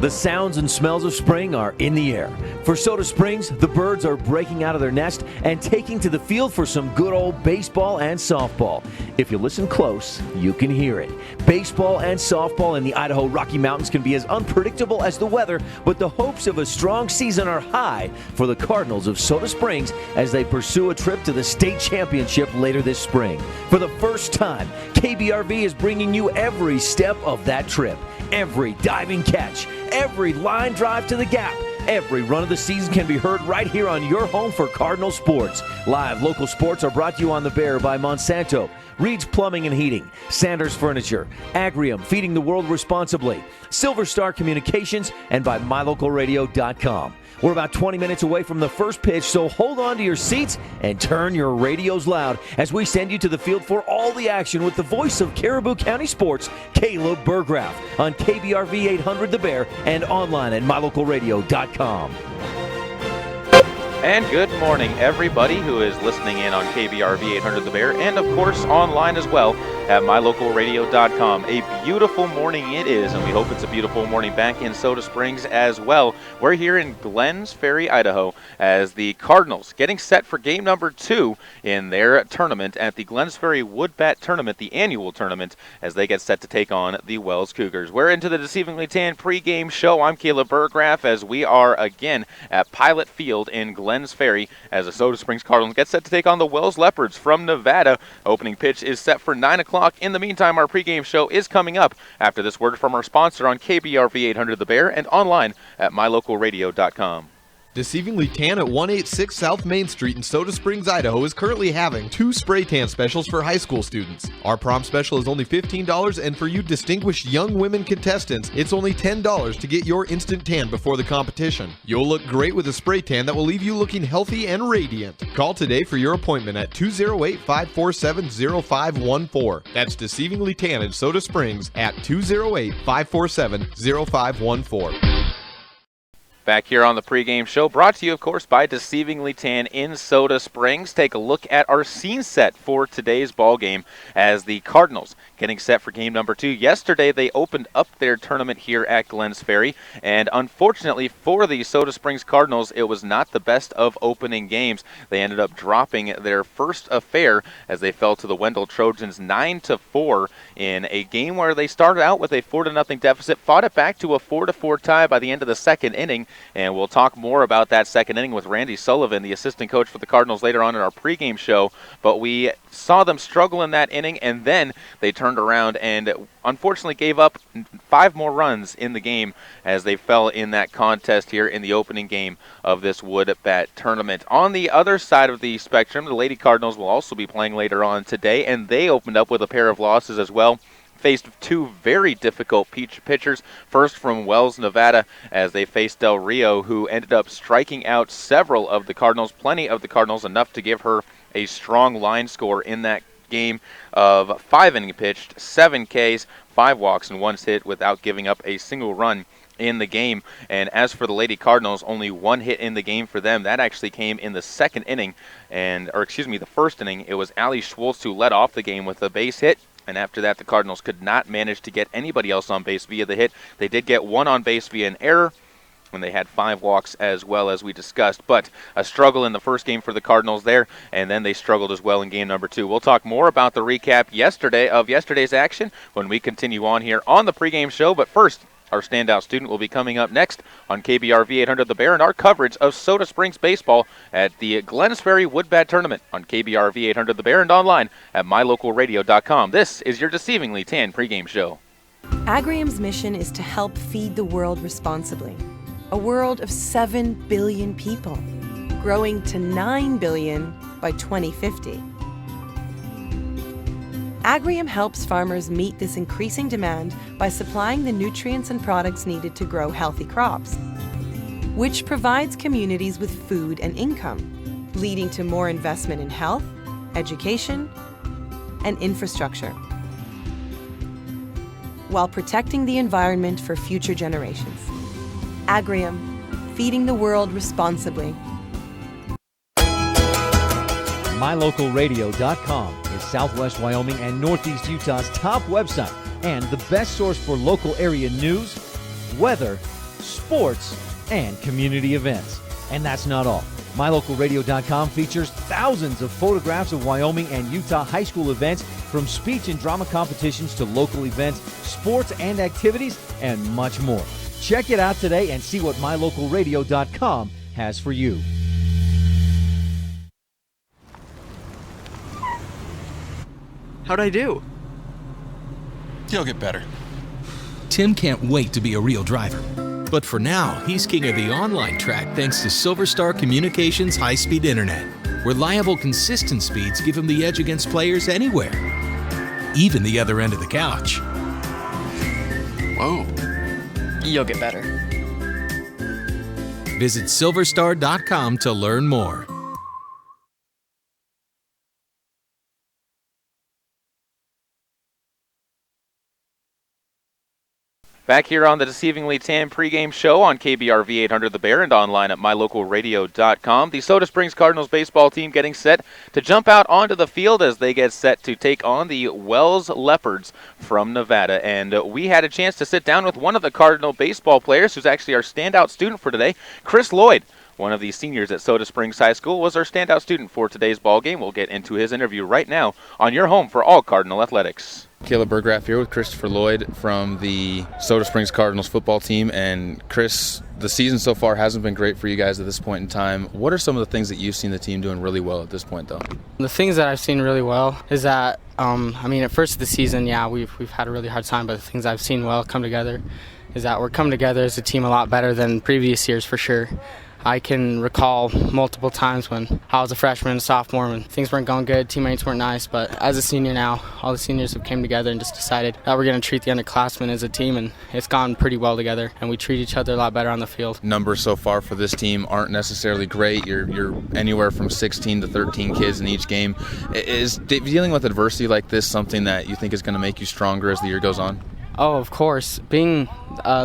The sounds and smells of spring are in the air. For Soda Springs, the birds are breaking out of their nest and taking to the field for some good old baseball and softball. If you listen close, you can hear it. Baseball and softball in the Idaho Rocky Mountains can be as unpredictable as the weather, but the hopes of a strong season are high for the Cardinals of Soda Springs as they pursue a trip to the state championship later this spring. For the first time, KBRV is bringing you every step of that trip. Every diving catch, every line drive to the gap, every run of the season can be heard right here on your home for Cardinal Sports. Live local sports are brought to you on the Bear by Monsanto, Reed's Plumbing and Heating, Sanders Furniture, Agrium, Feeding the World Responsibly, Silver Star Communications, and by MyLocalRadio.com. We're about 20 minutes away from the first pitch, so hold on to your seats and turn your radios loud as we send you to the field for all the action with the voice of Caribou County Sports, Caleb Burgraff, on KBRV 800 The Bear and online at MyLocalRadio.com. And good morning, everybody who is listening in on KBRV 800 The Bear, and of course online as well at MyLocalRadio.com. A beautiful morning it is, and we hope it's a beautiful morning back in Soda Springs as well. We're here in Glens Ferry, Idaho, as the Cardinals getting set for game number 2 in their tournament at the Glens Ferry Wood Bat Tournament, the annual tournament, as they get set to take on the Wells Cougars. We're into the Deceivingly Tan pregame show. I'm Caleb Burgraff as we are again at Pilot Field in Glens Ferry as the Soda Springs Cardinals get set to take on the Wells Leopards from Nevada. Opening pitch is set for 9 o'clock. In the meantime, our pregame show is coming up after this word from our sponsor on KBRV 800 The Bear and online at MyLocalRadio.com. Deceivingly Tan at 186 South Main Street in Soda Springs, Idaho is currently having 2 spray tan specials for high school students. Our prom special is only $15, and for you distinguished young women contestants, it's only $10 to get your instant tan before the competition. You'll look great with a spray tan that will leave you looking healthy and radiant. Call today for your appointment at 208-547-0514. That's Deceivingly Tan in Soda Springs at 208-547-0514. Back here on the pregame show, brought to you, of course, by Deceivingly Tan in Soda Springs. Take a look at our scene set for today's ball game as the Cardinals getting set for game number 2. Yesterday, they opened up their tournament here at Glens Ferry, and unfortunately for the Soda Springs Cardinals, it was not the best of opening games. They ended up dropping their first affair as they fell to the Wendell Trojans 9-4 in a game where they started out with a 4-0 deficit, fought it back to a 4-4 tie by the end of the second inning. And we'll talk more about that second inning with Randy Sullivan, the assistant coach for the Cardinals, later on in our pregame show. But we saw them struggle in that inning, and then they turned around and unfortunately gave up 5 more runs in the game as they fell in that contest here in the opening game of this Wood Bat Tournament. On the other side of the spectrum, the Lady Cardinals will also be playing later on today, and they opened up with a pair of losses as well. Faced 2 very difficult pitchers. First from Wells, Nevada, as they faced Del Rio, who ended up striking out several of the Cardinals, plenty of the Cardinals, enough to give her a strong line score in that game of 5 innings pitched, 7 Ks, 5 walks, and 1 hit without giving up a single run in the game. And as for the Lady Cardinals, only 1 hit in the game for them. That actually came in the second inning, the first inning. It was Allie Schwartz who led off the game with a base hit. And after that, the Cardinals could not manage to get anybody else on base via the hit. They did get 1 on base via an error, when they had 5 walks as well, as we discussed. But a struggle in the first game for the Cardinals there, and then they struggled as well in game number 2. We'll talk more about the recap yesterday's action when we continue on here on the pregame show. But first, our standout student will be coming up next on KBRV 800 The Bear and our coverage of Soda Springs baseball at the Glens Ferry Wood Bat Tournament on KBRV 800 The Bear and online at MyLocalRadio.com. This is your Deceivingly Tan pregame show. Agrium's mission is to help feed the world responsibly. A world of 7 billion people, growing to 9 billion by 2050. Agrium helps farmers meet this increasing demand by supplying the nutrients and products needed to grow healthy crops, which provides communities with food and income, leading to more investment in health, education, and infrastructure, while protecting the environment for future generations. Agrium, feeding the world responsibly. MyLocalRadio.com is Southwest Wyoming and Northeast Utah's top website and the best source for local area news, weather, sports, and community events. And that's not all. MyLocalRadio.com features thousands of photographs of Wyoming and Utah high school events, from speech and drama competitions to local events, sports and activities, and much more. Check it out today and see what MyLocalRadio.com has for you. How'd I do? You'll get better. Tim can't wait to be a real driver. But for now, he's king of the online track thanks to Silver Star Communications high-speed internet. Reliable, consistent speeds give him the edge against players anywhere, even the other end of the couch. Whoa. You'll get better. Visit silverstar.com to learn more. Back here on the Deceivingly Tan pregame show on KBRV 800 The Bear and online at mylocalradio.com. The Soda Springs Cardinals baseball team getting set to jump out onto the field as they get set to take on the Wells Leopards from Nevada. And we had a chance to sit down with one of the Cardinal baseball players who's actually our standout student for today, Chris Lloyd. One of the seniors at Soda Springs High School was our standout student for today's ball game. We'll get into his interview right now on your home for all Cardinal athletics. Caleb Burgraff here with Christopher Lloyd from the Soda Springs Cardinals football team. And Chris, the season so far hasn't been great for you guys at this point in time. What are some of the things that you've seen the team doing really well at this point, though? The things that I've seen really well is that, at first of the season, we've had a really hard time, but the things I've seen well come together is that we're coming together as a team a lot better than previous years for sure. I can recall multiple times when I was a freshman and sophomore when things weren't going good, teammates weren't nice, but as a senior now, all the seniors have came together and just decided that we're going to treat the underclassmen as a team, and it's gone pretty well together, and we treat each other a lot better on the field. Numbers so far for this team aren't necessarily great. You're anywhere from 16 to 13 kids in each game. Is dealing with adversity like this something that you think is going to make you stronger as the year goes on? Oh, of course. Being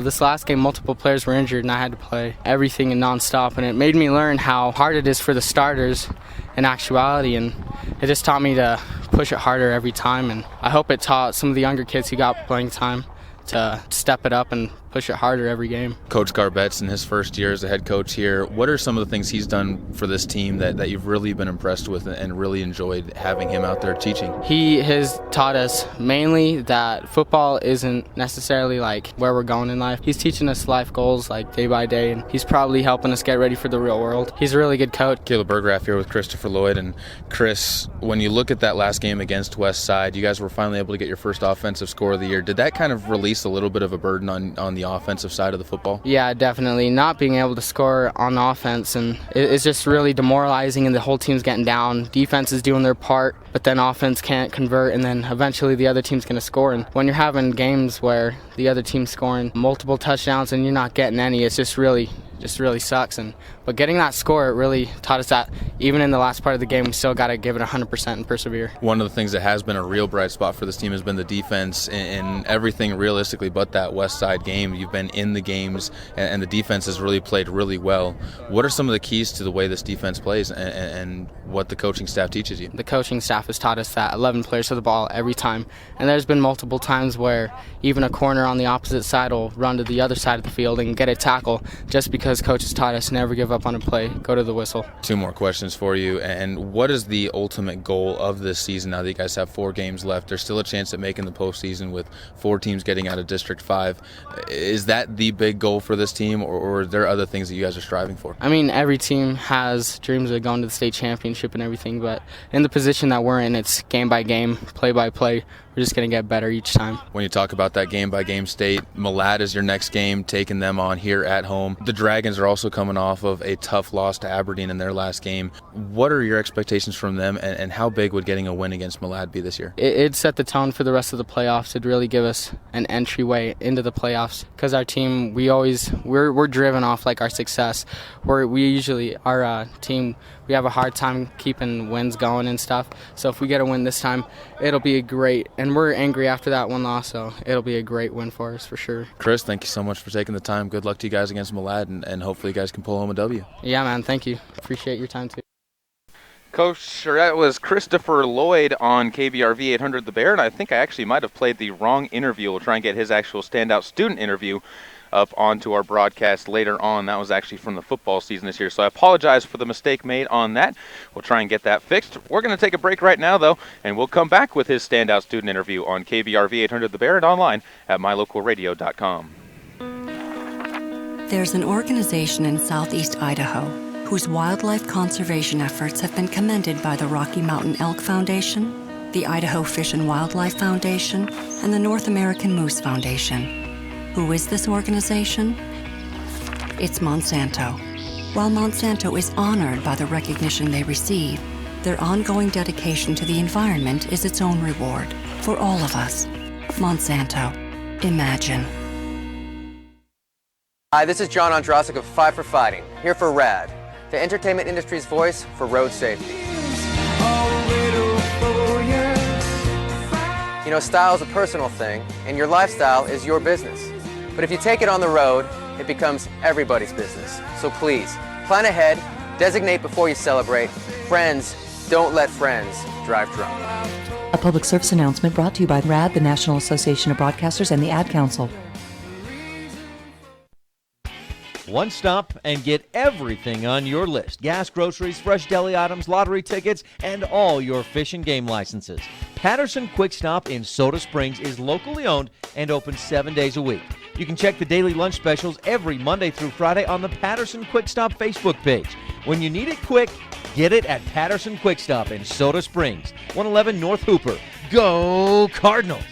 this last game, multiple players were injured, and I had to play everything and nonstop, and it made me learn how hard it is for the starters in actuality, and it just taught me to push it harder every time, and I hope it taught some of the younger kids who got playing time to step it up and push it harder every game. Coach Garbette's in his first year as a head coach here. What are some of the things he's done for this team that you've really been impressed with and really enjoyed having him out there teaching? He has taught us mainly that football isn't necessarily like where we're going in life. He's teaching us life goals like day by day, and he's probably helping us get ready for the real world. He's a really good coach. Caleb Burgraff here with Christopher Lloyd. And Chris, when you look at that last game against West Side, you guys were finally able to get your first offensive score of the year. Did that kind of release a little bit of a burden on the offensive side of the football? Yeah, definitely. Not being able to score on offense, and it's just really demoralizing, and the whole team's getting down. Defense is doing their part, but then offense can't convert, and then eventually the other team's going to score. And when you're having games where the other team's scoring multiple touchdowns and you're not getting any, it's just really sucks. But getting that score, it really taught us that even in the last part of the game, we still got to give it 100% and persevere. One of the things that has been a real bright spot for this team has been the defense in everything realistically but that West Side game. You've been in the games, and the defense has really played really well. What are some of the keys to the way this defense plays and what the coaching staff teaches you? The coaching staff has taught us that 11 players to the ball every time, and there's been multiple times where even a corner on the opposite side will run to the other side of the field and get a tackle just because coach has taught us never give up on a play, go to the whistle. Two more questions for you. And what is the ultimate goal of this season now that you guys have 4 games left? There's still a chance at making the postseason with 4 teams getting out of District 5. Is that the big goal for this team, or are there other things that you guys are striving for? I mean, every team has dreams of going to the state championship and everything, but in the position that we're in, it's game by game, play by play. We're just going to get better each time. When you talk about that game-by-game state, Malad is your next game, taking them on here at home. The Dragons are also coming off of a tough loss to Aberdeen in their last game. What are your expectations from them, and how big would getting a win against Malad be this year? It'd set the tone for the rest of the playoffs. It'd really give us an entryway into the playoffs because our team, we're driven off like our success. Our team, we have a hard time keeping wins going and stuff. So if we get a win this time, it'll be great. And we're angry after that one loss, so it'll be a great win for us for sure. Chris, thank you so much for taking the time. Good luck to you guys against Malad, and hopefully you guys can pull home a W. Yeah, man, thank you. Appreciate your time, too. Coach, that was Christopher Lloyd on KBRV 800 The Bear, and I think I actually might have played the wrong interview. We'll try and get his actual standout student interview up onto our broadcast later on. That was actually from the football season this year, so I apologize for the mistake made on that. We'll try and get that fixed. We're going to take a break right now, though, and we'll come back with his standout student interview on KBRV 800 The Bear and online at mylocalradio.com. There's an organization in southeast Idaho whose wildlife conservation efforts have been commended by the Rocky Mountain Elk Foundation, the Idaho Fish and Wildlife Foundation, and the North American Moose Foundation. Who is this organization? It's Monsanto. While Monsanto is honored by the recognition they receive, their ongoing dedication to the environment is its own reward for all of us. Monsanto. Imagine. Hi, this is John Ondrasik of Five for Fighting, here for RAD, the entertainment industry's voice for road safety. You know, style is a personal thing, and your lifestyle is your business. But if you take it on the road, it becomes everybody's business. So please, plan ahead, designate before you celebrate. Friends, don't let friends drive drunk. A public service announcement brought to you by RAD, the National Association of Broadcasters, and the Ad Council. One stop and get everything on your list. Gas, groceries, fresh deli items, lottery tickets, and all your fish and game licenses. Patterson Quick Stop in Soda Springs is locally owned and open 7 days a week. You can check the daily lunch specials every Monday through Friday on the Patterson Quick Stop Facebook page. When you need it quick, get it at Patterson Quick Stop in Soda Springs, 111 North Hooper. Go Cardinals!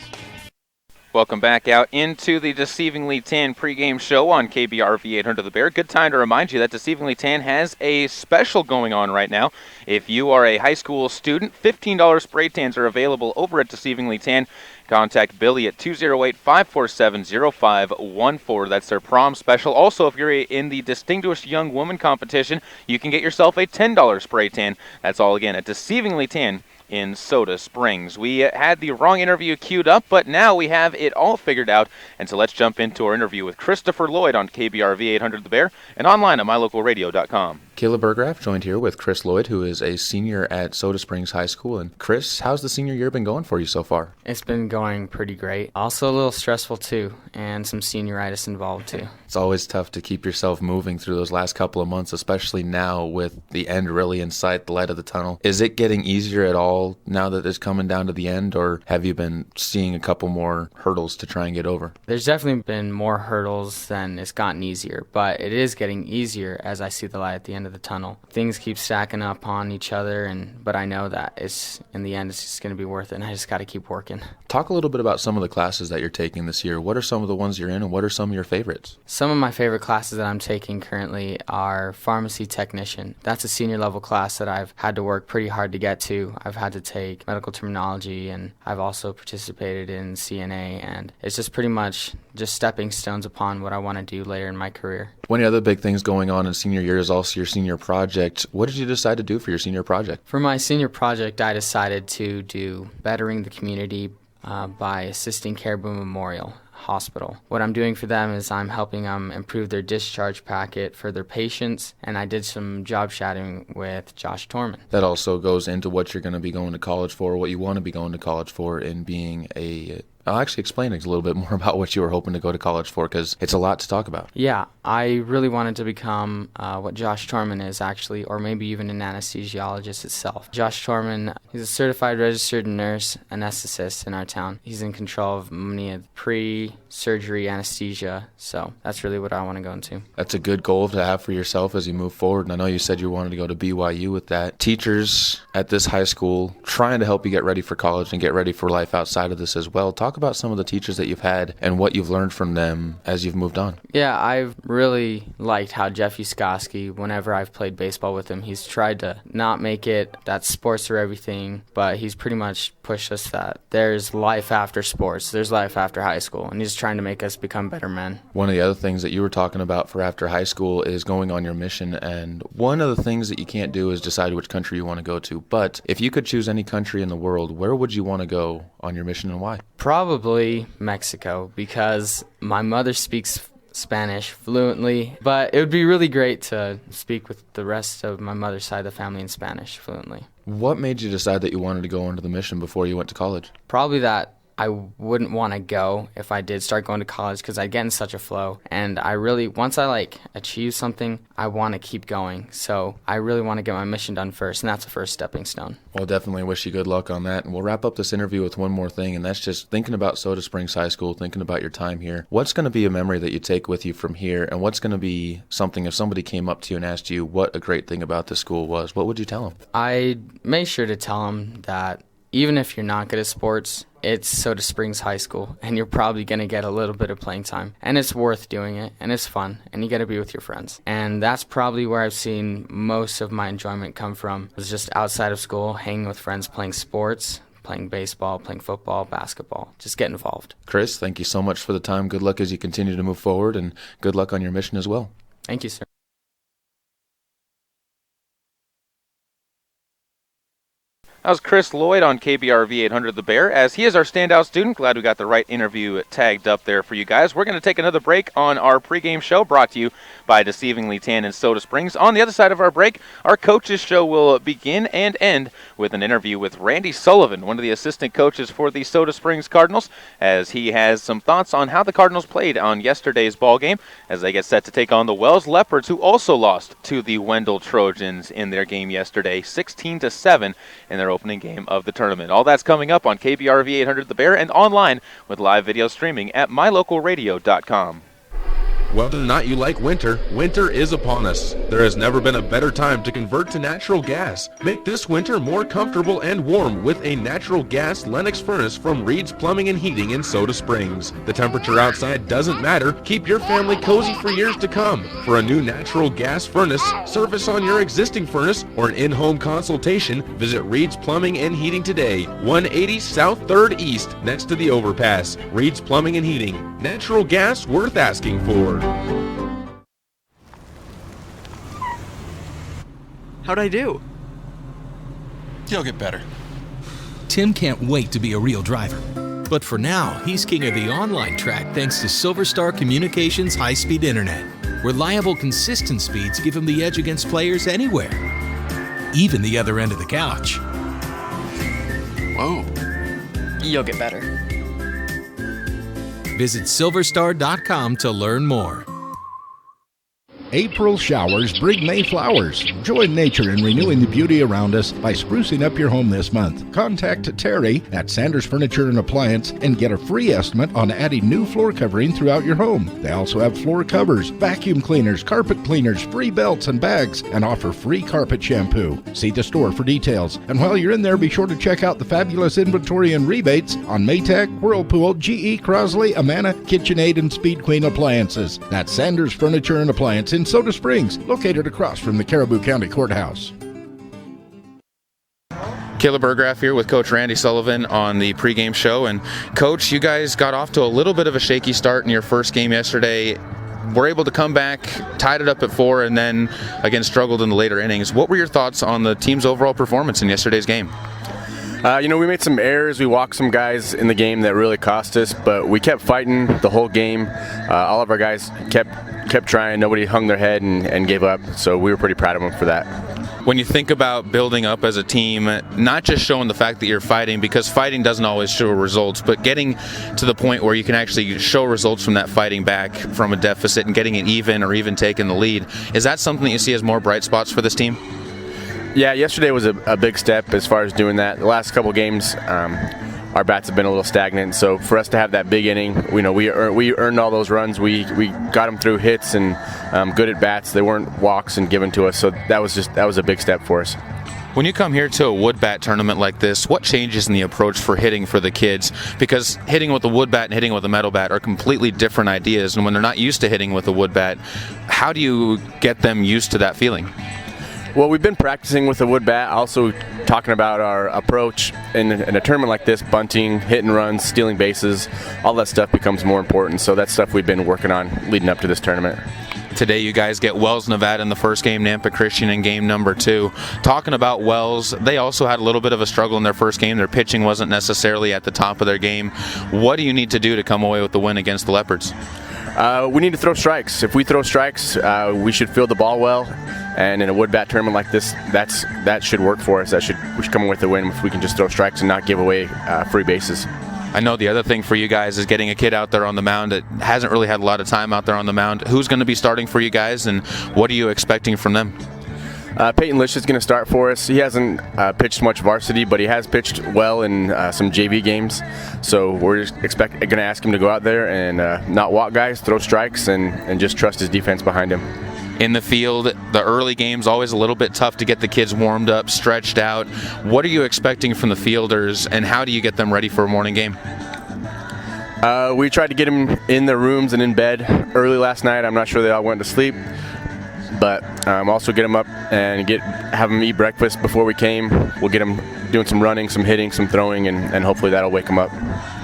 Welcome back out into the Deceivingly Tan pregame show on KBRV 800 The Bear. Good time to remind you that Deceivingly Tan has a special going on right now. If you are a high school student, $15 spray tans are available over at Deceivingly Tan. Contact Billy at 208-547-0514. That's their prom special. Also, if you're in the Distinguished Young Woman competition, you can get yourself a $10 spray tan. That's all again at Deceivingly Tan in Soda Springs. We had the wrong interview queued up, but now we have it all figured out. And so let's jump into our interview with Christopher Lloyd on KBRV 800 The Bear and online at mylocalradio.com. Caleb Burgraff joined here with Chris Lloyd, who is a senior at Soda Springs High School. And Chris, how's the senior year been going for you so far? It's been going pretty great. Also a little stressful too, and some senioritis involved too. It's always tough to keep yourself moving through those last couple of months, especially now with the end really in sight, the light of the tunnel. Is it getting easier at all now that it's coming down to the end, or have you been seeing a couple more hurdles to try and get over? There's definitely been more hurdles than it's gotten easier, but it is getting easier as I see the light at the end of the tunnel. Things keep stacking up on each other, but I know that in the end it's just going to be worth it, and I just got to keep working. Talk a little bit about some of the classes that you're taking this year. What are some of the ones you're in, and what are some of your favorites? Some of my favorite classes that I'm taking currently are pharmacy technician. That's a senior level class that I've had to work pretty hard to get to. I've had to take medical terminology, and I've also participated in CNA, and it's just pretty much just stepping stones upon what I want to do later in my career. One of the other big things going on in senior year is also your senior project. What did you decide to do for your senior project? For my senior project, I decided to do bettering the community by assisting Caribou Memorial Hospital. What I'm doing for them is I'm helping them improve their discharge packet for their patients, and I did some job shadowing with Josh Torman. That also goes into what you're going to be going to college for, what you want to be going to college for, and being I'll actually explain a little bit more about what you were hoping to go to college for, because it's a lot to talk about. Yeah, I really wanted to become what Josh Torman is actually, or maybe even an anesthesiologist itself. Josh Torman, he's a certified registered nurse anesthetist in our town. He's in control of many of the pre-surgery anesthesia, so that's really what I want to go into. That's a good goal to have for yourself as you move forward, and I know you said you wanted to go to BYU with that. Teachers at this high school trying to help you get ready for college and get ready for life outside of this as well. Talk about some of the teachers that you've had and what you've learned from them as you've moved on. Yeah, I've really liked how Jeff Uskoski, whenever I've played baseball with him, he's tried to not make it that sports are everything, but he's pretty much pushed us that there's life after sports, there's life after high school, and he's trying to make us become better men. One of the other things that you were talking about for after high school is going on your mission, and one of the things that you can't do is decide which country you want to go to, but if you could choose any country in the world, where would you want to go on your mission and why? Probably Mexico, because my mother speaks Spanish fluently, but it would be really great to speak with the rest of my mother's side of the family in Spanish fluently. What made you decide that you wanted to go into the mission before you went to college? Probably that I wouldn't want to go if I did start going to college because I get in such a flow. And I really, once I achieve something, I want to keep going. So I really want to get my mission done first, and that's the first stepping stone. Well, definitely wish you good luck on that. And we'll wrap up this interview with one more thing, and that's just thinking about Soda Springs High School, thinking about your time here. What's going to be a memory that you take with you from here, and what's going to be something if somebody came up to you and asked you what a great thing about the school was, what would you tell them? I made sure to tell them that even if you're not good at sports, it's Soda Springs High School, and you're probably going to get a little bit of playing time. And it's worth doing it, and it's fun, and you get to be with your friends. And that's probably where I've seen most of my enjoyment come from, was just outside of school, hanging with friends, playing sports, playing baseball, playing football, basketball. Just get involved. Chris, thank you so much for the time. Good luck as you continue to move forward, and good luck on your mission as well. Thank you, sir. That was Chris Lloyd on KBRV 800 The Bear, as he is our standout student. Glad we got the right interview tagged up there for you guys. We're going to take another break on our pregame show, brought to you by Deceivingly Tan in Soda Springs. On the other side of our break, our coaches show will begin and end with an interview with Randy Sullivan, one of the assistant coaches for the Soda Springs Cardinals, as he has some thoughts on how the Cardinals played on yesterday's ball game as they get set to take on the Wells Leopards, who also lost to the Wendell Trojans in their game yesterday, 16-7 in their opening game of the tournament. All that's coming up on KBRV 800 The Bear and online with live video streaming at mylocalradio.com. Whether or not you like winter, winter is upon us. There has never been a better time to convert to natural gas. Make this winter more comfortable and warm with a natural gas Lennox furnace from Reed's Plumbing and Heating in Soda Springs. The temperature outside doesn't matter. Keep your family cozy for years to come. For a new natural gas furnace, service on your existing furnace, or an in-home consultation, visit Reed's Plumbing and Heating today, 180 South 3rd East, next to the overpass. Reed's Plumbing and Heating. Natural gas worth asking for. How'd I do? You'll get better. Tim can't wait to be a real driver. But for now, he's king of the online track thanks to Silver Star Communications high-speed internet. Reliable, consistent speeds give him the edge against players anywhere, even the other end of the couch. Whoa. You'll get better. Visit silverstar.com to learn more. April showers bring May flowers. Join nature in renewing the beauty around us by sprucing up your home this month. Contact Terry at Sanders Furniture and Appliance and get a free estimate on adding new floor covering throughout your home. They also have floor covers, vacuum cleaners, carpet cleaners, free belts and bags, and offer free carpet shampoo. See the store for details. And while you're in there, be sure to check out the fabulous inventory and rebates on Maytag, Whirlpool, GE, Crosley, Amana, KitchenAid, and Speed Queen appliances. That's Sanders Furniture and Appliance in Soda Springs, located across from the Caribou County Courthouse. Caleb Burgraff here with Coach Randy Sullivan on the pregame show. And Coach, you guys got off to a little bit of a shaky start in your first game yesterday. Were able to come back, tied it up at 4, and then again struggled in the later innings. What were your thoughts on the team's overall performance in yesterday's game? We made some errors. We walked some guys in the game that really cost us, but we kept fighting the whole game. All of our guys kept trying. Nobody hung their head and gave up, so we were pretty proud of them for that. When you think about building up as a team, not just showing the fact that you're fighting, because fighting doesn't always show results, but getting to the point where you can actually show results from that fighting back from a deficit and getting it even or even taking the lead, is that something that you see as more bright spots for this team? Yeah, yesterday was a big step as far as doing that. The last couple games, our bats have been a little stagnant, so for us to have that big inning, we earned all those runs. We got them through hits and good at bats. They weren't walks and given to us, so that was a big step for us. When you come here to a wood bat tournament like this, what changes in the approach for hitting for the kids? Because hitting with a wood bat and hitting with a metal bat are completely different ideas, and when they're not used to hitting with a wood bat, how do you get them used to that feeling? Well, we've been practicing with a wood bat, also talking about our approach in a tournament like this, bunting, hit and runs, stealing bases, all that stuff becomes more important. So that's stuff we've been working on leading up to this tournament. Today you guys get Wells, Nevada in the first game, Nampa Christian in game number 2. Talking about Wells, they also had a little bit of a struggle in their first game. Their pitching wasn't necessarily at the top of their game. What do you need to do to come away with the win against the Leopards? We need to throw strikes. If we throw strikes, we should field the ball well. And in a wood bat tournament like this, that should work for us. We should come away with the win if we can just throw strikes and not give away free bases. I know the other thing for you guys is getting a kid out there on the mound that hasn't really had a lot of time out there on the mound. Who's going to be starting for you guys, and what are you expecting from them? Peyton Lish is going to start for us. He hasn't pitched much varsity, but he has pitched well in some JV games. So we're just going to ask him to go out there and not walk guys, throw strikes, and just trust his defense behind him. In the field, the early game's always a little bit tough to get the kids warmed up, stretched out. What are you expecting from the fielders, and how do you get them ready for a morning game? We tried to get them in their rooms and in bed early last night. I'm not sure they all went to sleep. But also get them up and have them eat breakfast before we came. We'll get them doing some running, some hitting, some throwing, and hopefully that'll wake them up.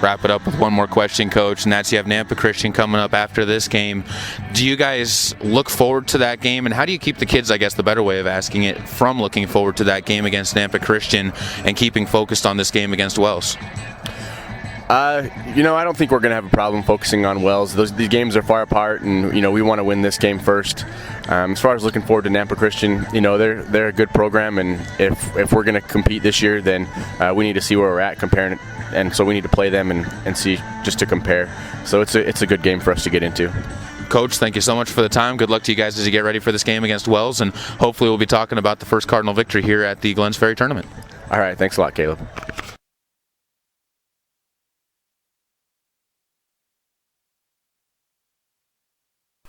Wrap it up with one more question, Coach, and that's you have Nampa Christian coming up after this game. Do you guys look forward to that game, and how do you keep the kids, I guess the better way of asking it, from looking forward to that game against Nampa Christian and keeping focused on this game against Wells? I don't think we're going to have a problem focusing on Wells. These games are far apart, and we want to win this game first. As far as looking forward to Nampa Christian, they're a good program, and if we're going to compete this year, then we need to see where we're at comparing it, and so we need to play them and see just to compare. So it's a good game for us to get into. Coach, thank you so much for the time. Good luck to you guys as you get ready for this game against Wells, and hopefully we'll be talking about the first Cardinal victory here at the Glens Ferry Tournament. All right, thanks a lot, Caleb.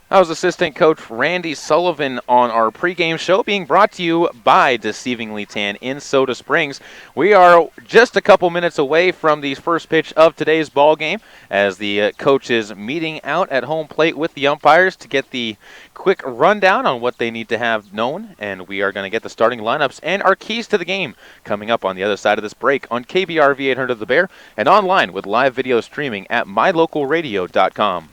That was assistant coach Randy Sullivan on our pregame show, being brought to you by Deceivingly Tan in Soda Springs. We are just a couple minutes away from the first pitch of today's ball game as the coach is meeting out at home plate with the umpires to get the quick rundown on what they need to have known, and we are going to get the starting lineups and our keys to the game coming up on the other side of this break on KBRV 800 The Bear and online with live video streaming at mylocalradio.com.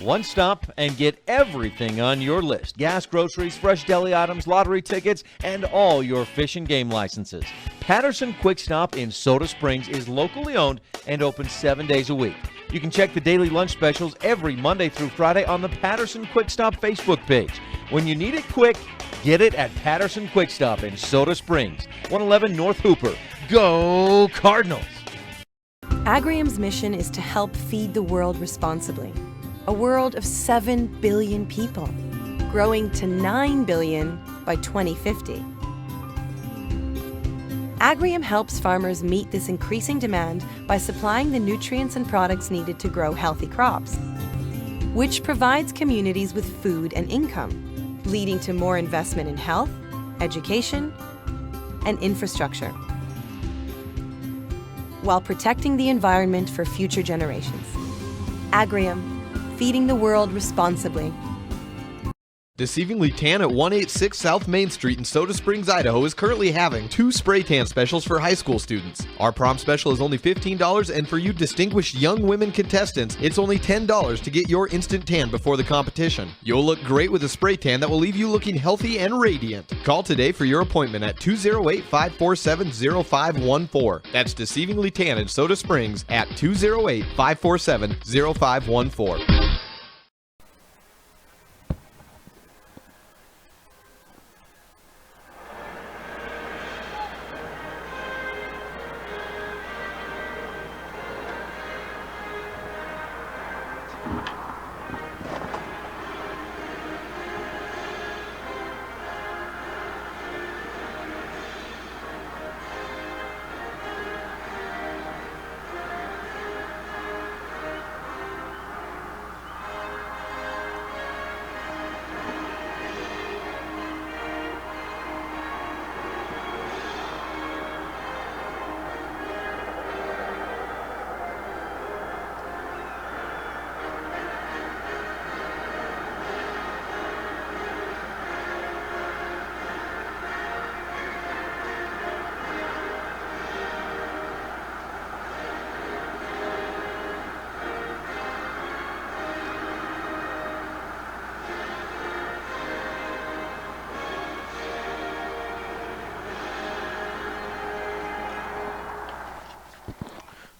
One stop and get everything on your list. Gas, groceries, fresh deli items, lottery tickets, and all your fish and game licenses. Patterson Quick Stop in Soda Springs is locally owned and open 7 days a week. You can check the daily lunch specials every Monday through Friday on the Patterson Quick Stop Facebook page. When you need it quick, get it at Patterson Quick Stop in Soda Springs, 111 North Hooper. Go Cardinals! Agrium's mission is to help feed the world responsibly. A world of 7 billion people, growing to 9 billion by 2050. Agrium helps farmers meet this increasing demand by supplying the nutrients and products needed to grow healthy crops, which provides communities with food and income, leading to more investment in health, education, and infrastructure, while protecting the environment for future generations. Agrium, feeding the world responsibly. Deceivingly Tan at 186 South Main Street in Soda Springs, Idaho is currently having 2 spray tan specials for high school students. Our prom special is only $15, and for you distinguished young women contestants, it's only $10 to get your instant tan before the competition. You'll look great with a spray tan that will leave you looking healthy and radiant. Call today for your appointment at 208-547-0514. That's Deceivingly Tan in Soda Springs at 208-547-0514.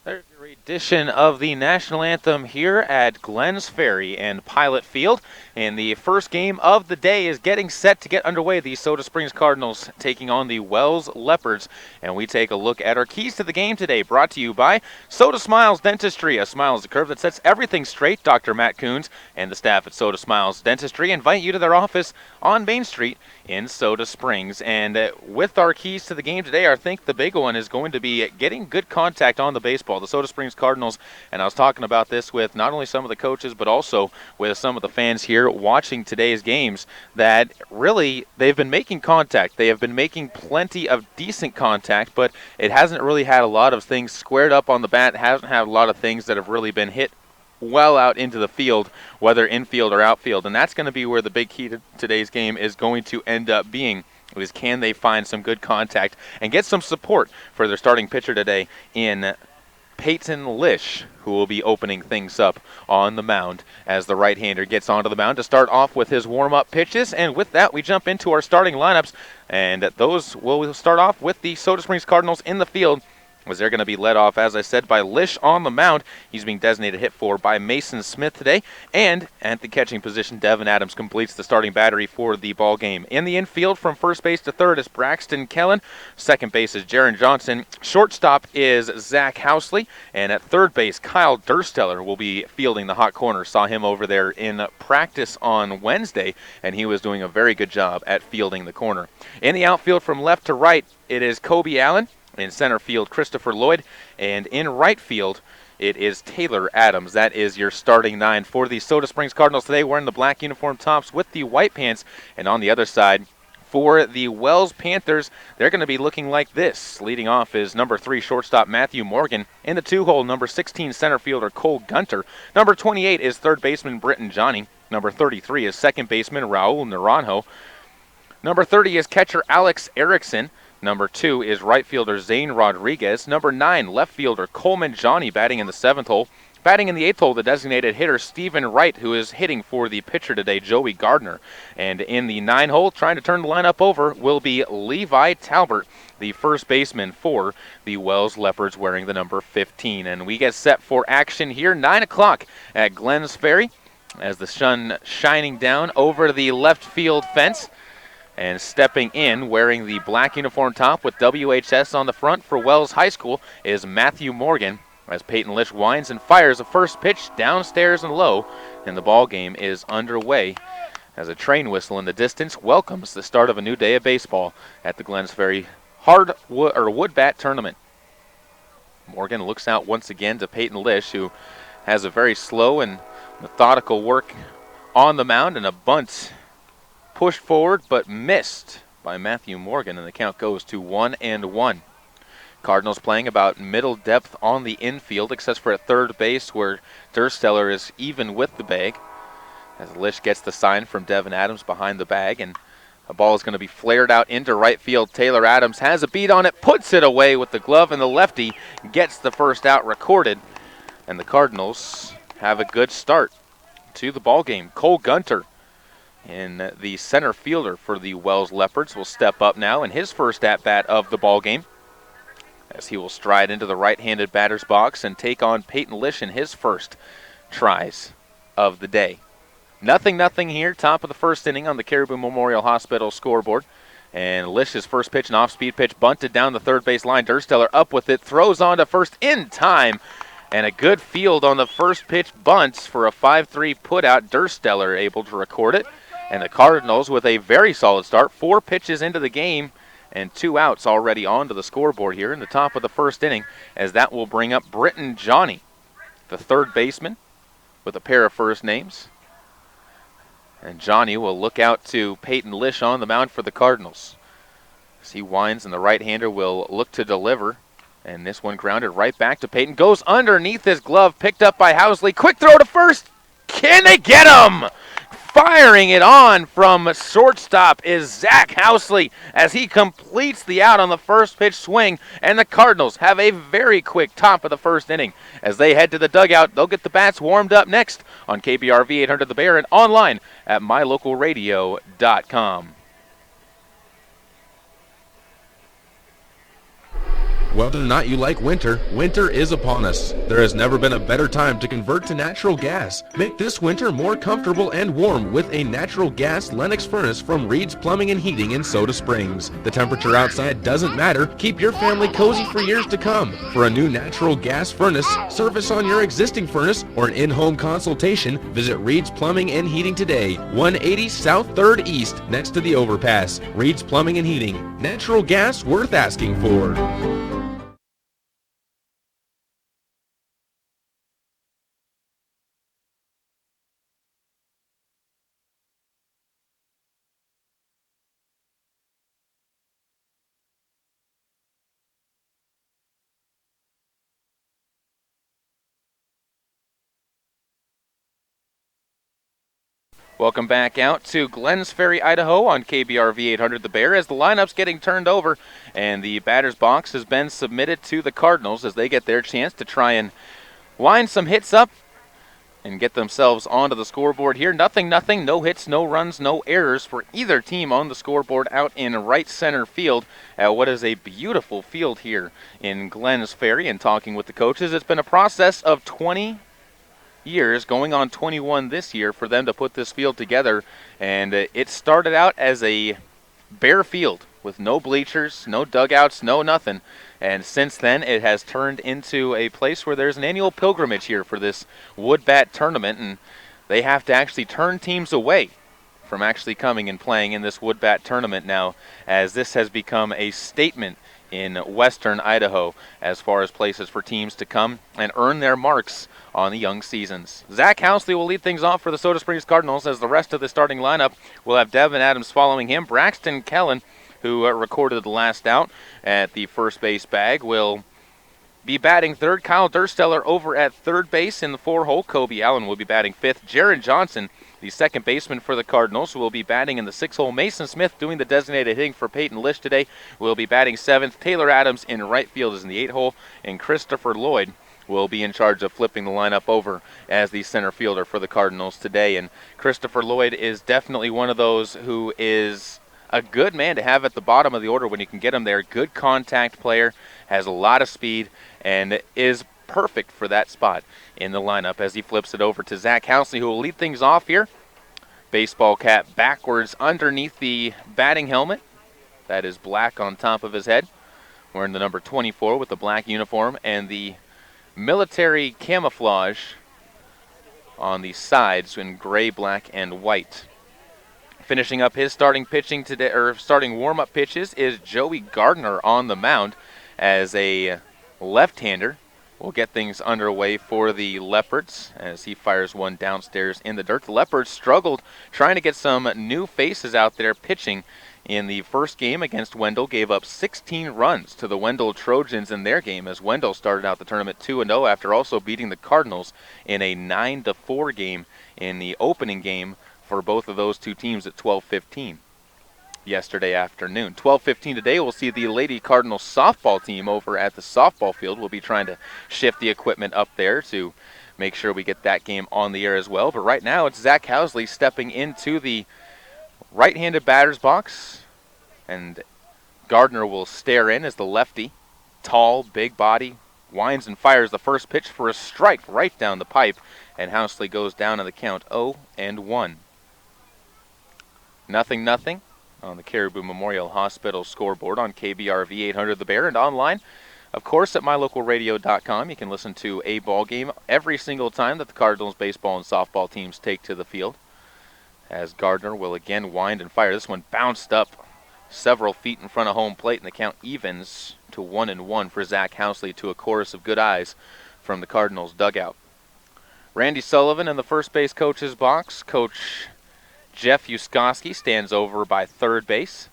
There's your read edition of the National Anthem here at Glens Ferry and Pilot Field. And the first game of the day is getting set to get underway. The Soda Springs Cardinals taking on the Wells Leopards. And we take a look at our keys to the game today, brought to you by Soda Smiles Dentistry. A smile is a curve that sets everything straight. Dr. Matt Coons and the staff at Soda Smiles Dentistry invite you to their office on Main Street in Soda Springs. And with our keys to the game today, I think the big one is going to be getting good contact on the baseball. The Soda Springs Cardinals, and I was talking about this with not only some of the coaches but also with some of the fans here watching today's games, that really they've been making contact. They have been making plenty of decent contact, but it hasn't really had a lot of things squared up on the bat. It hasn't had a lot of things that have really been hit well out into the field, whether infield or outfield. And that's going to be where the big key to today's game is going to end up being, is can they find some good contact and get some support for their starting pitcher today in Peyton Lish, who will be opening things up on the mound as the right-hander gets onto the mound to start off with his warm-up pitches. And with that, we jump into our starting lineups, and those will start off with the Soda Springs Cardinals in the field, as they're going to be led off, as I said, by Lish on the mound. He's being designated hit for by Mason Smith today. And at the catching position, Devin Adams completes the starting battery for the ball game. In the infield from first base to third is Braxton Kellen. Second base is Jaron Johnson. Shortstop is Zach Housley. And at third base, Kyle Dursteller will be fielding the hot corner. Saw him over there in practice on Wednesday, and he was doing a very good job at fielding the corner. In the outfield from left to right, it is Kobe Allen. In center field, Christopher Lloyd. And in right field, it is Taylor Adams. That is your starting nine for the Soda Springs Cardinals today, wearing the black uniform tops with the white pants. And on the other side, for the Wells Panthers, they're going to be looking like this. Leading off is number 3 shortstop Matthew Morgan. In the 2-hole, number 16 center fielder Cole Gunter. Number 28 is third baseman Britton Johnny. Number 33 is second baseman Raul Naranjo. Number 30 is catcher Alex Erickson. Number 2 is right fielder Zane Rodriguez. Number 9, left fielder Coleman Johnny, batting in the 7th hole. Batting in the 8th hole, the designated hitter Stephen Wright, who is hitting for the pitcher today, Joey Gardner. And in the 9th hole, trying to turn the lineup over, will be Levi Talbert, the first baseman for the Wells Leopards, wearing the number 15. And we get set for action here, 9 o'clock at Glens Ferry, as the sun shining down over the left field fence. And stepping in, wearing the black uniform top with WHS on the front for Wells High School, is Matthew Morgan, as Peyton Lish winds and fires a first pitch downstairs and low, and the ball game is underway as a train whistle in the distance welcomes the start of a new day of baseball at the Glens Ferry Wood Bat Tournament. Morgan looks out once again to Peyton Lish, who has a very slow and methodical work on the mound, and a bunt pushed forward but missed by Matthew Morgan, and the count goes to 1-1. Cardinals playing about middle depth on the infield, except for at third base, where Dursteller is even with the bag, as Lish gets the sign from Devin Adams behind the bag, and a ball is going to be flared out into right field. Taylor Adams has a beat on it, puts it away with the glove, and the lefty gets the first out recorded, and the Cardinals have a good start to the ball game. Cole Gunter, and the center fielder for the Wells Leopards, will step up now in his first at-bat of the ball game, as he will stride into the right-handed batter's box and take on Peyton Lish in his first tries of the day. 0-0 here, top of the first inning on the Caribou Memorial Hospital scoreboard. And Lish's first pitch, an off-speed pitch, bunted down the third base line. Dursteller up with it, throws on to first in time. And a good field on the first pitch bunts for a 5-3 putout. Dursteller able to record it. And the Cardinals with a very solid start, 4 pitches into the game and 2 outs already onto the scoreboard here in the top of the first inning, as that will bring up Britton Johnny, the third baseman, with a pair of first names. And Johnny will look out to Peyton Lish on the mound for the Cardinals. As he winds, and the right-hander will look to deliver. And this one grounded right back to Peyton. Goes underneath his glove, picked up by Housley. Quick throw to first. Can they get him? Firing it on from shortstop is Zach Housley, as he completes the out on the first pitch swing. And the Cardinals have a very quick top of the first inning. As they head to the dugout, they'll get the bats warmed up next on KBRV 800 The Bear and online at mylocalradio.com. Whether or not you like winter, winter is upon us. There has never been a better time to convert to natural gas. Make this winter more comfortable and warm with a natural gas Lennox furnace from Reed's Plumbing and Heating in Soda Springs. The temperature outside doesn't matter. Keep your family cozy for years to come. For a new natural gas furnace, service on your existing furnace, or an in-home consultation, visit Reed's Plumbing and Heating today. 180 South 3rd East, next to the overpass. Reed's Plumbing and Heating. Natural gas worth asking for. Welcome back out to Glenns Ferry, Idaho on KBRV 800 The Bear as the lineup's getting turned over and the batter's box has been submitted to the Cardinals as they get their chance to try and line some hits up and get themselves onto the scoreboard here. Nothing, no hits, no runs, no errors for either team on the scoreboard out in right center field at what is a beautiful field here in Glenns Ferry. And talking with the coaches, it's been a process of 20 years, going on 21 this year, for them to put this field together. And it started out as a bare field with no bleachers, no dugouts, no nothing. And since then, it has turned into a place where there's an annual pilgrimage here for this wood bat tournament. And they have to actually turn teams away from actually coming and playing in this wood bat tournament now, as this has become a statement in western Idaho as far as places for teams to come and earn their marks on the young seasons. Zach Housley will lead things off for the Soda Springs Cardinals, as the rest of the starting lineup will have Devin Adams following him. Braxton Kellen, who recorded the last out at the first base bag, will be batting third. Kyle Dursteller over at third base in the 4-hole. Kobe Allen will be batting fifth. Jaron Johnson, the second baseman for the Cardinals, will be batting in the 6-hole. Mason Smith, doing the designated hitting for Peyton Lish today, will be batting seventh. Taylor Adams in right field is in the 8-hole, and Christopher Lloyd will be in charge of flipping the lineup over as the center fielder for the Cardinals today. And Christopher Lloyd is definitely one of those who is a good man to have at the bottom of the order when you can get him there. Good contact player, has a lot of speed, and is perfect for that spot in the lineup as he flips it over to Zach Housley, who will lead things off here. Baseball cap backwards underneath the batting helmet. That is black on top of his head. Wearing the number 24 with the black uniform and the military camouflage on the sides in gray, black, and white. Finishing up his starting pitching today, or starting warm-up pitches, is Joey Gardner on the mound as a left-hander. We'll get things underway for the Leopards as he fires one downstairs in the dirt. The Leopards struggled trying to get some new faces out there pitching in the first game against Wendell. Gave up 16 runs to the Wendell Trojans in their game, as Wendell started out the tournament 2-0 after also beating the Cardinals in a 9-4 game in the opening game for both of those two teams at 12:15 yesterday afternoon. 12:15 today, we'll see the Lady Cardinals softball team over at the softball field. We'll be trying to shift the equipment up there to make sure we get that game on the air as well. But right now, it's Zach Housley stepping into the right-handed batter's box, and Gardner will stare in as the lefty, tall, big body, winds and fires the first pitch for a strike right down the pipe, and Housley goes down on the count 0-1. 0-0 on the Caribou Memorial Hospital scoreboard on KBRV 800 The Bear, and online, of course, at mylocalradio.com. You can listen to a ball game every single time that the Cardinals baseball and softball teams take to the field, as Gardner will again wind and fire. This one bounced up several feet in front of home plate, and the count evens to 1-1 for Zach Housley, to a chorus of good eyes from the Cardinals dugout. Randy Sullivan in the first base coach's box. Coach Jeff Yuskoski stands over by third base.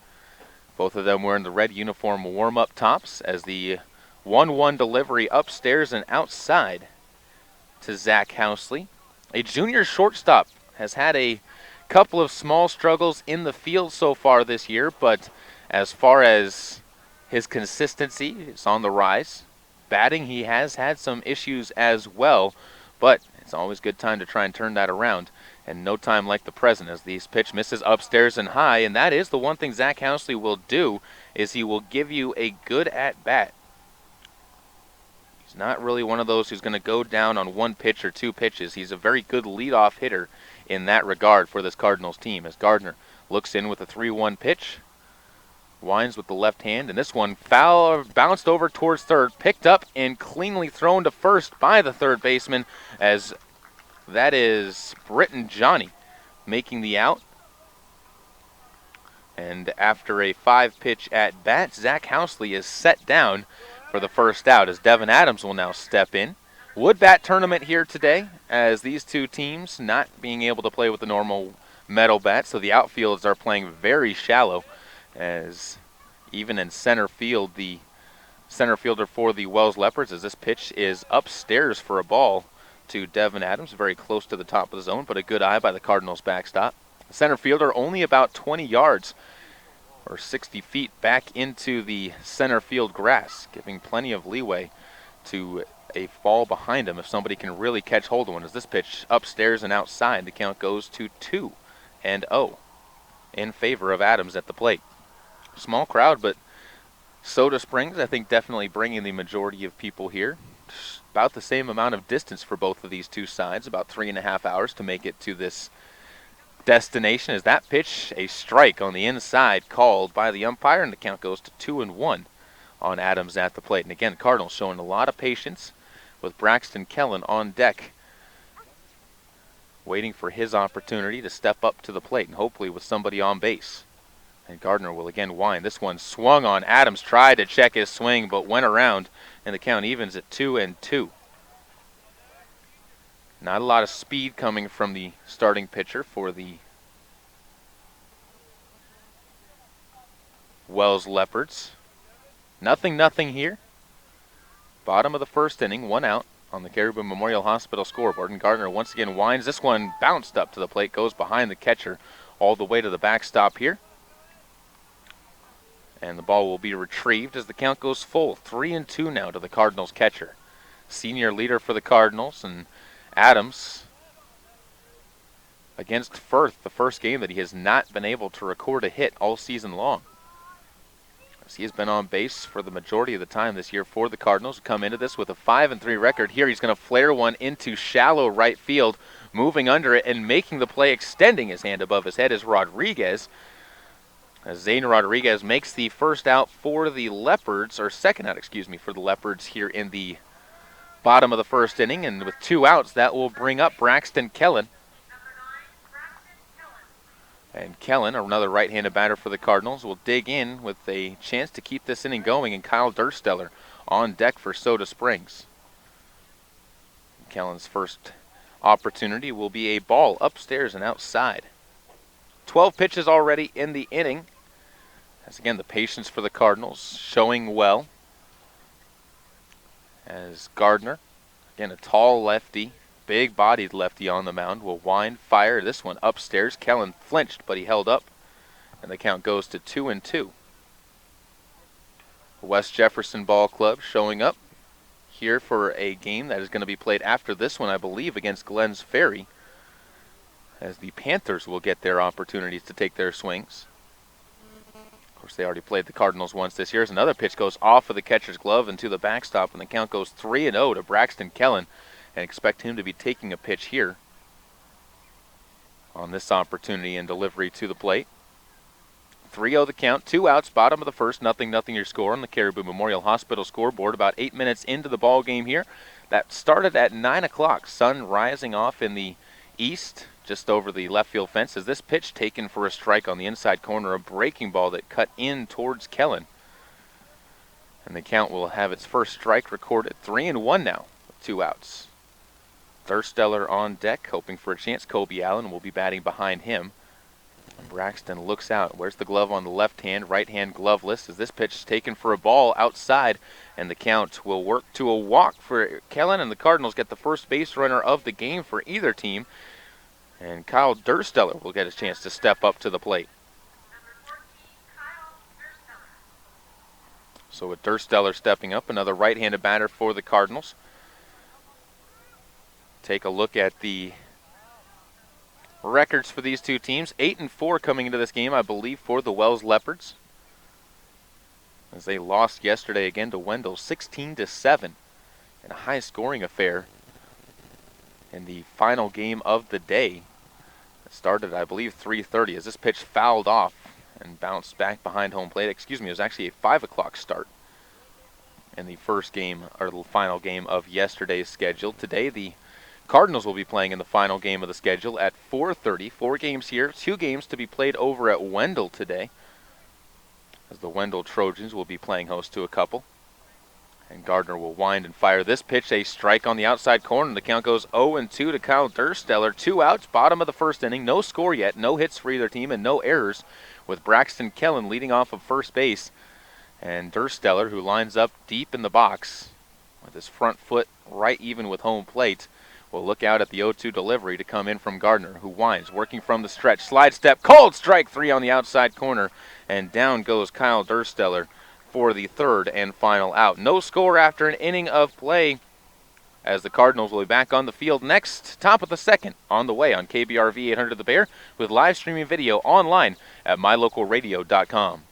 Both of them wearing the red uniform warm-up tops, as the 1-1 delivery upstairs and outside to Zach Housley. A junior shortstop has had a couple of small struggles in the field so far this year, but as far as his consistency, it's on the rise. Batting, he has had some issues as well, but it's always a good time to try and turn that around. And no time like the present, as these pitch misses upstairs and high. And that is the one thing Zach Housley will do, is he will give you a good at-bat He's not really one of those who's going to go down on one pitch or two pitches. He's a very good leadoff hitter in that regard for this Cardinals team, as Gardner looks in with a 3-1 pitch. Winds with the left hand, and this one bounced over towards third, picked up and cleanly thrown to first by the third baseman, as that is Britton Johnny making the out. And after a 5-pitch at bat, Zach Housley is set down for the first out, as Devin Adams will now step in. Wood bat tournament here today, as these two teams not being able to play with the normal metal bat, so the outfields are playing very shallow, as even in center field, the center fielder for the Wells Leopards, as this pitch is upstairs for a ball to Devin Adams, very close to the top of the zone, but a good eye by the Cardinals backstop. The center fielder only about 20 yards or 60 feet back into the center field grass, giving plenty of leeway to a fall behind him if somebody can really catch hold of one. As this pitch upstairs and outside, the count goes to 2-0 in favor of Adams at the plate. Small crowd, but Soda Springs, I think, definitely bringing the majority of people here. About the same amount of distance for both of these two sides, about 3.5 hours to make it to this destination. As that pitch, a strike on the inside called by the umpire, and the count goes to 2-1 on Adams at the plate. And again, Cardinals showing a lot of patience with Braxton Kellen on deck, waiting for his opportunity to step up to the plate, and hopefully with somebody on base. And Gardner will again wind. This one swung on. Adams tried to check his swing, but went around, and the count evens at 2-2. Not a lot of speed coming from the starting pitcher for the Wells Leopards. Nothing here. Bottom of the first inning, 1 out on the Caribou Memorial Hospital scoreboard, and Gardner once again winds. This one bounced up to the plate, goes behind the catcher all the way to the backstop here. And the ball will be retrieved as the count goes full. 3-2 now to the Cardinals catcher. Senior leader for the Cardinals, and Adams against Firth, the first game that he has not been able to record a hit all season long. As he has been on base for the majority of the time this year for the Cardinals. Come into this with a 5-3 record. Here he's going to flare one into shallow right field. Moving under it and making the play, extending his hand above his head, is Rodriguez. As Zane Rodriguez makes the first out for the Leopards, or second out, excuse me, for the Leopards here in the bottom of the first inning. And with 2 outs, that will bring up Braxton Kellen. And Kellen, another right-handed batter for the Cardinals, will dig in with a chance to keep this inning going. And Kyle Dursteller on deck for Soda Springs. Kellen's first opportunity will be a ball upstairs and outside. 12 pitches already in the inning. As again, the patience for the Cardinals showing well. As Gardner, again a tall lefty, big-bodied lefty on the mound, will wind, fire this one upstairs. Kellen flinched, but he held up, and the count goes to 2-2. West Jefferson Ball Club showing up here for a game that is going to be played after this one, I believe, against Glens Ferry, as the Panthers will get their opportunities to take their swings. Of course, they already played the Cardinals once this year. As another pitch goes off of the catcher's glove into the backstop, and the count goes 3-0 to Braxton Kellen, and expect him to be taking a pitch here on this opportunity and delivery to the plate. 3-0 the count, 2 outs, bottom of the first, 0-0 your score on the Caribou Memorial Hospital scoreboard. About 8 minutes into the ball game here. That started at 9 o'clock. Sun rising off in the east, just over the left field fence, as this pitch taken for a strike on the inside corner, a breaking ball that cut in towards Kellen. And the count will have its first strike recorded. 3-1 now with 2 outs. Dursteller on deck, hoping for a chance. Kobe Allen will be batting behind him. Braxton looks out. Where's the glove on the left hand? Right hand gloveless, as this pitch is taken for a ball outside, and the count will work to a walk for Kellen, and the Cardinals get the first base runner of the game for either team. And Kyle Dursteller will get a chance to step up to the plate. So with Dursteller stepping up, another right-handed batter for the Cardinals. Take a look at the records for these two teams. 8-4 coming into this game, I believe, for the Wells Leopards, as they lost yesterday again to Wendell 16-7 in a high-scoring affair in the final game of the day. It started, I believe, 3:30 as this pitch fouled off and bounced back behind home plate. Excuse me, it was actually a 5 o'clock start in the first game, or the final game of yesterday's schedule. Today, the Cardinals will be playing in the final game of the schedule at 4:30. 4 games here, 2 games to be played over at Wendell today, as the Wendell Trojans will be playing host to a couple. And Gardner will wind and fire this pitch, a strike on the outside corner. The count goes 0-2 to Kyle Dursteller. 2 outs, bottom of the first inning. No score yet, no hits for either team, and no errors, with Braxton Kellen leading off of first base. And Dursteller, who lines up deep in the box with his front foot right even with home plate, will look out at the 0-2 delivery to come in from Gardner, who winds, working from the stretch. Slide step, called strike 3 on the outside corner, and down goes Kyle Dursteller for the third and final out. No score after an inning of play, as the Cardinals will be back on the field next, top of the second, on the way on KBRV 800 The Bear, with live streaming video online at mylocalradio.com.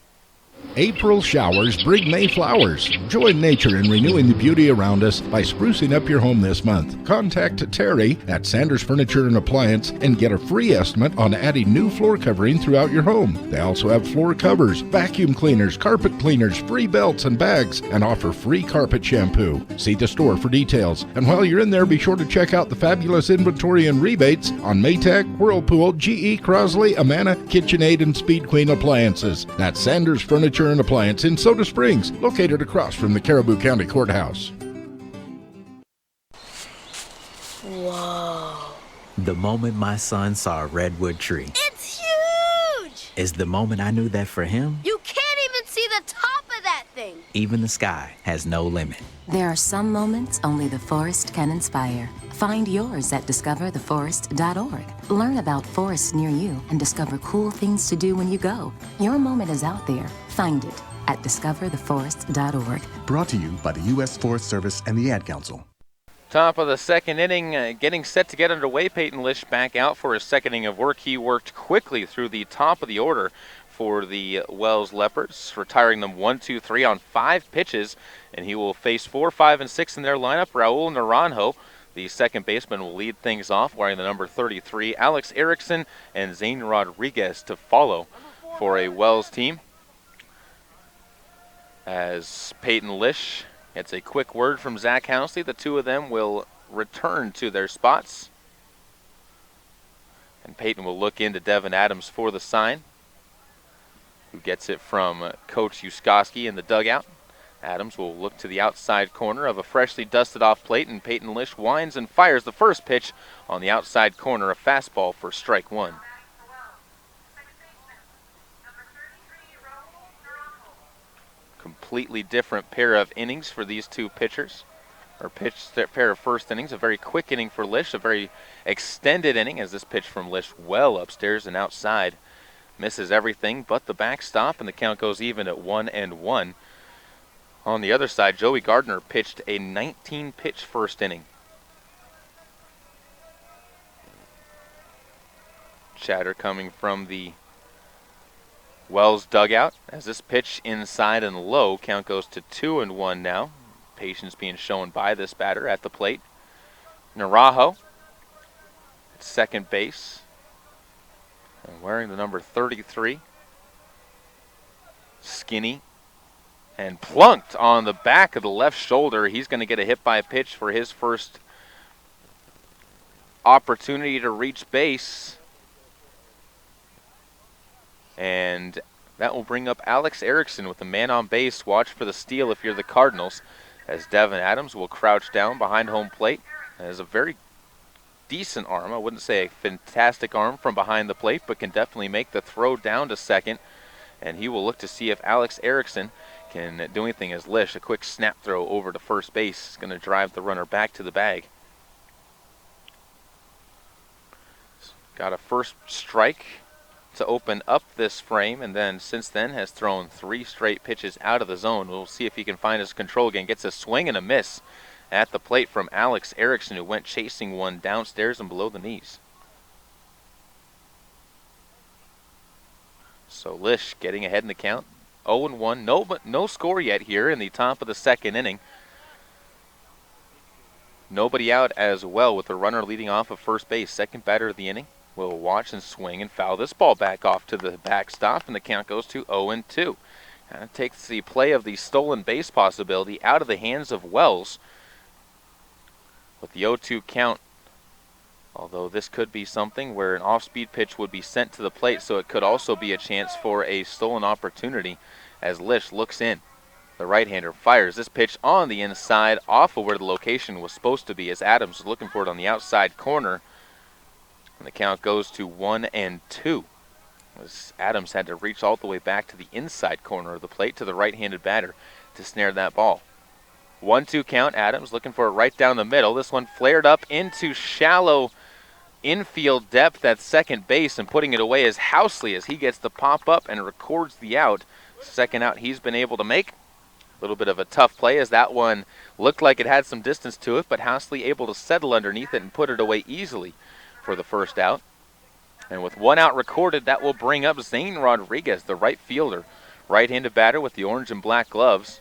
April showers bring May flowers. Join nature in renewing the beauty around us by sprucing up your home this month. Contact Terry at Sanders Furniture and Appliance and get a free estimate on adding new floor covering throughout your home. They also have floor covers, vacuum cleaners, carpet cleaners, free belts and bags, and offer free carpet shampoo. See the store for details. And while you're in there, be sure to check out the fabulous inventory and rebates on Maytag, Whirlpool, GE, Crosley, Amana, KitchenAid, and Speed Queen appliances. That's Sanders Furniture and Appliance in Soda Springs, located across from the Caribou County Courthouse. Whoa. The moment my son saw a redwood tree. It's huge! Is the moment I knew that for him, You can't even see the top of that thing. even the sky has no limit. There are some moments only the forest can inspire. Find yours at discovertheforest.org. Learn about forests near you and discover cool things to do when you go. Your moment is out there. Find it at discovertheforest.org. Brought to you by the U.S. Forest Service and the Ad Council. Top of the second inning, getting set to get underway. Peyton Lish back out for his second inning of work. He worked quickly through the top of the order for the Wells Leopards, retiring them 1-2-3 on 5 pitches, and he will face 4, 5, and 6 in their lineup. Raul Naranjo, the second baseman, will lead things off, wearing the number 33. Alex Erickson and Zane Rodriguez to follow for a Wells team, as Peyton Lish gets a quick word from Zach Housley. The two of them will return to their spots, and Peyton will look into Devin Adams for the sign, who gets it from Coach Yuskoski in the dugout. Adams will look to the outside corner of a freshly dusted off plate, and Peyton Lish winds and fires the first pitch on the outside corner, a fastball for strike 1. Completely different pair of innings for these two pitchers, or pair of first innings. A very quick inning for Lish, a very extended inning, as this pitch from Lish well upstairs and outside misses everything but the backstop, and the count goes even at 1-1. On the other side, Joey Gardner pitched a 19-pitch first inning. Chatter coming from the Wells dugout as this pitch inside and low. Count goes to 2-1 now. Patience being shown by this batter at the plate. Naranjo at second base, and wearing the number 33. Skinny and plunked on the back of the left shoulder. He's going to get a hit by pitch for his first opportunity to reach base. And that will bring up Alex Erickson with the man on base. Watch for the steal if you're the Cardinals, as Devin Adams will crouch down behind home plate. Has a very decent arm. I wouldn't say a fantastic arm from behind the plate, but can definitely make the throw down to second. And he will look to see if Alex Erickson can do anything, as Lish, a quick snap throw over to first base, is going to drive the runner back to the bag. Got a first strike to open up this frame, and then since then has thrown 3 straight pitches out of the zone. We'll see if he can find his control again. Gets a swing and a miss at the plate from Alex Erickson, who went chasing one downstairs and below the knees. So Lish getting ahead in the count. 0-1, no score yet here in the top of the second inning. Nobody out as well with the runner leading off of first base. Second batter of the inning will watch and swing and foul this ball back off to the backstop, and the count goes to 0-2. Kind of takes the play of the stolen base possibility out of the hands of Wells with the 0-2 count. Although this could be something where an off-speed pitch would be sent to the plate, so it could also be a chance for a stolen opportunity as Lish looks in. The right-hander fires this pitch on the inside off of where the location was supposed to be as Adams is looking for it on the outside corner. And the count goes to 1-2. As Adams had to reach all the way back to the inside corner of the plate to the right-handed batter to snare that ball. 1-2 count. Adams looking for it right down the middle. This one flared up into shallow infield depth at second base, and putting it away is Housley as he gets the pop up and records the out. Second out he's been able to make. A little bit of a tough play as that one looked like it had some distance to it, but Housley able to settle underneath it and put it away easily for the first out. And with one out recorded, that will bring up Zane Rodriguez, the right fielder. Right-handed batter with the orange and black gloves.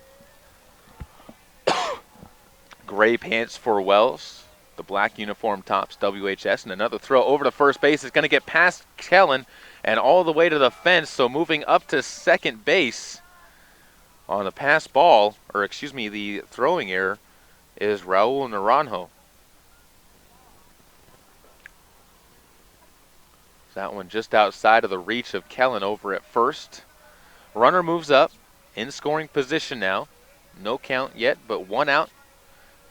Gray pants for Wells. The black uniform tops WHS. And another throw over to first base is going to get past Kellen and all the way to the fence. So moving up to second base on the pass ball, or excuse me, the throwing error, is Raul Naranjo. That one just outside of the reach of Kellen over at first. Runner moves up, in scoring position now. No count yet, but one out.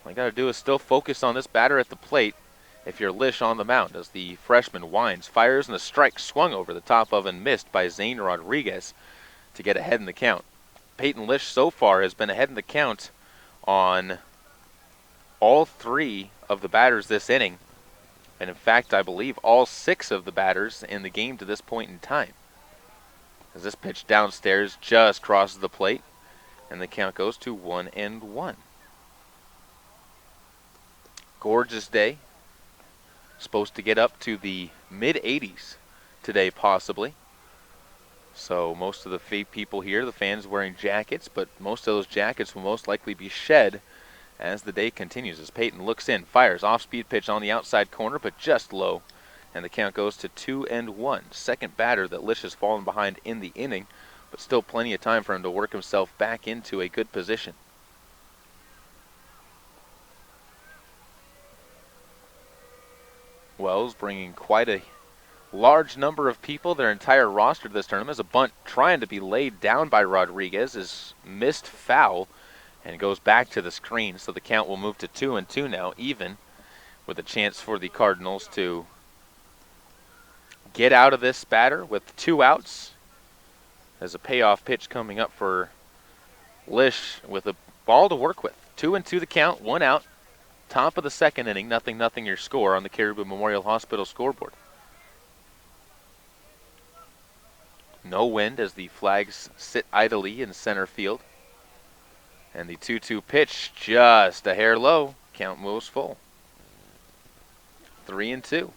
All you got to do is still focus on this batter at the plate if you're Lish on the mound as the freshman winds, fires, and a strike swung over the top of and missed by Zane Rodriguez to get ahead in the count. Peyton Lish so far has been ahead in the count on all three of the batters this inning. And in fact, I believe all six of the batters in the game to this point in time. As this pitch downstairs just crosses the plate, and the count goes to 1-1. Gorgeous day. Supposed to get up to the mid-80s today, possibly. So most of the people here, the fans wearing jackets, but most of those jackets will most likely be shed as the day continues. As Peyton looks in, fires off-speed pitch on the outside corner, but just low. And the count goes to 2-1. Second batter that Lish has fallen behind in the inning, but still plenty of time for him to work himself back into a good position. Wells bringing quite a large number of people, their entire roster to this tournament, as a bunt trying to be laid down by Rodriguez is missed foul and goes back to the screen. So the count will move to 2-2 now, even with a chance for the Cardinals to get out of this batter with two outs. As a payoff pitch coming up for Lish with a ball to work with. 2-2 the count, one out. Top of the second inning, 0-0 your score on the Caribou Memorial Hospital scoreboard. No wind as the flags sit idly in center field. And the 2-2 pitch just a hair low. Count moves full. 3-2.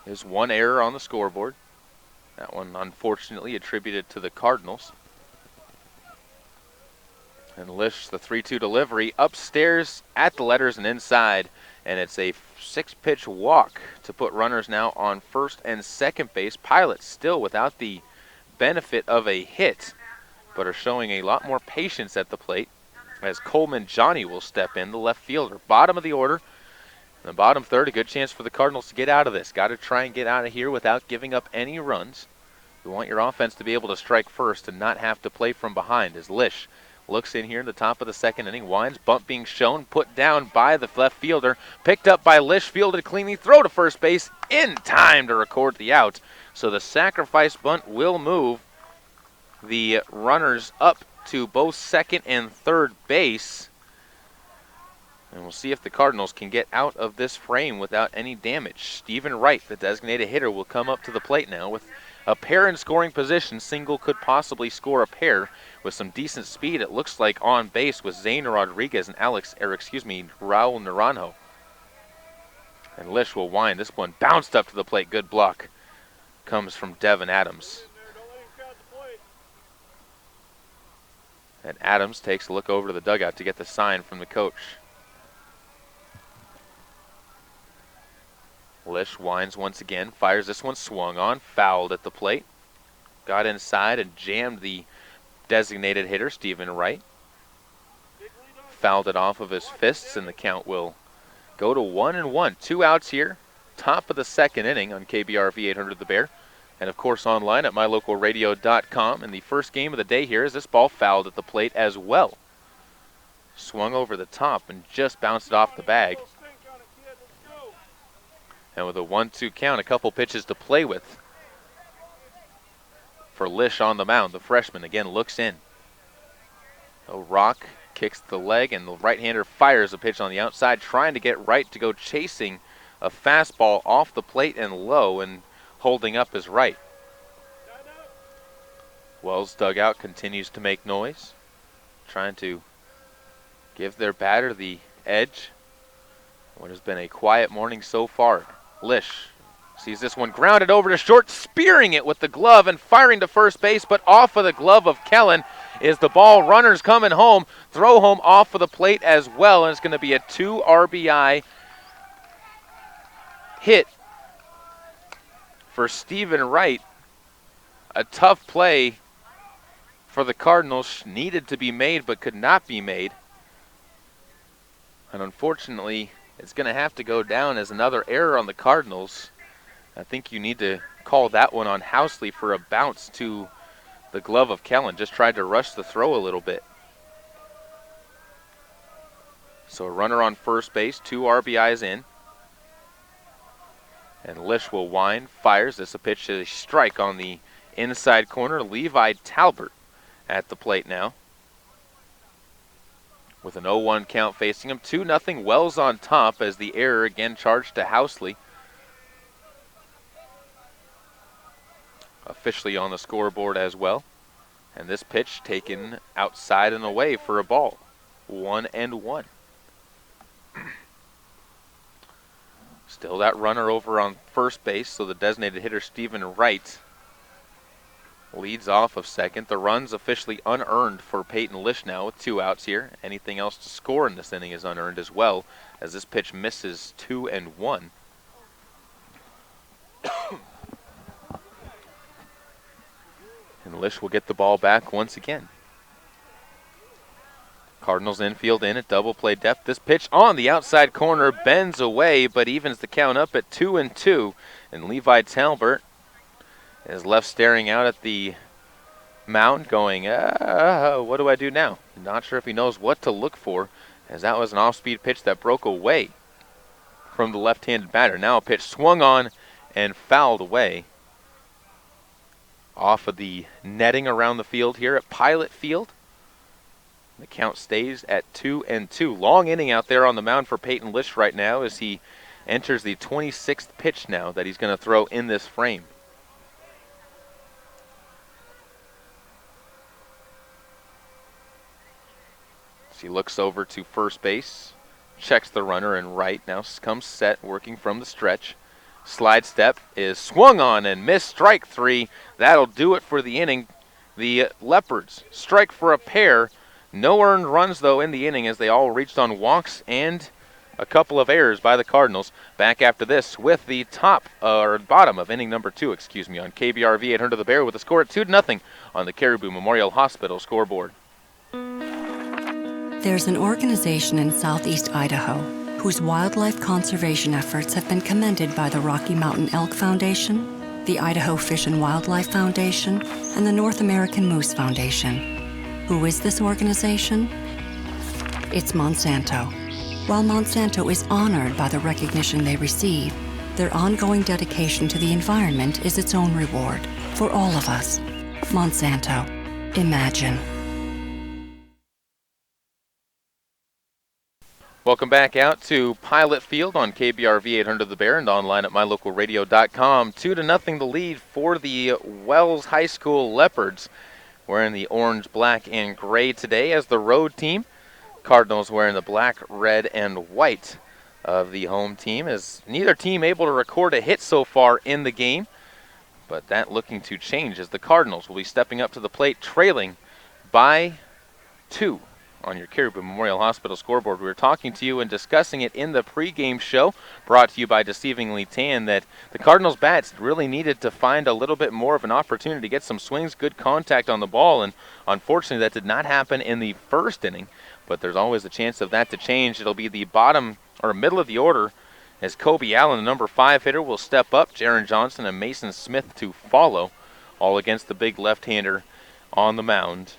There's one error on the scoreboard. That one unfortunately attributed to the Cardinals. And Lish, the 3-2 delivery upstairs at the letters and inside. And it's a 6-pitch walk to put runners now on first and second base. Pilots still without the benefit of a hit, but are showing a lot more patience at the plate as Coleman Johnny will step in, the left fielder. Bottom of the order. In the bottom third, a good chance for the Cardinals to get out of this. Got to try and get out of here without giving up any runs. You want your offense to be able to strike first and not have to play from behind as Lish looks in here in the top of the second inning. Winds, bump being shown, put down by the left fielder. Picked up by Lish, fielded cleanly, throw to first base in time to record the out. So the sacrifice bunt will move the runners up to both second and third base. And we'll see if the Cardinals can get out of this frame without any damage. Stephen Wright, the designated hitter, will come up to the plate now with a pair in scoring position. Single could possibly score a pair with some decent speed. It looks like on base with Zane Rodriguez and Raul Naranjo. And Lish will wind. This one bounced up to the plate. Good block. Comes from Devin Adams. And Adams takes a look over to the dugout to get the sign from the coach. Lish winds once again, fires this one, swung on, fouled at the plate. Got inside and jammed the designated hitter, Stephen Wright. Fouled it off of his fists, and the count will go to 1-1. 2 outs here, top of the second inning on KBRV 800 The Bear. And, of course, online at mylocalradio.com. And the first game of the day here is this ball fouled at the plate as well. Swung over the top and just bounced it off the bag. And with a 1-2 count, a couple pitches to play with for Lish on the mound. The freshman again looks in. Rock kicks the leg, and the right-hander fires a pitch on the outside, trying to get Wright to go chasing a fastball off the plate and low, and holding up his right. Wells' dugout continues to make noise, trying to give their batter the edge. What has been a quiet morning so far. Lish sees this one grounded over to short, spearing it with the glove and firing to first base, but off of the glove of Kellen is the ball. Runners coming home, throw home off of the plate as well, and it's going to be a 2 RBI hit for Stephen Wright. A tough play for the Cardinals, needed to be made but could not be made. And unfortunately, it's going to have to go down as another error on the Cardinals. I think you need to call that one on Housley for a bounce to the glove of Kellen. Just tried to rush the throw a little bit. So a runner on first base, 2 RBIs in. And Lish will wind, fires. This a pitch to a strike on the inside corner. Levi Talbert at the plate now, with an 0-1 count facing him. 2-0 Wells on top as the error again charged to Housley. Officially on the scoreboard as well. And this pitch taken outside and away for a ball. 1-1. Still that runner over on first base, so the designated hitter Stephen Wright leads off of second. The run's officially unearned for Peyton Lish now with 2 outs here. Anything else to score in this inning is unearned as well, as this pitch misses 2-1. And Lish will get the ball back once again. Cardinals infield in at double play depth. This pitch on the outside corner bends away, but evens the count up at 2-2. And Levi Talbert is left staring out at the mound going, what do I do now? Not sure if he knows what to look for, as that was an off-speed pitch that broke away from the left-handed batter. Now a pitch swung on and fouled away off of the netting around the field here at Pilot Field. The count stays at 2-2. Long inning out there on the mound for Peyton Lish right now as he enters the 26th pitch now that he's going to throw in this frame. He looks over to first base, checks the runner, and Wright now comes set, working from the stretch. Slide step is swung on and missed, strike 3. That'll do it for the inning. The Leopards strike for a pair. No earned runs, though, in the inning as they all reached on walks and a couple of errors by the Cardinals. Back after this with the bottom of inning number 2, on KBRV 800 The Bear with a score at 2-0 on the Caribou Memorial Hospital scoreboard. There's an organization in southeast Idaho whose wildlife conservation efforts have been commended by the Rocky Mountain Elk Foundation, the Idaho Fish and Wildlife Foundation, and the North American Moose Foundation. Who is this organization? It's Monsanto. While Monsanto is honored by the recognition they receive, their ongoing dedication to the environment is its own reward for all of us. Monsanto. Imagine. Welcome back out to Pilot Field on KBRV 800 The Bear and online at mylocalradio.com. 2-0 the lead for the Wells High School Leopards, wearing the orange, black, and gray today as the road team. Cardinals wearing the black, red, and white of the home team, as neither team able to record a hit so far in the game. But that looking to change as the Cardinals will be stepping up to the plate, trailing by 2 on your Caribou Memorial Hospital scoreboard. We were talking to you and discussing it in the pregame show, brought to you by Deceivingly Tan, that the Cardinals bats really needed to find a little bit more of an opportunity to get some swings, good contact on the ball, and unfortunately that did not happen in the first inning, but there's always a chance of that to change. It'll be the bottom or middle of the order as Kobe Allen, the number 5 hitter, will step up. Jaron Johnson and Mason Smith to follow, all against the big left-hander on the mound.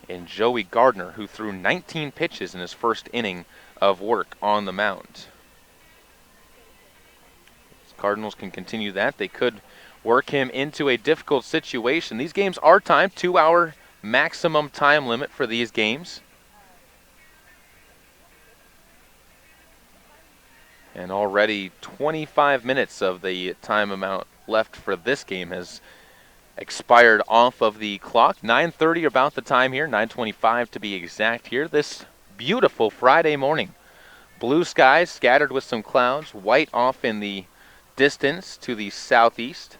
And Joey Gardner, who threw 19 pitches in his first inning of work on the mound. If the Cardinals can continue that, they could work him into a difficult situation. These games are timed, 2-hour maximum time limit for these games. And already 25 minutes of the time amount left for this game has expired off of the clock. 9:30 about the time here, 9:25 to be exact here. This beautiful Friday morning. Blue skies scattered with some clouds, white off in the distance to the southeast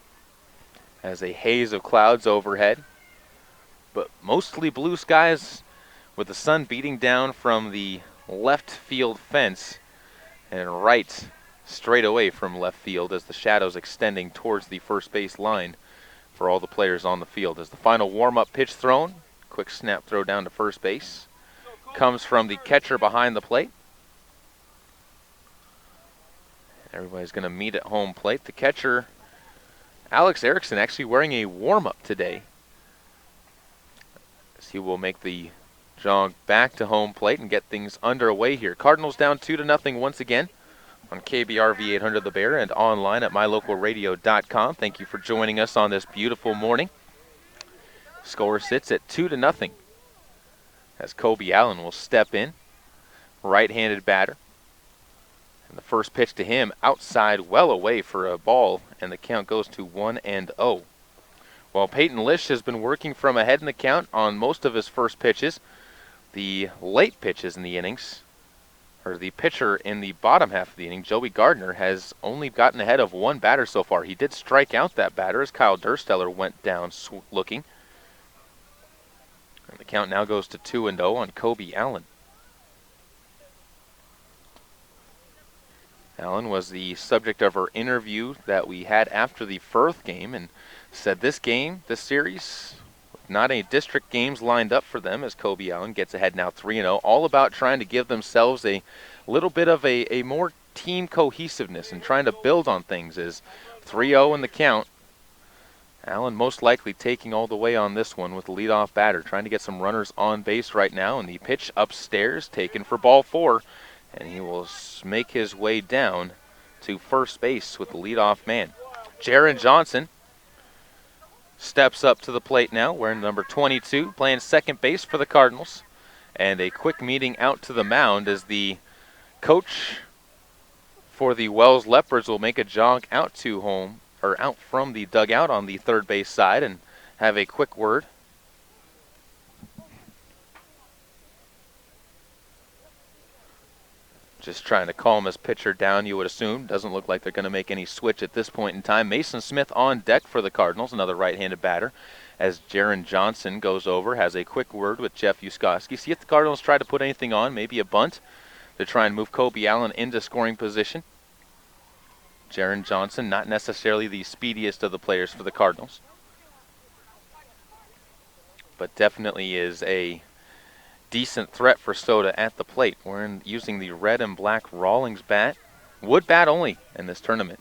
as a haze of clouds overhead. But mostly blue skies with the sun beating down from the left field fence and right straight away from left field as the shadows extending towards the first base line for all the players on the field. As the final warm-up pitch thrown, quick snap throw down to first base, comes from the catcher behind the plate. Everybody's going to meet at home plate. The catcher, Alex Erickson, actually wearing a warm-up today, as he will make the jog back to home plate and get things underway here. Cardinals down 2-0 once again on KBRV 800 The Bear and online at mylocalradio.com. Thank you for joining us on this beautiful morning. Score sits at 2-0 as Kobe Allen will step in, right-handed batter. And the first pitch to him outside, well away for a ball, and the count goes to 1-0. While Peyton Lish has been working from ahead in the count on most of his first pitches, the late pitches in the innings, or the pitcher in the bottom half of the inning, Joey Gardner, has only gotten ahead of one batter so far. He did strike out that batter as Kyle Dursteller went down looking. And the count now goes to 2-0 on Kobe Allen. Allen was the subject of our interview that we had after the Firth game and said this series, not any district games lined up for them as Kobe Allen gets ahead now 3-0. All about trying to give themselves a little bit of a more team cohesiveness and trying to build on things as 3-0 in the count. Allen most likely taking all the way on this one with the leadoff batter, trying to get some runners on base right now. And the pitch upstairs taken for ball 4. And he will make his way down to first base with the leadoff man. Jaron Johnson steps up to the plate now, wearing number 22, playing second base for the Cardinals. And a quick meeting out to the mound as the coach for the Wells Leopards will make a jog out to home, or out from the dugout on the third base side and have a quick word. Just trying to calm his pitcher down, you would assume. Doesn't look like they're going to make any switch at this point in time. Mason Smith on deck for the Cardinals, another right-handed batter, as Jaron Johnson goes over, has a quick word with Jeff Yuskoski. See if the Cardinals try to put anything on, maybe a bunt, to try and move Kobe Allen into scoring position. Jaron Johnson, not necessarily the speediest of the players for the Cardinals, but definitely is a decent threat for Soda at the plate. We're using the red and black Rawlings bat, wood bat only in this tournament.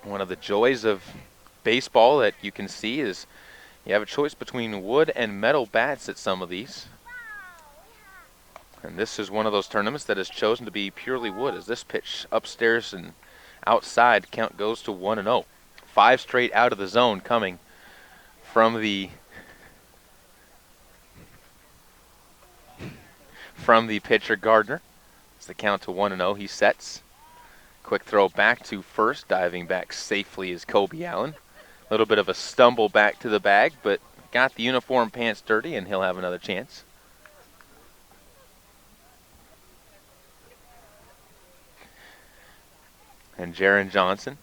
One of the joys of baseball that you can see is you have a choice between wood and metal bats at some of these. And this is one of those tournaments that has chosen to be purely wood, as this pitch upstairs and outside, count goes to 1-0. 5 straight out of the zone coming from the pitcher Gardner. It's the count to 1-0. He sets. Quick throw back to first. Diving back safely is Kobe Allen. A little bit of a stumble back to the bag, but got the uniform pants dirty, and he'll have another chance. And Jaron Johnson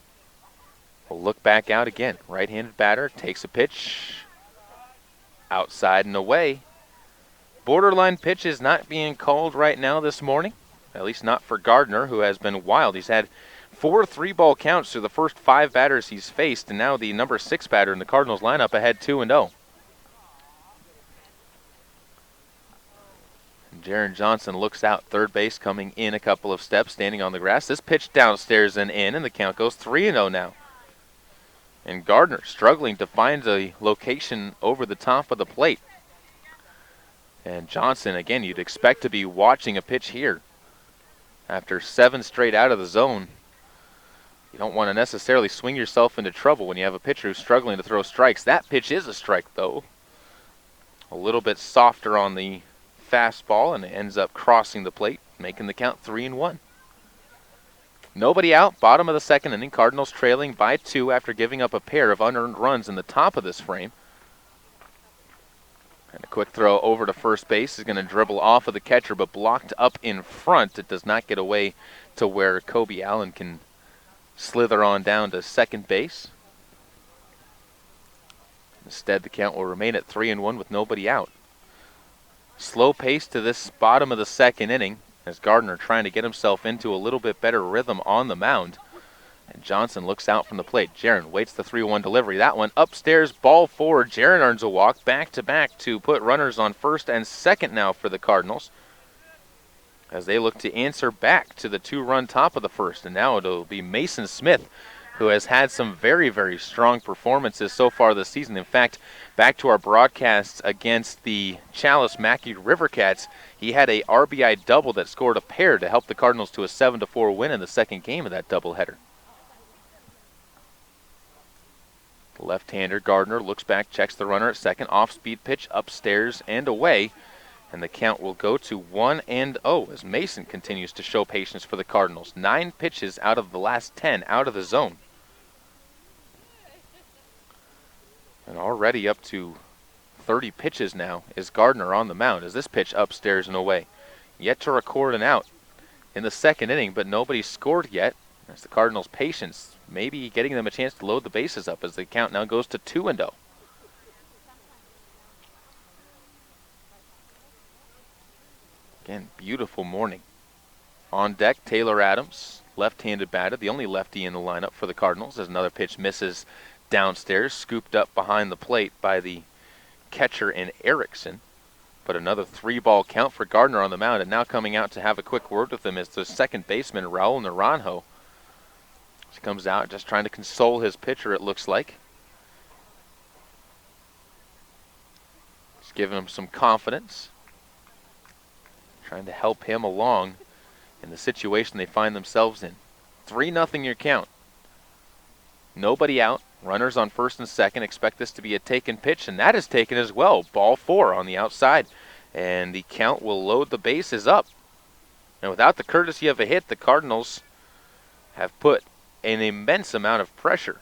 will look back out again. Right-handed batter, takes a pitch. outside and away. Borderline pitch is not being called right now this morning, at least not for Gardner, who has been wild. He's had 4 3-ball counts through the first 5 batters he's faced, and now the number 6 batter in the Cardinals lineup ahead 2-0. Jaron Johnson looks out, third base, coming in a couple of steps, standing on the grass. This pitch downstairs and in, and the count goes 3-0 now. And Gardner struggling to find a location over the top of the plate. And Johnson, again, you'd expect to be watching a pitch here. After 7 straight out of the zone, you don't want to necessarily swing yourself into trouble when you have a pitcher who's struggling to throw strikes. That pitch is a strike, though. A little bit softer on the fastball, and it ends up crossing the plate, making the count 3-1. Nobody out, bottom of the second inning. Cardinals trailing by 2 after giving up a pair of unearned runs in the top of this frame. And a quick throw over to first base is going to dribble off of the catcher, but blocked up in front. It does not get away to where Kobe Allen can slither on down to second base. Instead, the count will remain at 3-1 with nobody out. Slow pace to this bottom of the second inning as Gardner trying to get himself into a little bit better rhythm on the mound. And Johnson looks out from the plate. Jaron waits the 3-1 delivery. That one upstairs, ball 4. Jaron earns a walk back-to-back to put runners on first and second now for the Cardinals, as they look to answer back to the 2-run top of the first. And now it'll be Mason Smith, who has had some very, very strong performances so far this season. In fact, back to our broadcasts against the Chalice Mackey River Cats, he had a RBI double that scored a pair to help the Cardinals to a 7-4 win in the second game of that doubleheader. Left-hander Gardner looks back, checks the runner at second. Off-speed pitch upstairs and away. And the count will go to 1-0 as Mason continues to show patience for the Cardinals. 9 pitches out of the last 10 out of the zone. And already up to 30 pitches now is Gardner on the mound as this pitch upstairs and away. Yet to record an out in the second inning, but nobody scored yet. As the Cardinals' patience, maybe getting them a chance to load the bases up as the count now goes to 2-0. Again, beautiful morning. On deck, Taylor Adams, left-handed batter, the only lefty in the lineup for the Cardinals, as another pitch misses downstairs, scooped up behind the plate by the catcher in Erickson. But another 3-ball count for Gardner on the mound, and now coming out to have a quick word with him is the second baseman, Raul Naranjo. He comes out just trying to console his pitcher, it looks like. Just giving him some confidence. Trying to help him along in the situation they find themselves in. 3-0 your count. Nobody out. Runners on first and second. Expect this to be a taken pitch, and that is taken as well. Ball 4 on the outside. And the count will load the bases up. And without the courtesy of a hit, the Cardinals have put an immense amount of pressure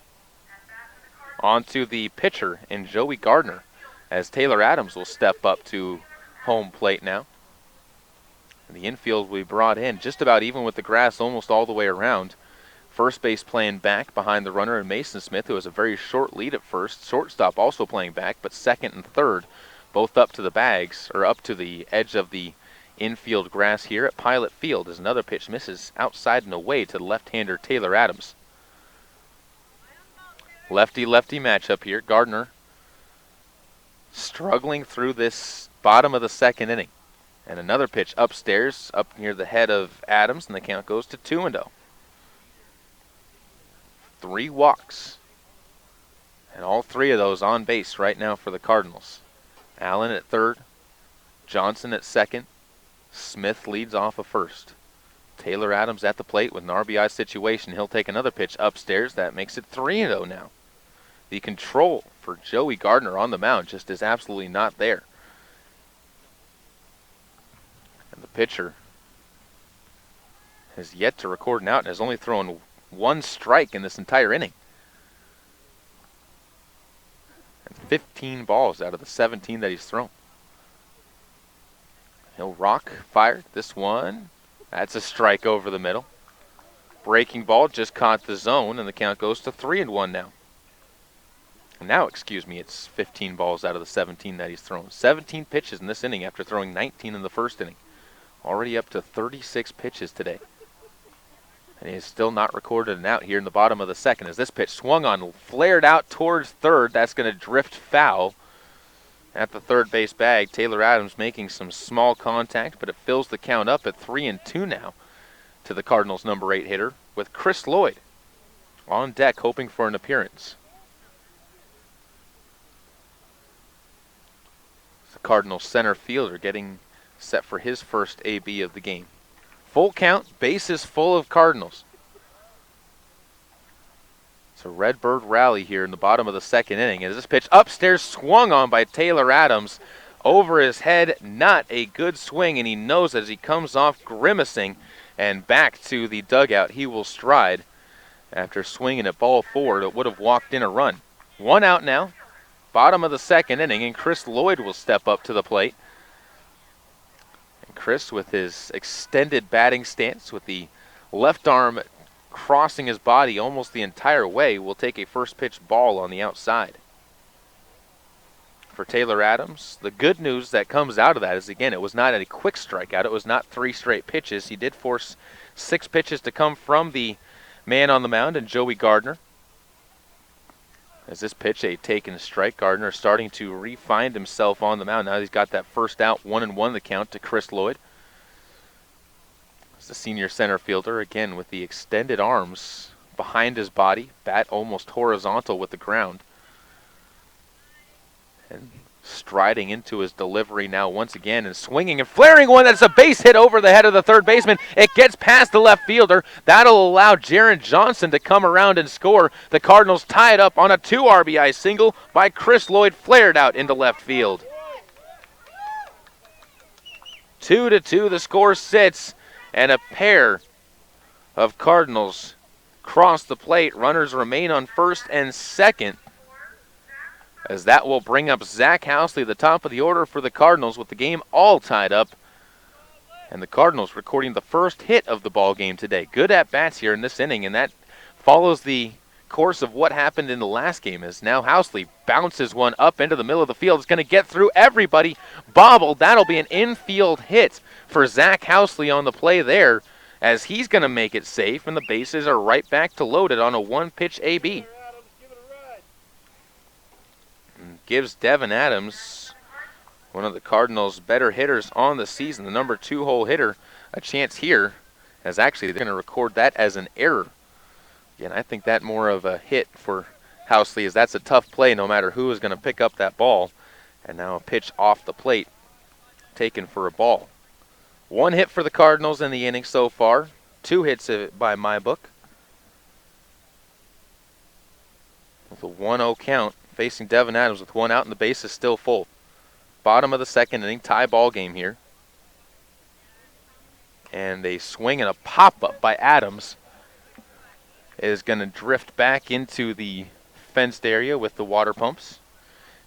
onto the pitcher in Joey Gardner, as Taylor Adams will step up to home plate now. And the infield will be brought in just about even with the grass almost all the way around. First base playing back behind the runner and Mason Smith, who has a very short lead at first. Shortstop also playing back, but second and third both up to the bags, or up to the edge of the infield grass here at Pilot Field, as another pitch misses outside and away to the left-hander Taylor Adams. Lefty-lefty matchup here. Gardner struggling through this bottom of the second inning. And another pitch upstairs, up near the head of Adams, and the count goes to 2-0. 3 walks. And all 3 of those on base right now for the Cardinals. Allen at third, Johnson at second, Smith leads off of first. Taylor Adams at the plate with an RBI situation. He'll take another pitch upstairs. That makes it 3-0 now. The control for Joey Gardner on the mound just is absolutely not there. And the pitcher has yet to record an out and has only thrown 1 strike in this entire inning. And 15 balls out of the 17 that he's thrown. He'll rock, fired. This one, that's a strike over the middle. Breaking ball just caught the zone, and the count goes to 3-1 now. Now, excuse me, it's 15 balls out of the 17 that he's thrown. 17 pitches in this inning after throwing 19 in the first inning. Already up to 36 pitches today. And he has still not recorded an out here in the bottom of the second as this pitch swung on, flared out towards third. That's going to drift foul at the third base bag. Taylor Adams making some small contact, but it fills the count up at 3-2 now to the Cardinals' number 8 hitter with Chris Lloyd on deck hoping for an appearance. The Cardinals center fielder getting set for his first AB of the game. Full count, bases full of Cardinals. It's a Redbird rally here in the bottom of the second inning as this pitch upstairs swung on by Taylor Adams over his head. Not a good swing, and he knows as he comes off grimacing and back to the dugout he will stride after swinging at ball four that would have walked in a run. 1 out now, bottom of the second inning, and Chris Lloyd will step up to the plate. Chris, with his extended batting stance, with the left arm crossing his body almost the entire way, will take a first pitch ball on the outside. For Taylor Adams, the good news that comes out of that is, again, it was not a quick strikeout. It was not 3 straight pitches. He did force 6 pitches to come from the man on the mound, and Joey Gardner. As this pitch, a taken strike, Gardner starting to re-find himself on the mound. Now he's got that first out, 1-1 the count to Chris Lloyd. As the senior center fielder, again with the extended arms behind his body, bat almost horizontal with the ground. And striding into his delivery now once again and swinging and flaring one that's a base hit over the head of the third baseman. It gets past the left fielder. That'll allow Jaron Johnson to come around and score. The Cardinals tie it up on a 2 RBI single by Chris Lloyd, flared out into left field. 2-2 the score sits, and a pair of Cardinals cross the plate. Runners remain on first and second, as that will bring up Zach Housley, the top of the order for the Cardinals, with the game all tied up. And the Cardinals recording the first hit of the ball game today. Good at-bats here in this inning, and that follows the course of what happened in the last game, as now Housley bounces one up into the middle of the field. It's going to get through everybody. Bobbled. That'll be an infield hit for Zach Housley on the play there, as he's going to make it safe, and the bases are right back to loaded on a 1-pitch AB. Gives Devin Adams, one of the Cardinals' better hitters on the season, the number 2 hole hitter, a chance here, as actually they're going to record that as an error. Again, I think that more of a hit for Housley, as that's a tough play no matter who is going to pick up that ball. And now a pitch off the plate, taken for a ball. 1 hit for the Cardinals in the inning so far, 2 hits by my book. With a 1-0 count, facing Devin Adams with 1 out and the base is still full. Bottom of the second inning, tie ball game here. And a swing and a pop-up by Adams is going to drift back into the fenced area with the water pumps.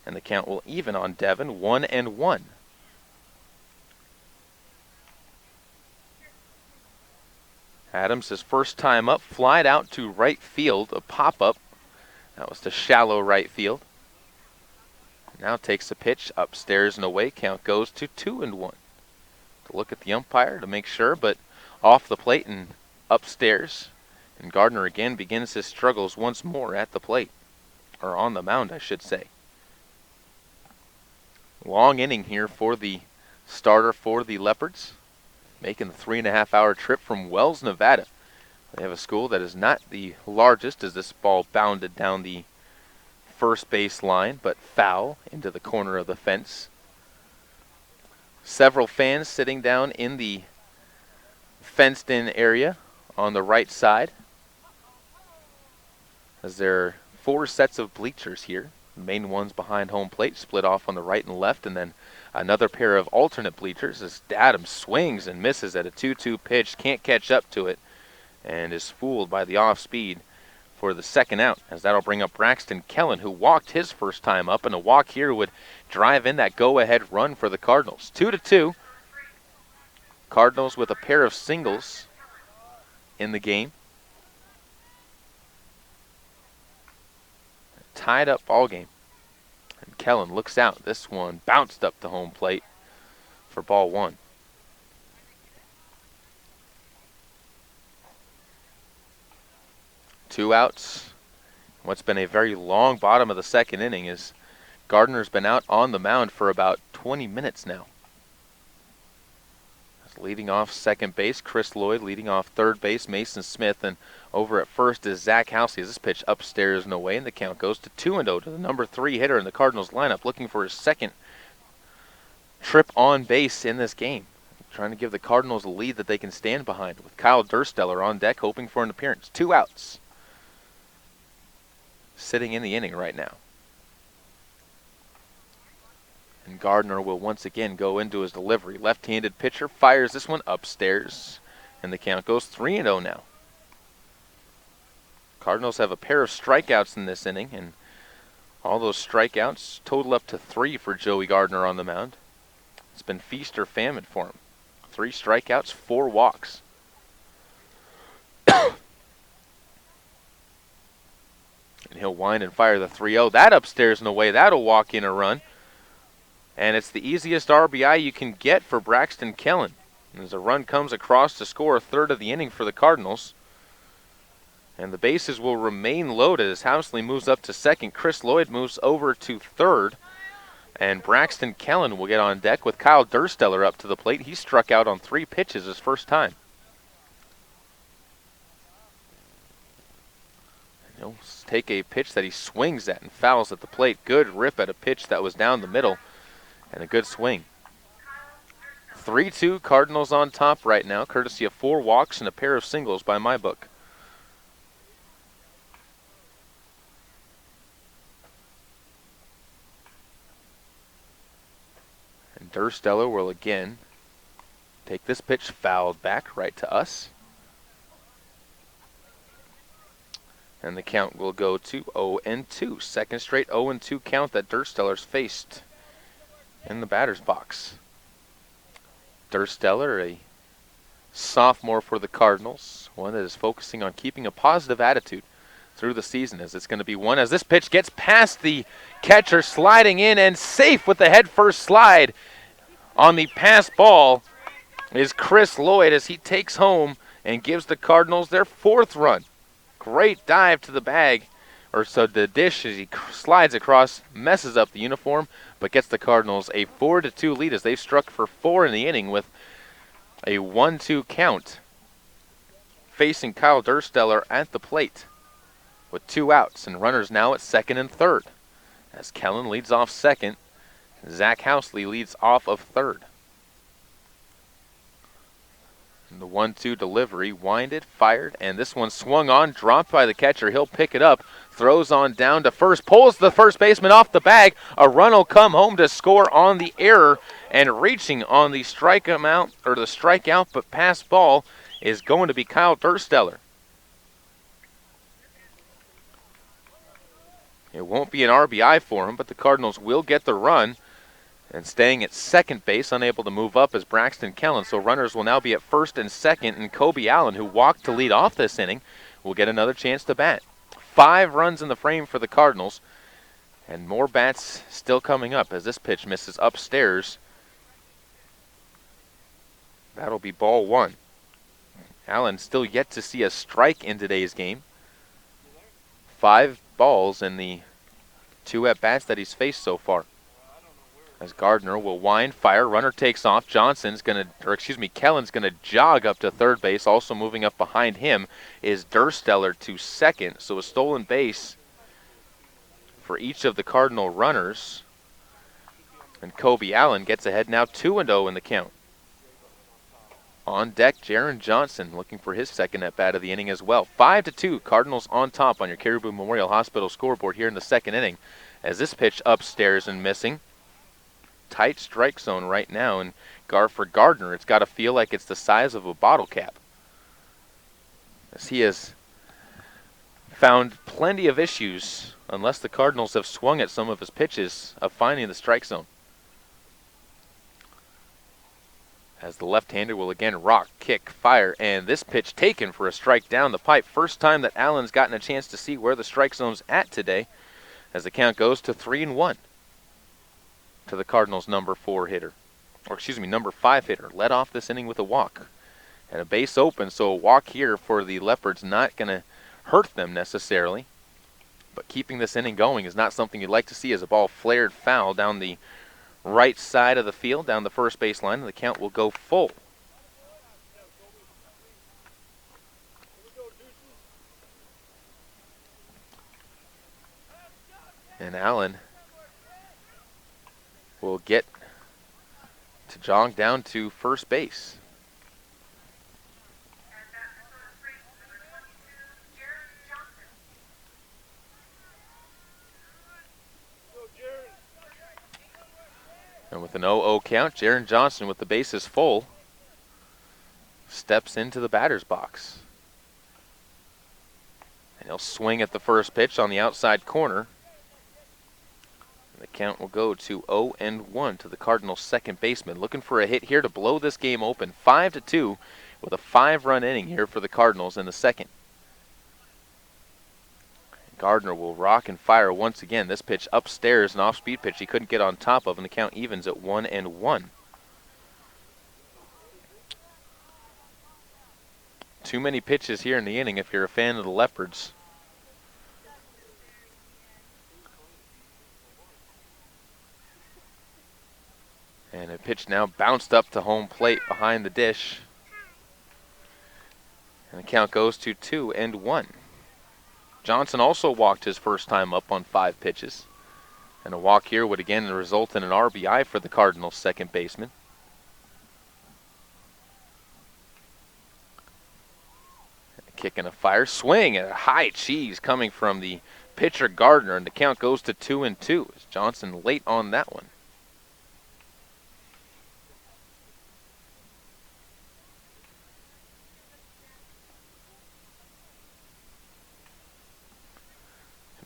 And the count will even on Devin, 1-1. Adams, his first time up, flied out to right field, a pop-up. That was to shallow right field. Now takes a pitch upstairs and away. Count goes to 2-1. To look at the umpire to make sure, but off the plate and upstairs. And Gardner again begins his struggles once more at the plate. Or on the mound, I should say. Long inning here for the starter for the Leopards. Making the 3.5-hour trip from Wells, Nevada. They have a school that is not the largest, as this ball bounded down the first base line, but foul into the corner of the fence. Several fans sitting down in the fenced-in area on the right side, as there are 4 sets of bleachers here. The main ones behind home plate, split off on the right and left, and then another pair of alternate bleachers as Adams swings and misses at a 2-2 pitch, can't catch up to it, and is fooled by the off-speed for the second out, as that'll bring up Braxton Kellen, who walked his first time up, and a walk here would drive in that go-ahead run for the Cardinals. 2-2. Cardinals with a pair of singles in the game. tied up ball game. And Kellen looks out. This one bounced up the home plate for ball 1. Two outs. What's been a very long bottom of the second inning is Gardner's been out on the mound for about 20 minutes now. Leading off second base, Chris Lloyd. Leading off third base, Mason Smith. And over at first is Zach Housey. As this pitch upstairs and away, and the count goes to 2-0 to the number 3 hitter in the Cardinals lineup, looking for his second trip on base in this game. Trying to give the Cardinals a lead that they can stand behind, with Kyle Dursteller on deck hoping for an appearance. 2 outs. Sitting in the inning right now. And Gardner will once again go into his delivery. Left-handed pitcher fires this one upstairs, and the count goes 3-0 now. Cardinals have a pair of strikeouts in this inning, and all those strikeouts total up to 3 for Joey Gardner on the mound. It's been feast or famine for him. 3 strikeouts, 4 walks. And he'll wind and fire the 3-0. That upstairs and away, that'll walk in a run. And it's the easiest RBI you can get for Braxton Kellen. As a run comes across to score a third of the inning for the Cardinals. And the bases will remain loaded as Housley moves up to second. Chris Lloyd moves over to third. And Braxton Kellen will get on deck with Kyle Dursteller up to the plate. He struck out on 3 pitches his first time. And he'll take a pitch that he swings at and fouls at the plate. Good rip at a pitch that was down the middle. And a good swing. 3-2 Cardinals on top right now, courtesy of 4 walks and a pair of singles by my book. And Dursteller will again take this pitch fouled back right to us. And the count will go to 0-2. Second straight 0-2 count that Dursteller's faced in the batter's box. Dursteller, a sophomore for the Cardinals, one that is focusing on keeping a positive attitude through the season, as it's going to be one as this pitch gets past the catcher, sliding in and safe with the head first slide on the pass ball is Chris Lloyd, as he takes home and gives the Cardinals their 4th run. Great dive to the bag, or so the dish, as he slides across, messes up the uniform, but gets the Cardinals a 4-2 lead as they've struck for 4 in the inning with a 1-2 count. Facing Kyle Dursteller at the plate with 2 outs and runners now at second and third. As Kellen leads off second, Zach Housley leads off of third. And the 1-2 delivery, winded, fired, and this one swung on, dropped by the catcher. He'll pick it up, throws on down to first, pulls the first baseman off the bag. A run will come home to score on the error, and reaching on the strikeout but pass ball is going to be Kyle Dursteller. It won't be an RBI for him, but the Cardinals will get the run. And staying at second base, unable to move up, is Braxton Kellen. So runners will now be at first and second, and Kobe Allen, who walked to lead off this inning, will get another chance to bat. 5 runs in the frame for the Cardinals, and more bats still coming up as this pitch misses upstairs. That'll be ball 1. Allen still yet to see a strike in today's game. 5 balls in the 2 at-bats that he's faced so far. As Gardner will wind, fire, runner takes off. Kellen's gonna jog up to third base. Also moving up behind him is Dursteller to second. So a stolen base for each of the Cardinal runners. And Kobe Allen gets ahead now 2-0 in the count. On deck, Jaron Johnson looking for his second at-bat of the inning as well. 5-2, Cardinals on top on your Caribou Memorial Hospital scoreboard here in the second inning. As this pitch upstairs and missing. Tight strike zone right now, and for Gardner, it's got to feel like it's the size of a bottle cap, as he has found plenty of issues, unless the Cardinals have swung at some of his pitches, of finding the strike zone. As the left-hander will again rock, kick, fire, and this pitch taken for a strike down the pipe. First time that Allen's gotten a chance to see where the strike zone's at today. as the count goes to 3-1 to the Cardinals' number 5 hitter. Led off this inning with a walk and a base open, so a walk here for the Leopards not going to hurt them necessarily. But keeping this inning going is not something you'd like to see, as a ball flared foul down the right side of the field, down the first base line, and the count will go full. And Allen will get to jog down to first base. And with an 0-0 count, Jaron Johnson, with the bases full, steps into the batter's box. And he'll swing at the first pitch on the outside corner. The count will go to 0-1 to the Cardinals' second baseman. Looking for a hit here to blow this game open. 5-2 with a 5-run inning here for the Cardinals in the second. Gardner will rock and fire once again. This pitch upstairs, an off-speed pitch he couldn't get on top of, and the count evens at 1-1. Too many pitches here in the inning if you're a fan of the Leopards. And a pitch now bounced up to home plate behind the dish. And the count goes to 2-1. Johnson also walked his first time up on 5 pitches. And a walk here would again result in an RBI for the Cardinals' second baseman. A kick and a fire. Swing and a high cheese coming from the pitcher Gardner. And the count goes to 2-2 as Johnson late on that one.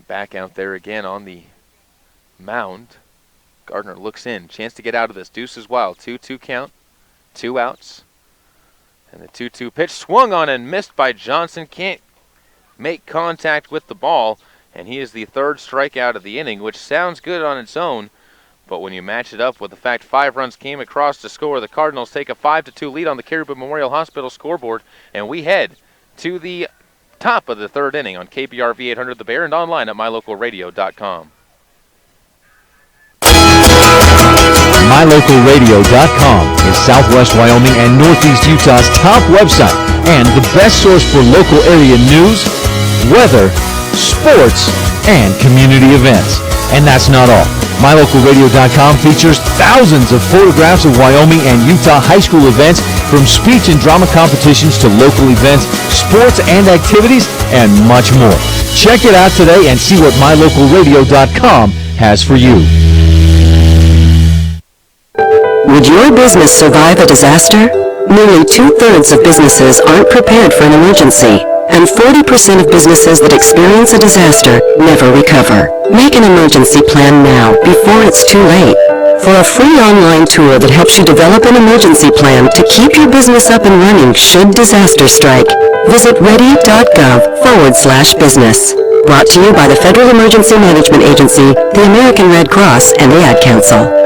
Back out there again on the mound. Gardner looks in. Chance to get out of this. Deuce is wild. 2-2 count. 2 outs. And the 2-2 pitch swung on and missed by Johnson. Can't make contact with the ball. And he is the 3rd strikeout of the inning, which sounds good on its own. But when you match it up with the fact 5 runs came across to score, the Cardinals take a 5-2 lead on the Caribou Memorial Hospital scoreboard. And we head to the top of the 3rd inning on KBRV 800 The Bear and online at mylocalradio.com. MyLocalRadio.com is Southwest Wyoming and Northeast Utah's top website and the best source for local area news, weather, sports, and community events. And that's not all. MyLocalRadio.com features thousands of photographs of Wyoming and Utah high school events, from speech and drama competitions to local events, sports and activities, and much more. Check it out today and see what MyLocalRadio.com has for you. Would your business survive a disaster? Nearly 2/3 of businesses aren't prepared for an emergency, and 40% of businesses that experience a disaster never recover. Make an emergency plan now before it's too late. For a free online tour that helps you develop an emergency plan to keep your business up and running should disaster strike, visit ready.gov/business. Brought to you by the Federal Emergency Management Agency, the American Red Cross, and the Ad Council.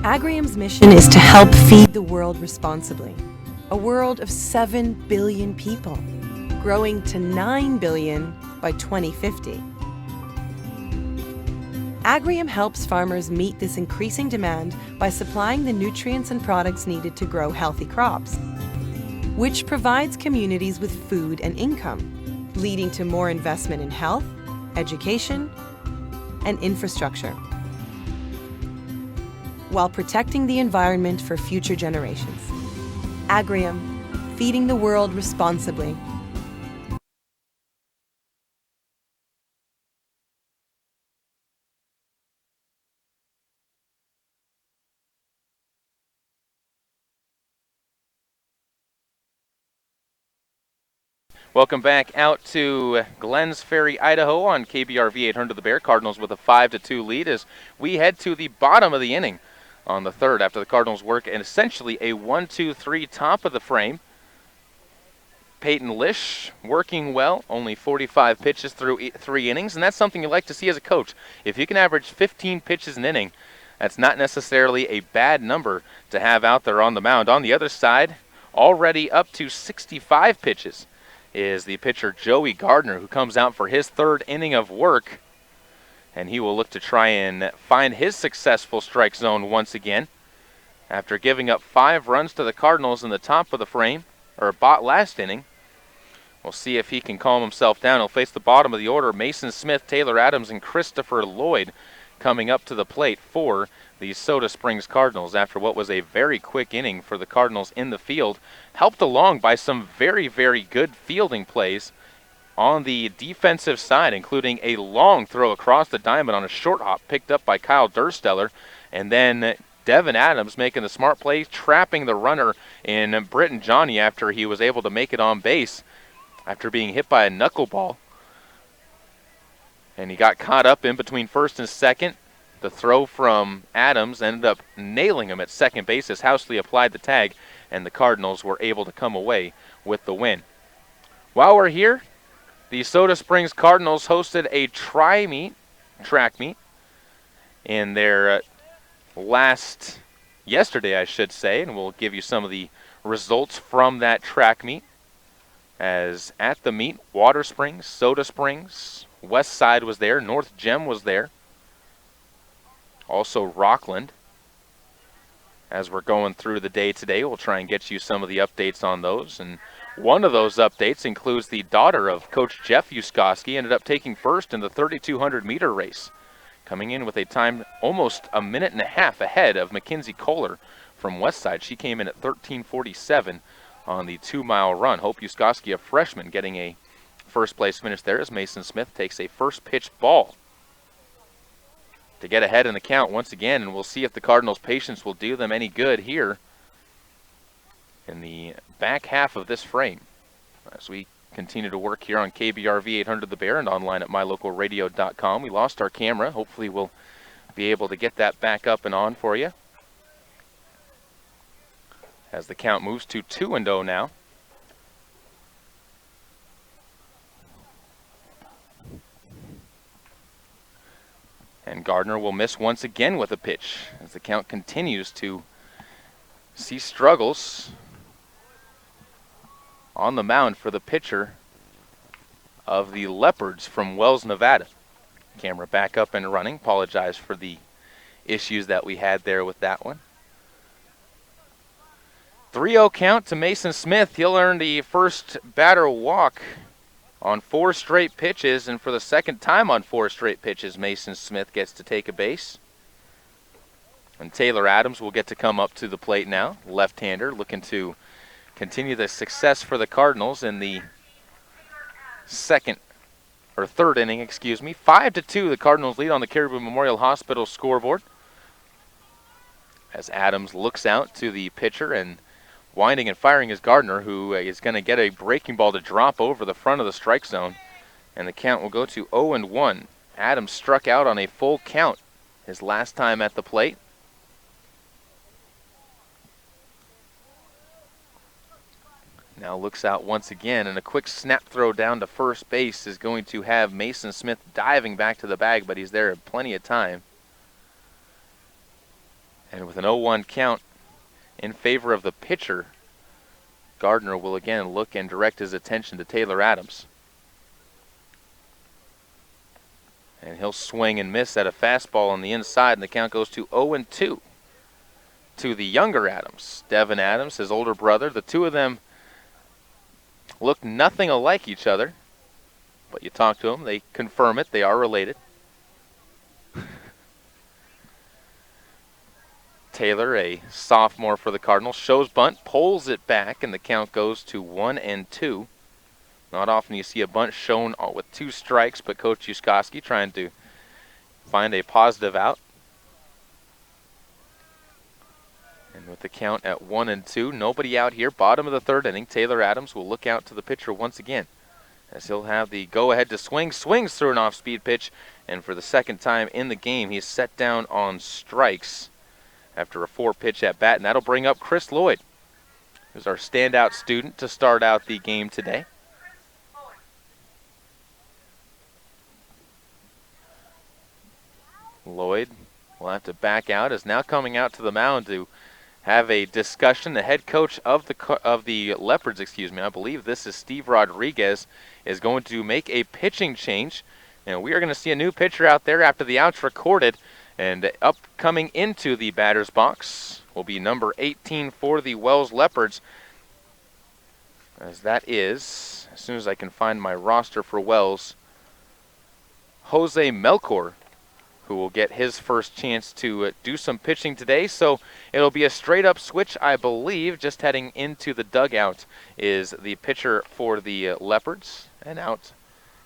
Agrium's mission is to help feed the world responsibly. A world of 7 billion people, growing to 9 billion by 2050. Agrium helps farmers meet this increasing demand by supplying the nutrients and products needed to grow healthy crops, which provides communities with food and income, leading to more investment in health, education, and infrastructure, while protecting the environment for future generations. Agrium, feeding the world responsibly. Welcome back out to Glens Ferry, Idaho on KBRV 800 The Bear. Cardinals with a 5-2 lead as we head to the bottom of the inning on the third after the Cardinals work and essentially a 1-2-3 top of the frame. Peyton Lish working well, only 45 pitches through 3 innings, and that's something you like to see as a coach. If you can average 15 pitches an inning, that's not necessarily a bad number to have out there on the mound. On the other side, already up to 65 pitches is the pitcher Joey Gardner, who comes out for his third inning of work, and he will look to try and find his successful strike zone once again. After giving up 5 runs to the Cardinals in the top of the frame, or last inning, we'll see if he can calm himself down. He'll face the bottom of the order, Mason Smith, Taylor Adams, and Christopher Lloyd coming up to the plate for the Soda Springs Cardinals after what was a very quick inning for the Cardinals in the field, helped along by some very, very good fielding plays on the defensive side, including a long throw across the diamond on a short hop picked up by Kyle Dursteller, and then Devin Adams making the smart play, trapping the runner in Britton Johnny after he was able to make it on base after being hit by a knuckleball. And he got caught up in between first and second. The throw from Adams ended up nailing him at second base as Housley applied the tag, and the Cardinals were able to come away with the win. While we're here, the Soda Springs Cardinals hosted a track meet, in their yesterday, I should say, and we'll give you some of the results from that track meet. As at the meet, Water Springs, Soda Springs, West Side was there, North Gem was there, also Rockland. As we're going through the day today, we'll try and get you some of the updates on those. And one of those updates includes the daughter of Coach Jeff Uskoski, ended up taking first in the 3,200-meter race, coming in with a time almost a minute and a half ahead of Mackenzie Kohler from Westside. She came in at 13:47 on the 2-mile run. Hope Uskoski, a freshman, getting a first-place finish there as Mason Smith takes a first-pitch ball to get ahead in the count once again, and we'll see if the Cardinals' patience will do them any good here in the back half of this frame as we continue to work here on KBRV 800 The Bear and online at mylocalradio.com. We lost our camera. Hopefully we'll be able to get that back up and on for you as the count moves to 2-0 now. And Gardner will miss once again with a pitch as the count continues to see struggles on the mound for the pitcher of the Leopards from Wells, Nevada. Camera back up and running. Apologize for the issues that we had there with that one. 3-0 count to Mason Smith. He'll earn the first batter walk on 4 straight pitches, and for the second time on 4 straight pitches, Mason Smith gets to take a base. And Taylor Adams will get to come up to the plate now. Left-hander looking to continue the success for the Cardinals in the third inning, 5-2, the Cardinals lead on the Caribou Memorial Hospital scoreboard. As Adams looks out to the pitcher, and winding and firing is Gardner, who is going to get a breaking ball to drop over the front of the strike zone. And the count will go to 0-1. Adams struck out on a full count his last time at the plate. Now looks out once again, and a quick snap throw down to first base is going to have Mason Smith diving back to the bag, but he's there at plenty of time. And with an 0-1 count in favor of the pitcher, Gardner will again look and direct his attention to Taylor Adams. And he'll swing and miss at a fastball on the inside, and the count goes to 0-2 to the younger Adams. Devin Adams, his older brother. The two of them look nothing alike each other, but you talk to them, they confirm it, they are related. Taylor, a sophomore for the Cardinals, shows bunt, pulls it back, and the count goes to 1-2. Not often you see a bunt shown with 2 strikes, but Coach Yuskoski trying to find a positive out. And with the count at 1-2, nobody out here. Bottom of the 3rd inning, Taylor Adams will look out to the pitcher once again, as he'll have the go-ahead to swing. Swings through an off-speed pitch, and for the second time in the game, he's set down on strikes after a 4-pitch at bat, and that'll bring up Chris Lloyd, who's our standout student to start out the game today. Lloyd will have to back out, is now coming out to the mound to have a discussion. The head coach of the Leopards, I believe this is Steve Rodriguez, is going to make a pitching change, and we are going to see a new pitcher out there after the out's recorded. And up coming into the batter's box will be number 18 for the Wells Leopards, as that is, as soon as I can find my roster for Wells, Jose Melchor, who will get his first chance to do some pitching today. So it'll be a straight-up switch, I believe. Just heading into the dugout is the pitcher for the Leopards, and out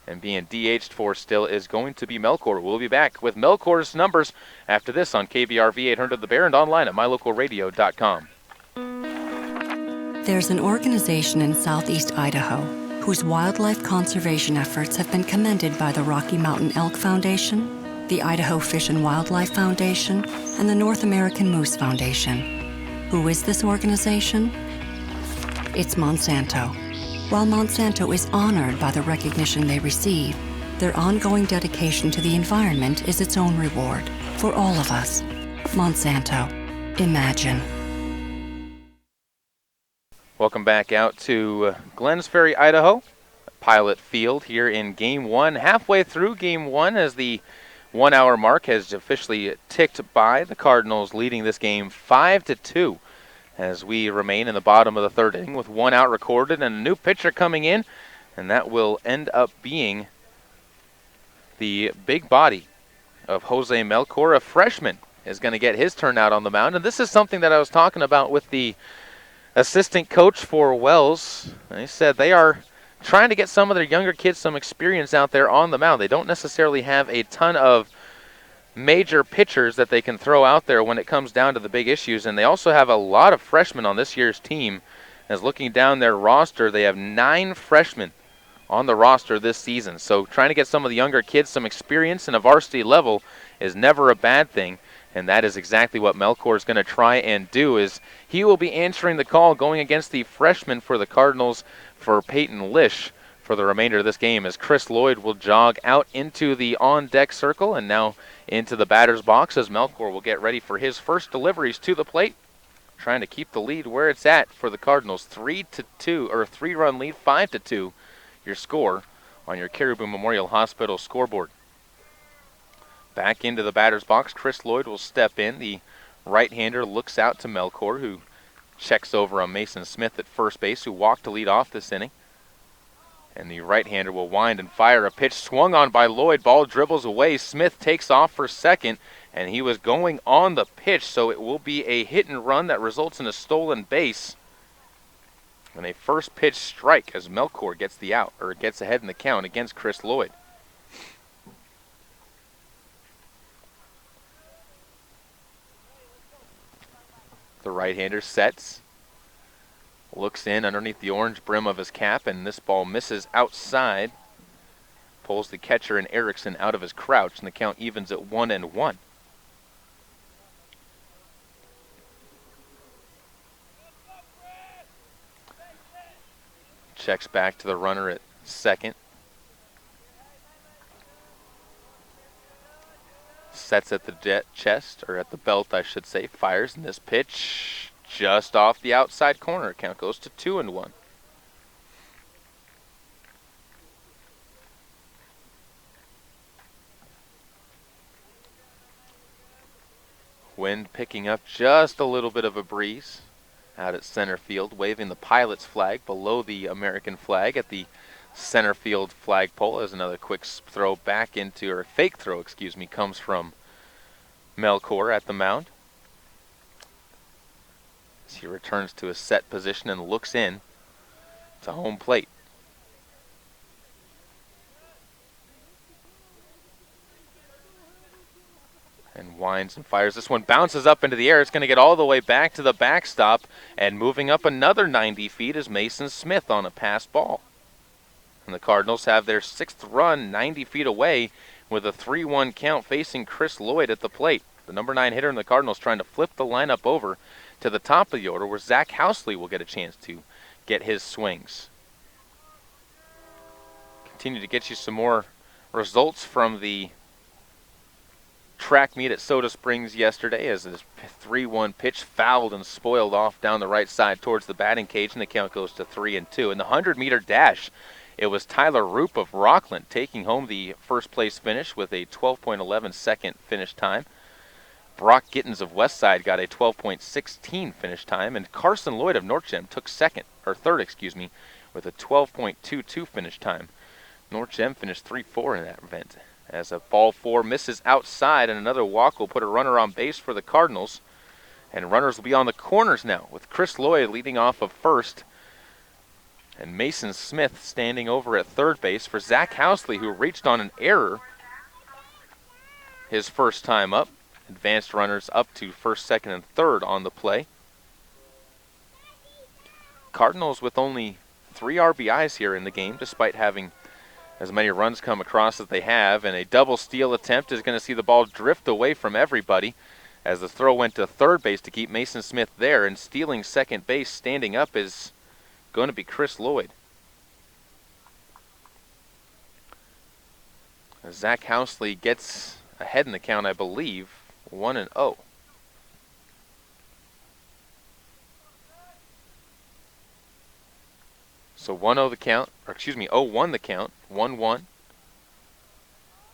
and being DH'd for still is going to be Melchor. We'll be back with Melchor's numbers after this on KBRV 800 The Bear and online at mylocalradio.com. There's an organization in southeast Idaho whose wildlife conservation efforts have been commended by the Rocky Mountain Elk Foundation, the Idaho Fish and Wildlife Foundation, and the North American Moose Foundation. Who is this organization? It's Monsanto. While Monsanto is honored by the recognition they receive, their ongoing dedication to the environment is its own reward for all of us. Monsanto. Imagine. Welcome back out to Glenns Ferry, Idaho. Pilot Field here in Game 1. Halfway through Game 1 as the 1 hour mark has officially ticked by. The Cardinals leading this game 5-2. As we remain in the bottom of the 3rd inning with 1 out recorded and a new pitcher coming in, and that will end up being the big body of Jose Melchor. A freshman is going to get his turn out on the mound, and this is something that I was talking about with the assistant coach for Wells. They said they are trying to get some of their younger kids some experience out there on the mound. They don't necessarily have a ton of major pitchers that they can throw out there when it comes down to the big issues, and they also have a lot of freshmen on this year's team. As looking down their roster, they have 9 freshmen on the roster this season, so trying to get some of the younger kids some experience in a varsity level is never a bad thing, and that is exactly what Melchor is going to try and do. Is he will be answering the call going against the freshman for the Cardinals for Peyton Lish for the remainder of this game, as Chris Lloyd will jog out into the on-deck circle and now into the batter's box as Melchor will get ready for his first deliveries to the plate, trying to keep the lead where it's at for the Cardinals. 3-2, or 3-run lead, 5-2, your score on your Caribou Memorial Hospital scoreboard. Back into the batter's box, Chris Lloyd will step in. The right-hander looks out to Melchor, who checks over on Mason Smith at first base, who walked to lead off this inning. And the right-hander will wind and fire a pitch swung on by Lloyd. Ball dribbles away. Smith takes off for second, and he was going on the pitch, so it will be a hit and run that results in a stolen base. And a first pitch strike as Melchor gets the out, or gets ahead in the count against Chris Lloyd. The right-hander sets. Looks in underneath the orange brim of his cap, and this ball misses outside. Pulls the catcher and Erickson out of his crouch, and the count evens at 1-1. Checks back to the runner at second. sets at the chest, or at the belt, I should say, fires, and this pitch just off the outside corner. Count goes to 2-1. Wind picking up just a little bit of a breeze out at center field, waving the pilot's flag below the American flag at the center field flagpole as another quick throw back into, or fake throw, excuse me, comes from Melkor at the mound. As he returns to a set position and looks in to home plate. And winds and fires. This one bounces up into the air. It's going to get all the way back to the backstop. And moving up another 90 feet is Mason Smith on a pass ball. And the Cardinals have their 6th run 90 feet away with a 3-1 count facing Chris Lloyd at the plate. The number 9 hitter in the Cardinals trying to flip the lineup over to the top of the order where Zach Housley will get a chance to get his swings. Continue to get you some more results from the track meet at Soda Springs yesterday as this 3-1 pitch fouled and spoiled off down the right side towards the batting cage, and the count goes to 3-2. In the 100-meter dash, it was Tyler Roop of Rockland taking home the first place finish with a 12.11 second finish time. Brock Gittens of Westside got a 12.16 finish time, and Carson Lloyd of North Gem took third, with a 12.22 finish time. North Gem finished 3-4 in that event. As a ball 4 misses outside, and another walk will put a runner on base for the Cardinals. And runners will be on the corners now, with Chris Lloyd leading off of first, and Mason Smith standing over at third base for Zach Housley, who reached on an error his first time up. Advanced runners up to first, second, and third on the play. Cardinals with only 3 RBIs here in the game, despite having as many runs come across as they have, and a double steal attempt is going to see the ball drift away from everybody as the throw went to third base to keep Mason Smith there, and stealing second base, standing up, is going to be Chris Lloyd. As Zach Housley gets ahead in the count, I believe, 1-0. So 1-0 the count, or excuse me, 0-1 the count, 1-1.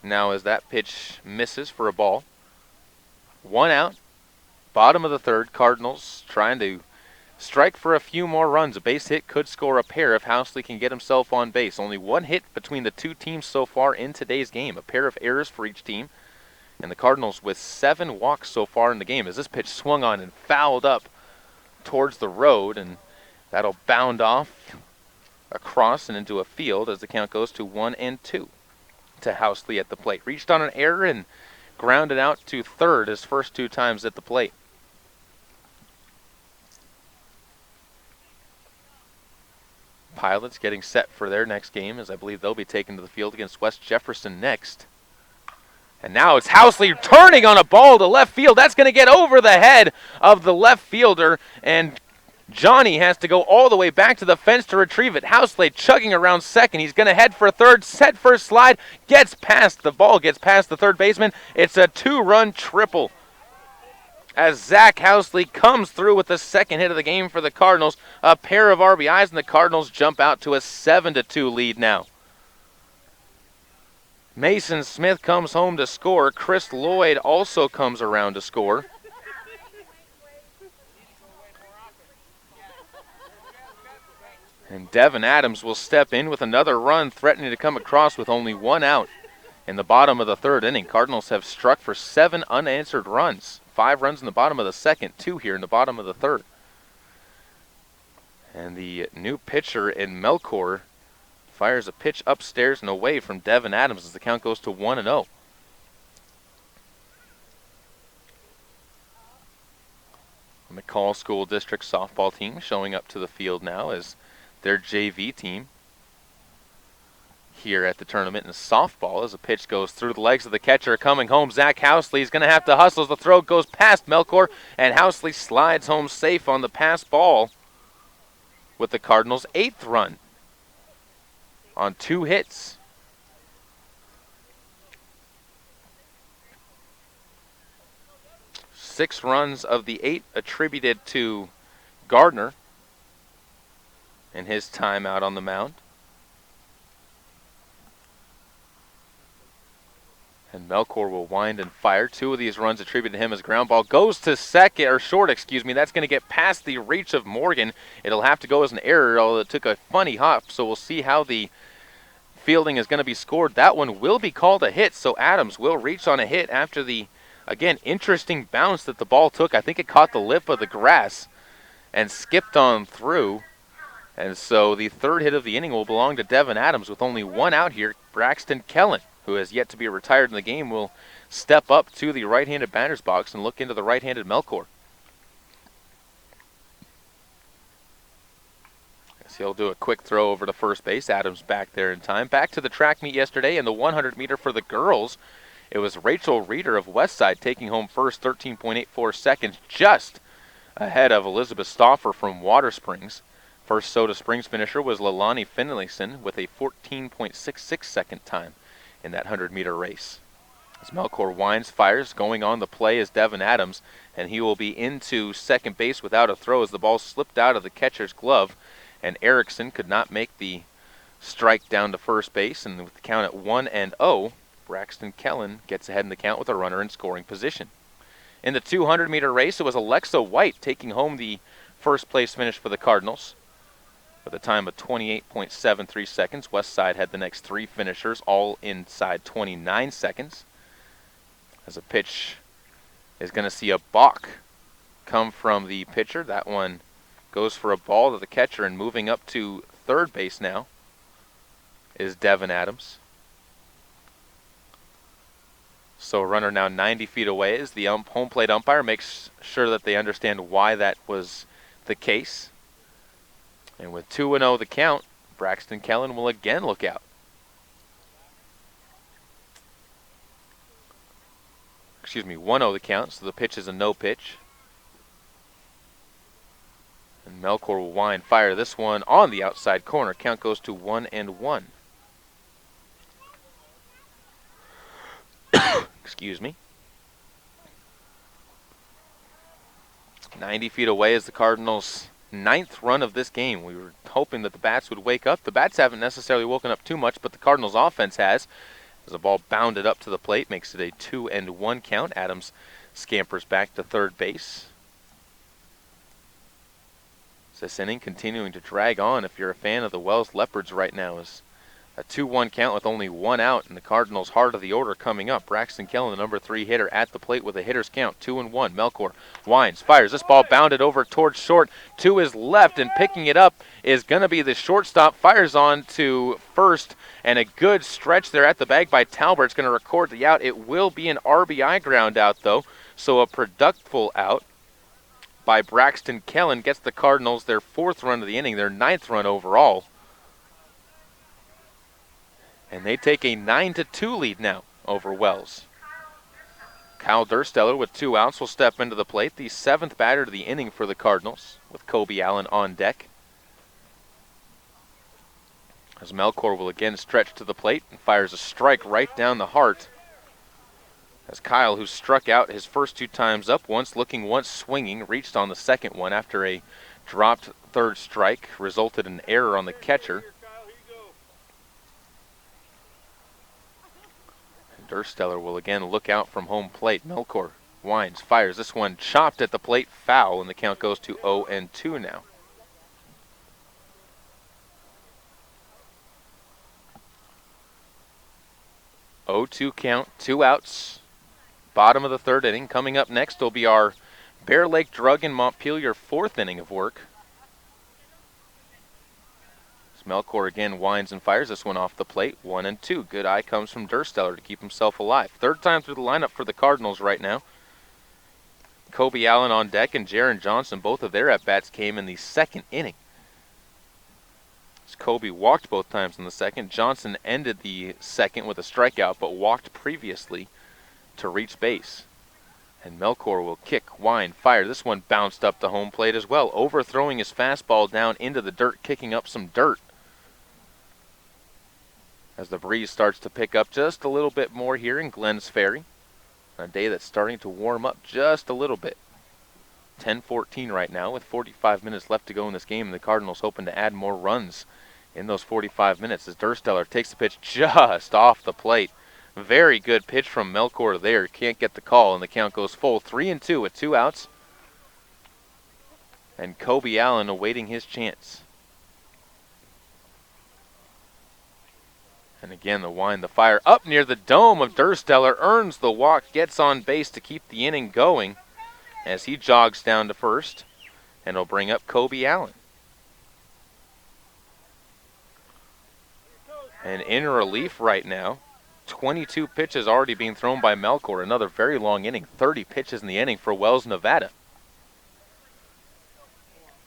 Now as that pitch misses for a ball, 1 out, bottom of the third, Cardinals trying to strike for a few more runs. A base hit could score a pair if Housley can get himself on base. Only 1 hit between the 2 teams so far in today's game. A pair of errors for each team. And the Cardinals with 7 walks so far in the game as this pitch swung on and fouled up towards the road, and that'll bound off across and into a field as the count goes to 1-2 to Housley at the plate. Reached on an error and grounded out to third his first 2 times at the plate. Pilots getting set for their next game, as I believe they'll be taken to the field against West Jefferson next. And now it's Housley turning on a ball to left field. That's going to get over the head of the left fielder, and Johnny has to go all the way back to the fence to retrieve it. Housley chugging around second. He's going to head for third, set for a slide, gets past the ball, gets past the third baseman. It's a 2-run triple as Zach Housley comes through with the second hit of the game for the Cardinals. A pair of RBIs, and the Cardinals jump out to a 7-2 lead now. Mason Smith comes home to score. Chris Lloyd also comes around to score. And Devin Adams will step in with another run, threatening to come across with only 1 out in the bottom of the third inning. Cardinals have struck for 7 unanswered runs. 5 runs in the bottom of the second, 2 here in the bottom of the third. And the new pitcher in Melkor fires a pitch upstairs and away from Devin Adams as the count goes to 1-0. The McCall School District softball team showing up to the field now as their JV team here at the tournament in softball as a pitch goes through the legs of the catcher coming home. Zach Housley is going to have to hustle as the throw goes past Melkor, and Housley slides home safe on the pass ball with the Cardinals' 8th run on 2 hits. 6 runs of the 8 attributed to Gardner in his time out on the mound. And Melkor will wind and fire. 2 of these runs attributed to him as ground ball goes to second, or short, excuse me. That's going to get past the reach of Morgan. It'll have to go as an error, although it took a funny hop. So we'll see how the fielding is going to be scored. That one will be called a hit, so Adams will reach on a hit after the, again, interesting bounce that the ball took. I think it caught the lip of the grass and skipped on through. And so the 3rd hit of the inning will belong to Devin Adams with only 1 out here. Braxton Kellen, who has yet to be retired in the game, will step up to the right-handed batter's box and look into the right-handed Melkor. Guess he'll do a quick throw over to first base. Adams back there in time. Back to the track meet yesterday in the 100-meter for the girls. It was Rachel Reeder of Westside taking home first, 13.84 seconds, just ahead of Elizabeth Stauffer from Water Springs. First Soda Springs finisher was Lalani Finlayson with a 14.66 second time in that 100-meter race. As Melkor winds, fires, going on the play is Devin Adams, and he will be into second base without a throw as the ball slipped out of the catcher's glove, and Erickson could not make the strike down to first base, and with the count at 1-0, Braxton Kellen gets ahead in the count with a runner in scoring position. In the 200-meter race, it was Alexa White taking home the first place finish for the Cardinals with a time of 28.73 seconds. Westside had the next 3 finishers, all inside 29 seconds. As a pitch is going to see a balk come from the pitcher. That one goes for a ball to the catcher, and moving up to third base now is Devin Adams. So runner now 90 feet away as the home plate umpire makes sure that they understand why that was the case. And with 2-0 the count, Braxton Kellen will again look out. Excuse me, 1-0 the count, so the pitch is a no pitch. And Melkor will wind, fire this one on the outside corner. Count goes to 1-1. Excuse me. 90 feet away is the Cardinals' 9th run of this game. We were hoping that the bats would wake up. The bats haven't necessarily woken up too much, but the Cardinals' offense has. As the ball bounded up to the plate, makes it a 2-1 count. Adams scampers back to third base. This inning continuing to drag on. If you're a fan of the Wells Leopards right now, is a 2-1 count with only 1 out, and the Cardinals' heart of the order coming up. Braxton Kellen, the number 3 hitter, at the plate with a hitter's count, 2-1. Melkor winds, fires. This ball bounded over towards short to his left, and picking it up is going to be the shortstop. Fires on to first, and a good stretch there at the bag by Talbert. It's going to record the out. It will be an RBI ground out, though, so a productful out by Braxton Kellen gets the Cardinals their 4th run of the inning, their 9th run overall. And they take a 9-2 lead now over Wells. Kyle Dursteller with 2 outs will step into the plate, the 7th batter of the inning for the Cardinals, with Kobe Allen on deck. As Melkor will again stretch to the plate and fires a strike right down the heart. As Kyle, who struck out his first 2 times up, once looking, once swinging, reached on the second one after a dropped 3rd strike, resulted in an error on the catcher. Dursteller will again look out from home plate. Melkor winds, fires. This one chopped at the plate, foul, and the count goes to 0-2 now. Oh, 2 count, 2 outs. Bottom of the 3rd inning. Coming up next will be our Bear Lake Drug in Montpelier 4th inning of work. Melkor again winds and fires this one off the plate. 1-2. Good eye comes from Dursteller to keep himself alive. 3rd time through the lineup for the Cardinals right now. Kobe Allen on deck and Jaron Johnson, both of their at-bats came in the 2nd inning. As Kobe walked both times in the 2nd. Johnson ended the 2nd with a strikeout, but walked previously to reach base. And Melkor will kick, wind, fire. This one bounced up the home plate as well, overthrowing his fastball down into the dirt, kicking up some dirt. As the breeze starts to pick up just a little bit more here in Glens Ferry. A day that's starting to warm up just a little bit. 10-14 right now with 45 minutes left to go in this game, and the Cardinals hoping to add more runs in those 45 minutes as Dursteller takes the pitch just off the plate. Very good pitch from Melkor there. Can't get the call, and the count goes full. 3-2 with 2 outs. And Kobe Allen awaiting his chance. And again, the wind, the fire up near the dome of Dursteller, earns the walk, gets on base to keep the inning going as he jogs down to first, and will bring up Kobe Allen. And in relief right now, 22 pitches already being thrown by Melkor. Another very long inning, 30 pitches in the inning for Wells, Nevada.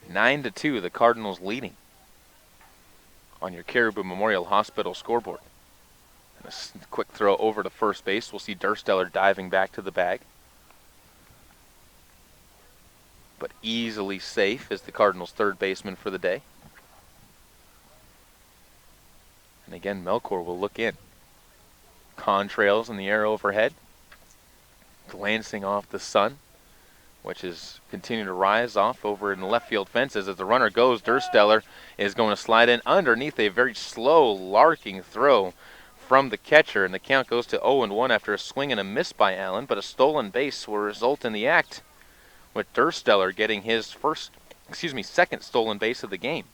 9-2, the Cardinals leading on your Caribou Memorial Hospital scoreboard. And a quick throw over to first base. We'll see Dursteller diving back to the bag. But easily safe is the Cardinals' third baseman for the day. And again, Melkor will look in. Contrails in the air overhead, glancing off the sun, which is continuing to rise off over in the left field fences. As the runner goes, Dursteller is going to slide in underneath a very slow, larking throw from the catcher, and the count goes to 0-1 after a swing and a miss by Allen, but a stolen base will result in the act, with Dursteller getting his second stolen base of the game.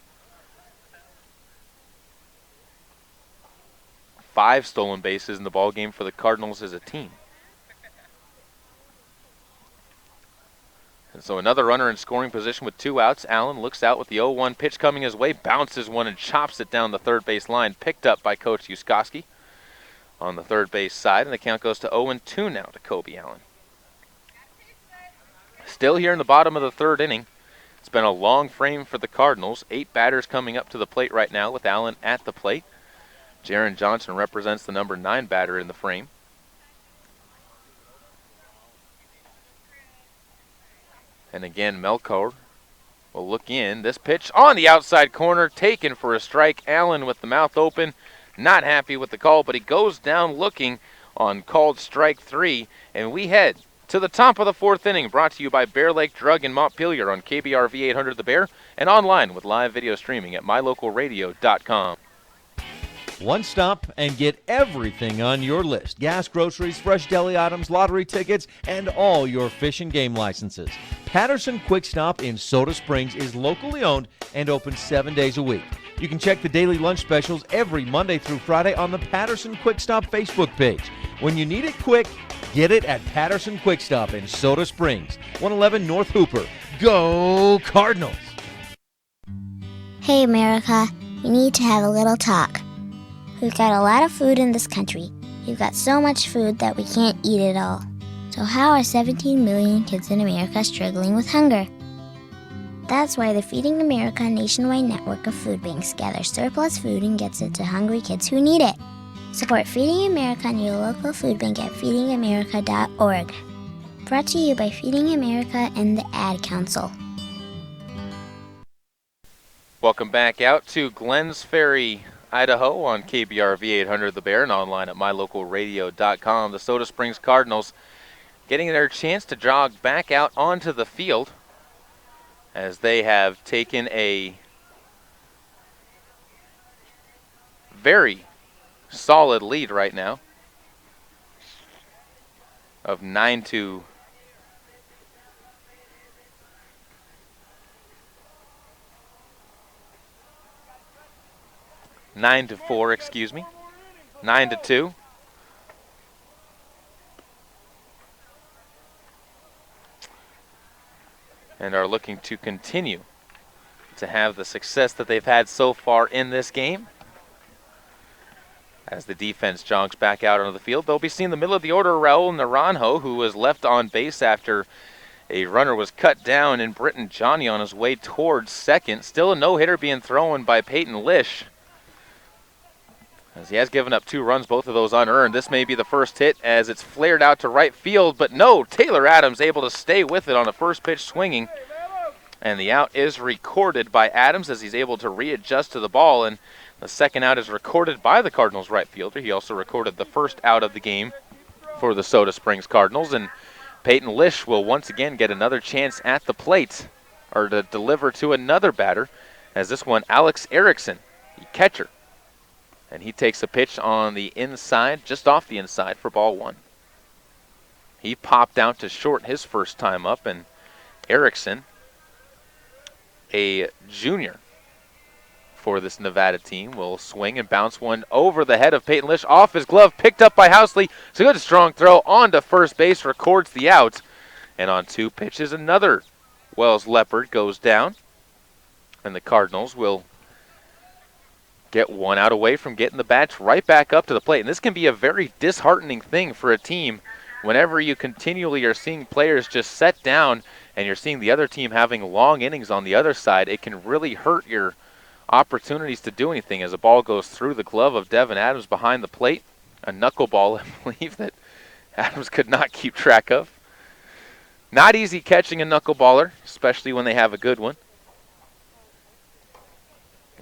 5 stolen bases in the ballgame for the Cardinals as a team. And so another runner in scoring position with 2 outs. Allen looks out with the 0-1 pitch coming his way, bounces one and chops it down the third base line, picked up by Coach Yuskoski on the third base side, and the count goes to 0-2 now to Kobe Allen. Still here in the bottom of the third inning. It's been a long frame for the Cardinals. 8 batters coming up to the plate right now with Allen at the plate. Jaron Johnson represents the number 9 batter in the frame. And again, Melkor will look in. This pitch on the outside corner, taken for a strike. Allen with the mouth open, not happy with the call, but he goes down looking on called strike 3. And we head to the top of the 4th inning, brought to you by Bear Lake Drug in Montpelier on KBRV 800 The Bear, and online with live video streaming at mylocalradio.com. One stop and get everything on your list. Gas, groceries, fresh deli items, lottery tickets, and all your fish and game licenses. Patterson Quick Stop in Soda Springs is locally owned and open 7 days a week. You can check the daily lunch specials every Monday through Friday on the Patterson Quick Stop Facebook page. When you need it quick, get it at Patterson Quick Stop in Soda Springs, 111 North Hooper. Go Cardinals! Hey America, we need to have a little talk. We've got a lot of food in this country. We've got so much food that we can't eat it all. So how are 17 million kids in America struggling with hunger? That's why the Feeding America nationwide network of food banks gathers surplus food and gets it to hungry kids who need it. Support Feeding America and your local food bank at feedingamerica.org. Brought to you by Feeding America and the Ad Council. Welcome back out to Glens Ferry, Idaho on KBRV 800 The Bear and online at mylocalradio.com. The Soda Springs Cardinals getting their chance to jog back out onto the field as they have taken a very solid lead right now of 9-4, excuse me. 9-2. And are looking to continue to have the success that they've had so far in this game. As the defense jogs back out onto the field, they'll be seeing the middle of the order, Raul Naranjo, who was left on base after a runner was cut down, and Britton Johnny on his way towards second. Still a no-hitter being thrown by Peyton Lish, as he has given up 2 runs, both of those unearned. This may be the first hit as it's flared out to right field, but no, Taylor Adams able to stay with it on the first pitch swinging. And the out is recorded by Adams as he's able to readjust to the ball, and the second out is recorded by the Cardinals right fielder. He also recorded the first out of the game for the Soda Springs Cardinals, and Peyton Lish will once again get another chance at the plate, or to deliver to another batter, as this one, Alex Erickson, the catcher. And he takes a pitch on the inside, just off the inside for ball one. He popped out to short his first time up, and Erickson, a junior for this Nevada team, will swing and bounce one over the head of Peyton Lish, off his glove, picked up by Housley. It's a good strong throw onto first base, records the out. And on 2 pitches, another Wells Leopard goes down. And the Cardinals will get 1 out away from getting the bats right back up to the plate. And this can be a very disheartening thing for a team whenever you continually are seeing players just set down and you're seeing the other team having long innings on the other side. It can really hurt your opportunities to do anything as a ball goes through the glove of Devin Adams behind the plate. A knuckleball, I believe, that Adams could not keep track of. Not easy catching a knuckleballer, especially when they have a good one.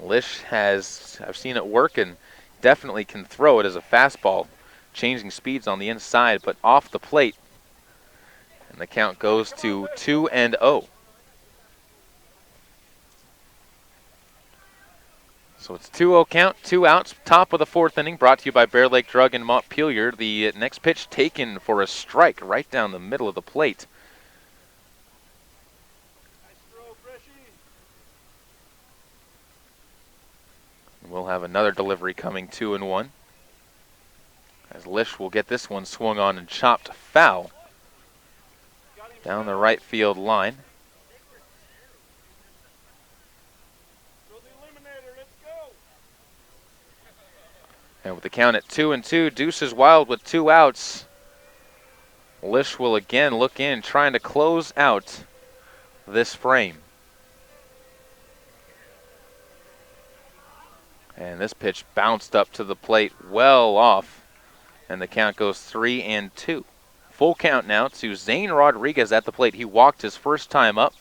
Lish has, I've seen it work, and definitely can throw it as a fastball, changing speeds on the inside, but off the plate. And the count goes to 2-0. So it's 2-0 count, 2 outs, top of the 4th inning, brought to you by Bear Lake Drug in Montpelier. The next pitch taken for a strike right down the middle of the plate. We'll have another delivery coming, 2-1. As Lish will get this one swung on and chopped foul down the right field line. And with the count at 2-2, Deuces Wild with 2 outs. Lish will again look in, trying to close out this frame. And this pitch bounced up to the plate, well off. And the count goes 3-2. Full count now to Zane Rodriguez at the plate. He walked his first time up.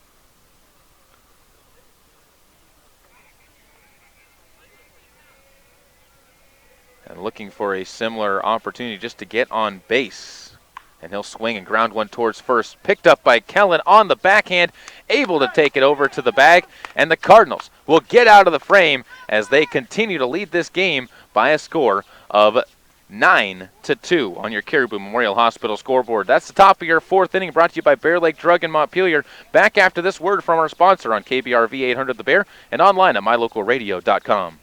And looking for a similar opportunity just to get on base. And he'll swing and ground one towards first. Picked up by Kellen on the backhand, able to take it over to the bag. And the Cardinals will get out of the frame as they continue to lead this game by a score of 9-2 on your Caribou Memorial Hospital scoreboard. That's the top of your 4th inning, brought to you by Bear Lake Drug in Montpelier. Back after this word from our sponsor on KBRV 800 The Bear and online at mylocalradio.com.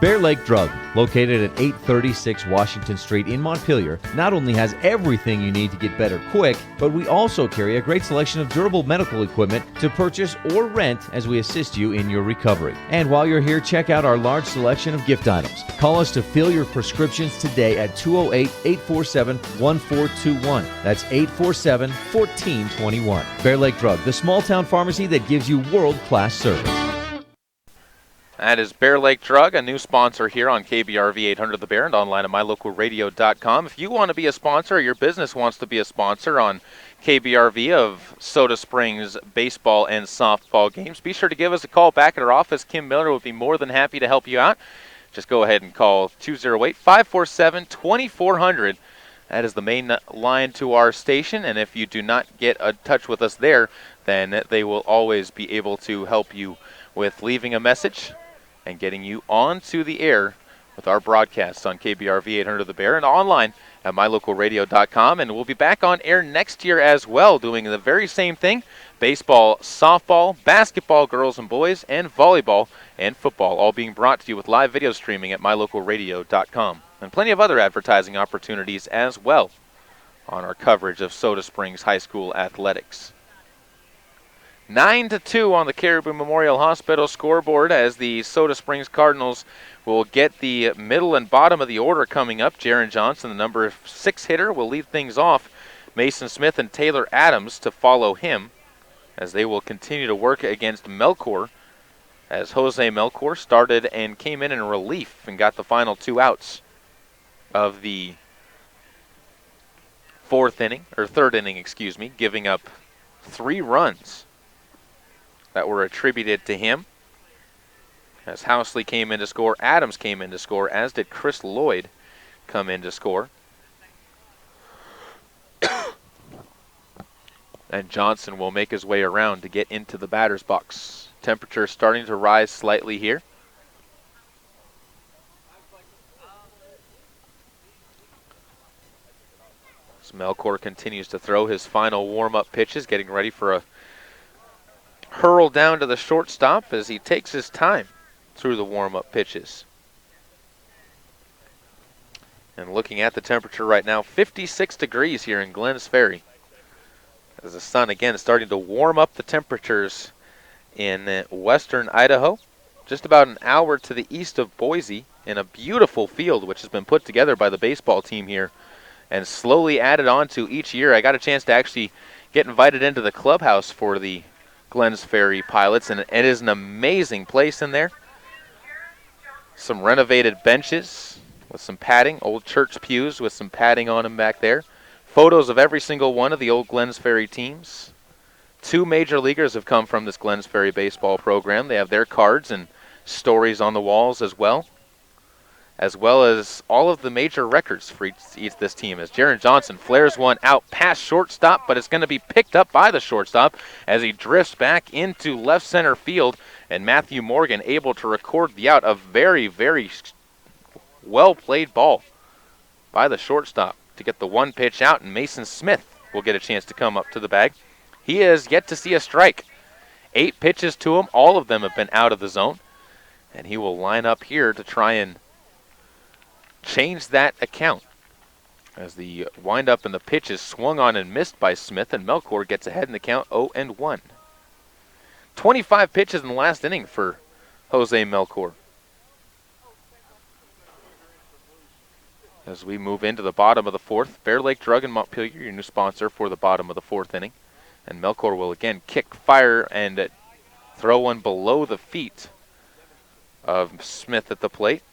Bear Lake Drug, located at 836 Washington Street in Montpelier, not only has everything you need to get better quick, but we also carry a great selection of durable medical equipment to purchase or rent as we assist you in your recovery. And while you're here, check out our large selection of gift items. Call us to fill your prescriptions today at 208-847-1421. That's 847-1421. Bear Lake Drug, the small town pharmacy that gives you world-class service. That is Bear Lake Drug, a new sponsor here on KBRV 800 The Bear and online at mylocalradio.com. If you want to be a sponsor or your business wants to be a sponsor on KBRV of Soda Springs baseball and softball games, be sure to give us a call back at our office. Kim Miller would be more than happy to help you out. Just go ahead and call 208-547-2400. That is the main line to our station, and if you do not get in touch with us there, then they will always be able to help you with leaving a message and getting you onto the air with our broadcasts on KBRV 800 The Bear and online at mylocalradio.com. And we'll be back on air next year as well, doing the very same thing: baseball, softball, basketball, girls and boys, and volleyball and football, all being brought to you with live video streaming at mylocalradio.com. And plenty of other advertising opportunities as well on our coverage of Soda Springs High School athletics. 9-2 on the Caribou Memorial Hospital scoreboard as the Soda Springs Cardinals will get the middle and bottom of the order coming up. Jaron Johnson, the number 6 hitter, will lead things off. Mason Smith and Taylor Adams to follow him as they will continue to work against Melchor, as Jose Melchor started and came in relief and got the final 2 outs of the 3rd inning, giving up 3 runs that were attributed to him. As Housley came in to score, Adams came in to score, as did Chris Lloyd come in to score. And Johnson will make his way around to get into the batter's box. Temperature starting to rise slightly here. As Melkor continues to throw his final warm-up pitches, getting ready for a hurl down to the shortstop as he takes his time through the warm-up pitches. And looking at the temperature right now, 56 degrees here in Glenns Ferry. As the sun again starting to warm up the temperatures in western Idaho. Just about an hour to the east of Boise in a beautiful field which has been put together by the baseball team here and slowly added on to each year. I got a chance to actually get invited into the clubhouse for the Glenns Ferry Pilots, and it is an amazing place in there. Some renovated benches with some padding, old church pews with some padding on them back there. Photos of every single one of the old Glenns Ferry teams. 2 major leaguers have come from this Glenns Ferry baseball program. They have their cards and stories on the walls as well as all of the major records for each this team. As Jaron Johnson flares one out past shortstop, but it's going to be picked up by the shortstop as he drifts back into left center field, and Matthew Morgan able to record the out. A very, very well-played ball by the shortstop to get the one pitch out, and Mason Smith will get a chance to come up to the bag. He has yet to see a strike. 8 pitches to him. All of them have been out of the zone. And he will line up here to try and change that account. As the windup and the pitch is swung on and missed by Smith, and Melkor gets ahead in the count 0-1. 25 pitches in the last inning for Jose Melkor. As we move into the bottom of the 4th, Bear Lake Drug and Montpelier, your new sponsor for the bottom of the 4th inning. And Melkor will again kick, fire, and throw one below the feet of Smith at the plate.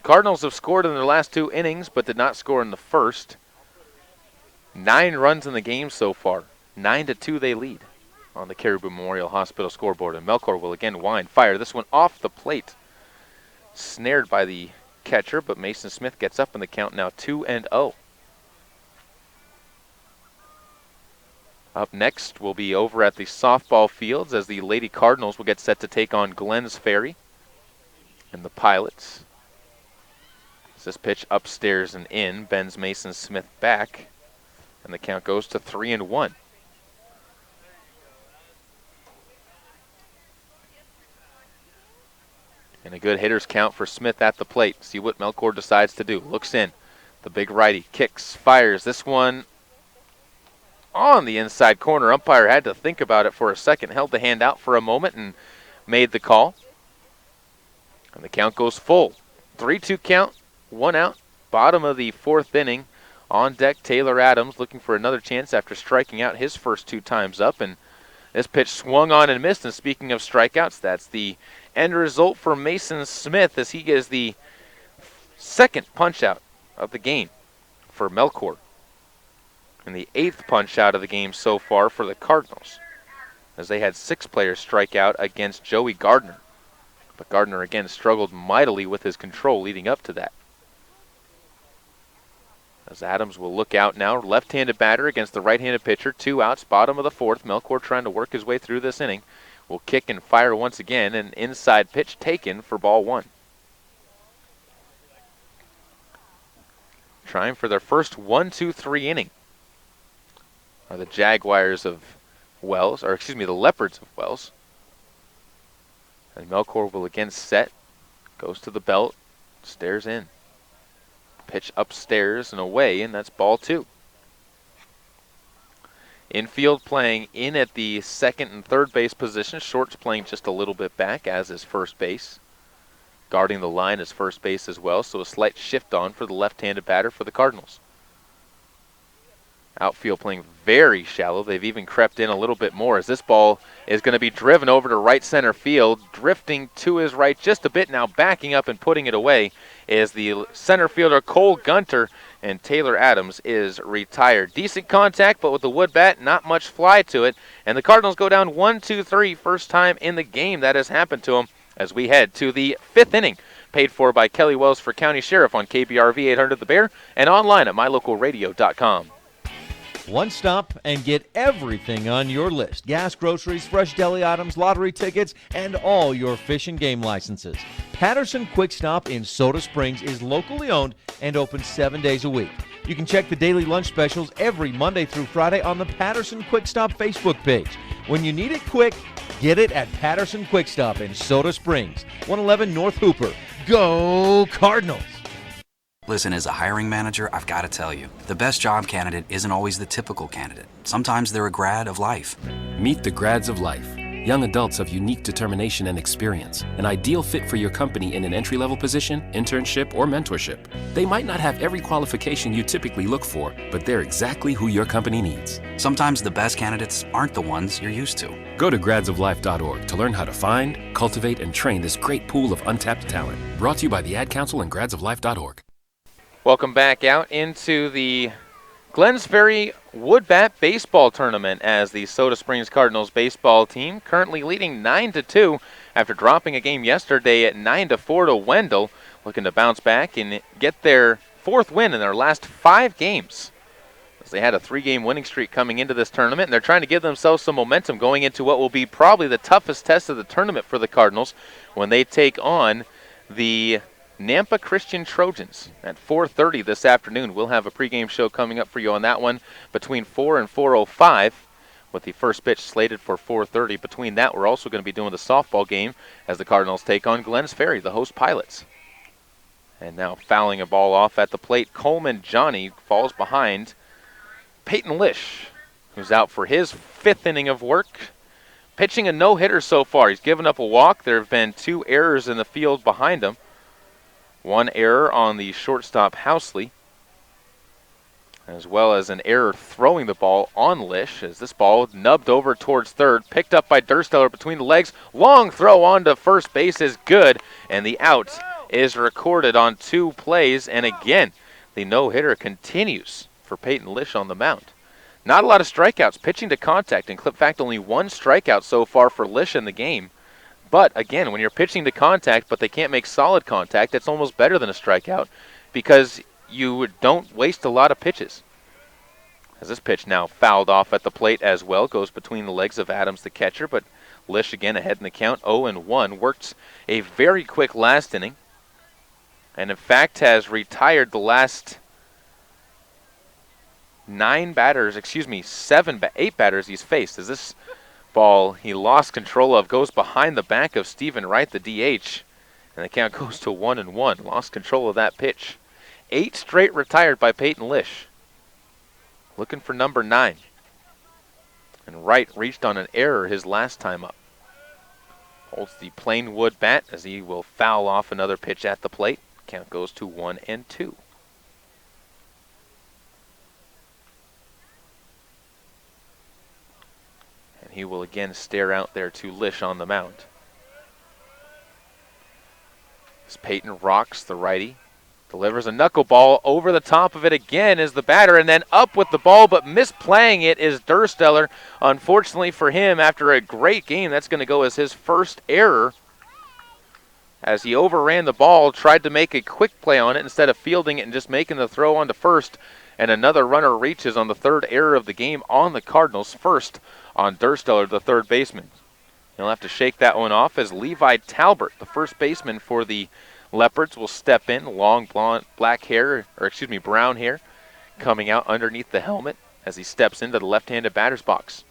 Cardinals have scored in their last 2 innings, but did not score in the first. 9 runs in the game so far. 9-2 they lead on the Caribou Memorial Hospital scoreboard. And Melkor will again wind, fire. This one off the plate. Snared by the catcher, but Mason Smith gets up in the count now 2-0. Up next will be over at the softball fields as the Lady Cardinals will get set to take on Glenns Ferry and the Pilots. As this pitch upstairs and in bends Mason Smith back, and the count goes to 3-1. And a good hitter's count for Smith at the plate. See what Melkor decides to do. Looks in. The big righty kicks, fires. This one on the inside corner. Umpire had to think about it for a second. Held the hand out for a moment and made the call. And the count goes full. 3-2 count. 1 out. Bottom of the 4th inning. On deck, Taylor Adams looking for another chance after striking out his first 2 times up. And this pitch swung on and missed. And speaking of strikeouts, that's the end result for Mason Smith as he gets the 2nd punch out of the game for Melkor. And the 8th punch out of the game so far for the Cardinals, as they had 6 players strike out against Joey Gardner. But Gardner again struggled mightily with his control leading up to that. As Adams will look out now, left-handed batter against the right-handed pitcher, 2 outs, bottom of the 4th. Melkor trying to work his way through this inning. Will kick and fire once again, an inside pitch taken for ball 1. Trying for their first 1-2-3 inning are the Jaguars of Wells, or excuse me, the Leopards of Wells. And Melkor will again set, goes to the belt, stares in. Pitch upstairs and away, and that's ball 2. Infield playing in at the 2nd and 3rd base position. Short's playing just a little bit back, as is first base. Guarding the line is first base as well, so a slight shift on for the left-handed batter for the Cardinals. Outfield playing very shallow. They've even crept in a little bit more as this ball is going to be driven over to right center field. Drifting to his right just a bit now, backing up and putting it away is the center fielder Cole Gunter, and Taylor Adams is retired. Decent contact, but with the wood bat, not much fly to it. And the Cardinals go down 1-2-3, first time in the game that has happened to them as we head to the 5th inning. Paid for by Kelly Wells for County Sheriff on KBRV 800 The Bear and online at mylocalradio.com. One stop and get everything on your list. Gas, groceries, fresh deli items, lottery tickets, and all your fish and game licenses. Patterson Quick Stop in Soda Springs is locally owned and open 7 days a week. You can check the daily lunch specials every Monday through Friday on the Patterson Quick Stop Facebook page. When you need it quick, get it at Patterson Quick Stop in Soda Springs, 111 North Hooper. Go Cardinals! Listen, as a hiring manager, I've got to tell you, the best job candidate isn't always the typical candidate. Sometimes they're a grad of life. Meet the grads of life. Young adults of unique determination and experience, an ideal fit for your company in an entry-level position, internship, or mentorship. They might not have every qualification you typically look for, but they're exactly who your company needs. Sometimes the best candidates aren't the ones you're used to. Go to gradsoflife.org to learn how to find, cultivate, and train this great pool of untapped talent. Brought to you by the Ad Council and gradsoflife.org. Welcome back out into the Glenns Ferry Woodbat Baseball Tournament as the Soda Springs Cardinals baseball team currently leading 9-2 after dropping a game yesterday at 9-4 to Wendell, looking to bounce back and get their fourth win in their last 5 games. As they had a 3-game winning streak coming into this tournament, and they're trying to give themselves some momentum going into what will be probably the toughest test of the tournament for the Cardinals when they take on the Nampa Christian Trojans at 4:30 this afternoon. We'll have a pregame show coming up for you on that one between 4 and 4:05 with the first pitch slated for 4:30. Between that, we're also going to be doing the softball game as the Cardinals take on Glenns Ferry, the host Pilots. And now fouling a ball off at the plate, Coleman Johnny falls behind Peyton Lish, who's out for his 5th inning of work. Pitching a no-hitter so far. He's given up a walk. There have been 2 errors in the field behind him. 1 error on the shortstop Housley, as well as an error throwing the ball on Lish, as this ball nubbed over towards third, picked up by Dursteller between the legs. Long throw onto first base is good, and the out is recorded on 2 plays. And again, the no-hitter continues for Peyton Lish on the mound. Not a lot of strikeouts, pitching to contact. In fact, only 1 strikeout so far for Lish in the game. But, again, when you're pitching to contact but they can't make solid contact, it's almost better than a strikeout because you don't waste a lot of pitches. As this pitch now fouled off at the plate as well, goes between the legs of Adams, the catcher, but Lish again ahead in the count, 0-1. Worked a very quick last inning and, in fact, has retired the last 8 batters he's faced. As this ball he lost control of goes behind the back of Stephen Wright, the DH, and the count goes to 1-1. Lost control of that pitch. 8 straight retired by Peyton Lish. Looking for number 9. And Wright reached on an error his last time up. Holds the plain wood bat as he will foul off another pitch at the plate. Count goes to 1-2. He will again stare out there to Lish on the mound. As Peyton rocks the righty, delivers a knuckleball over the top of it again is the batter, and then up with the ball, but misplaying it is Dursteller. Unfortunately for him, after a great game, that's going to go as his first error. As he overran the ball, tried to make a quick play on it instead of fielding it and just making the throw onto first, and another runner reaches on the 3rd error of the game on the Cardinals, first on Dursteller, the 3rd baseman. He'll have to shake that one off as Levi Talbert, the first baseman for the Leopards, will step in. Long brown hair coming out underneath the helmet as he steps into the left-handed batter's box.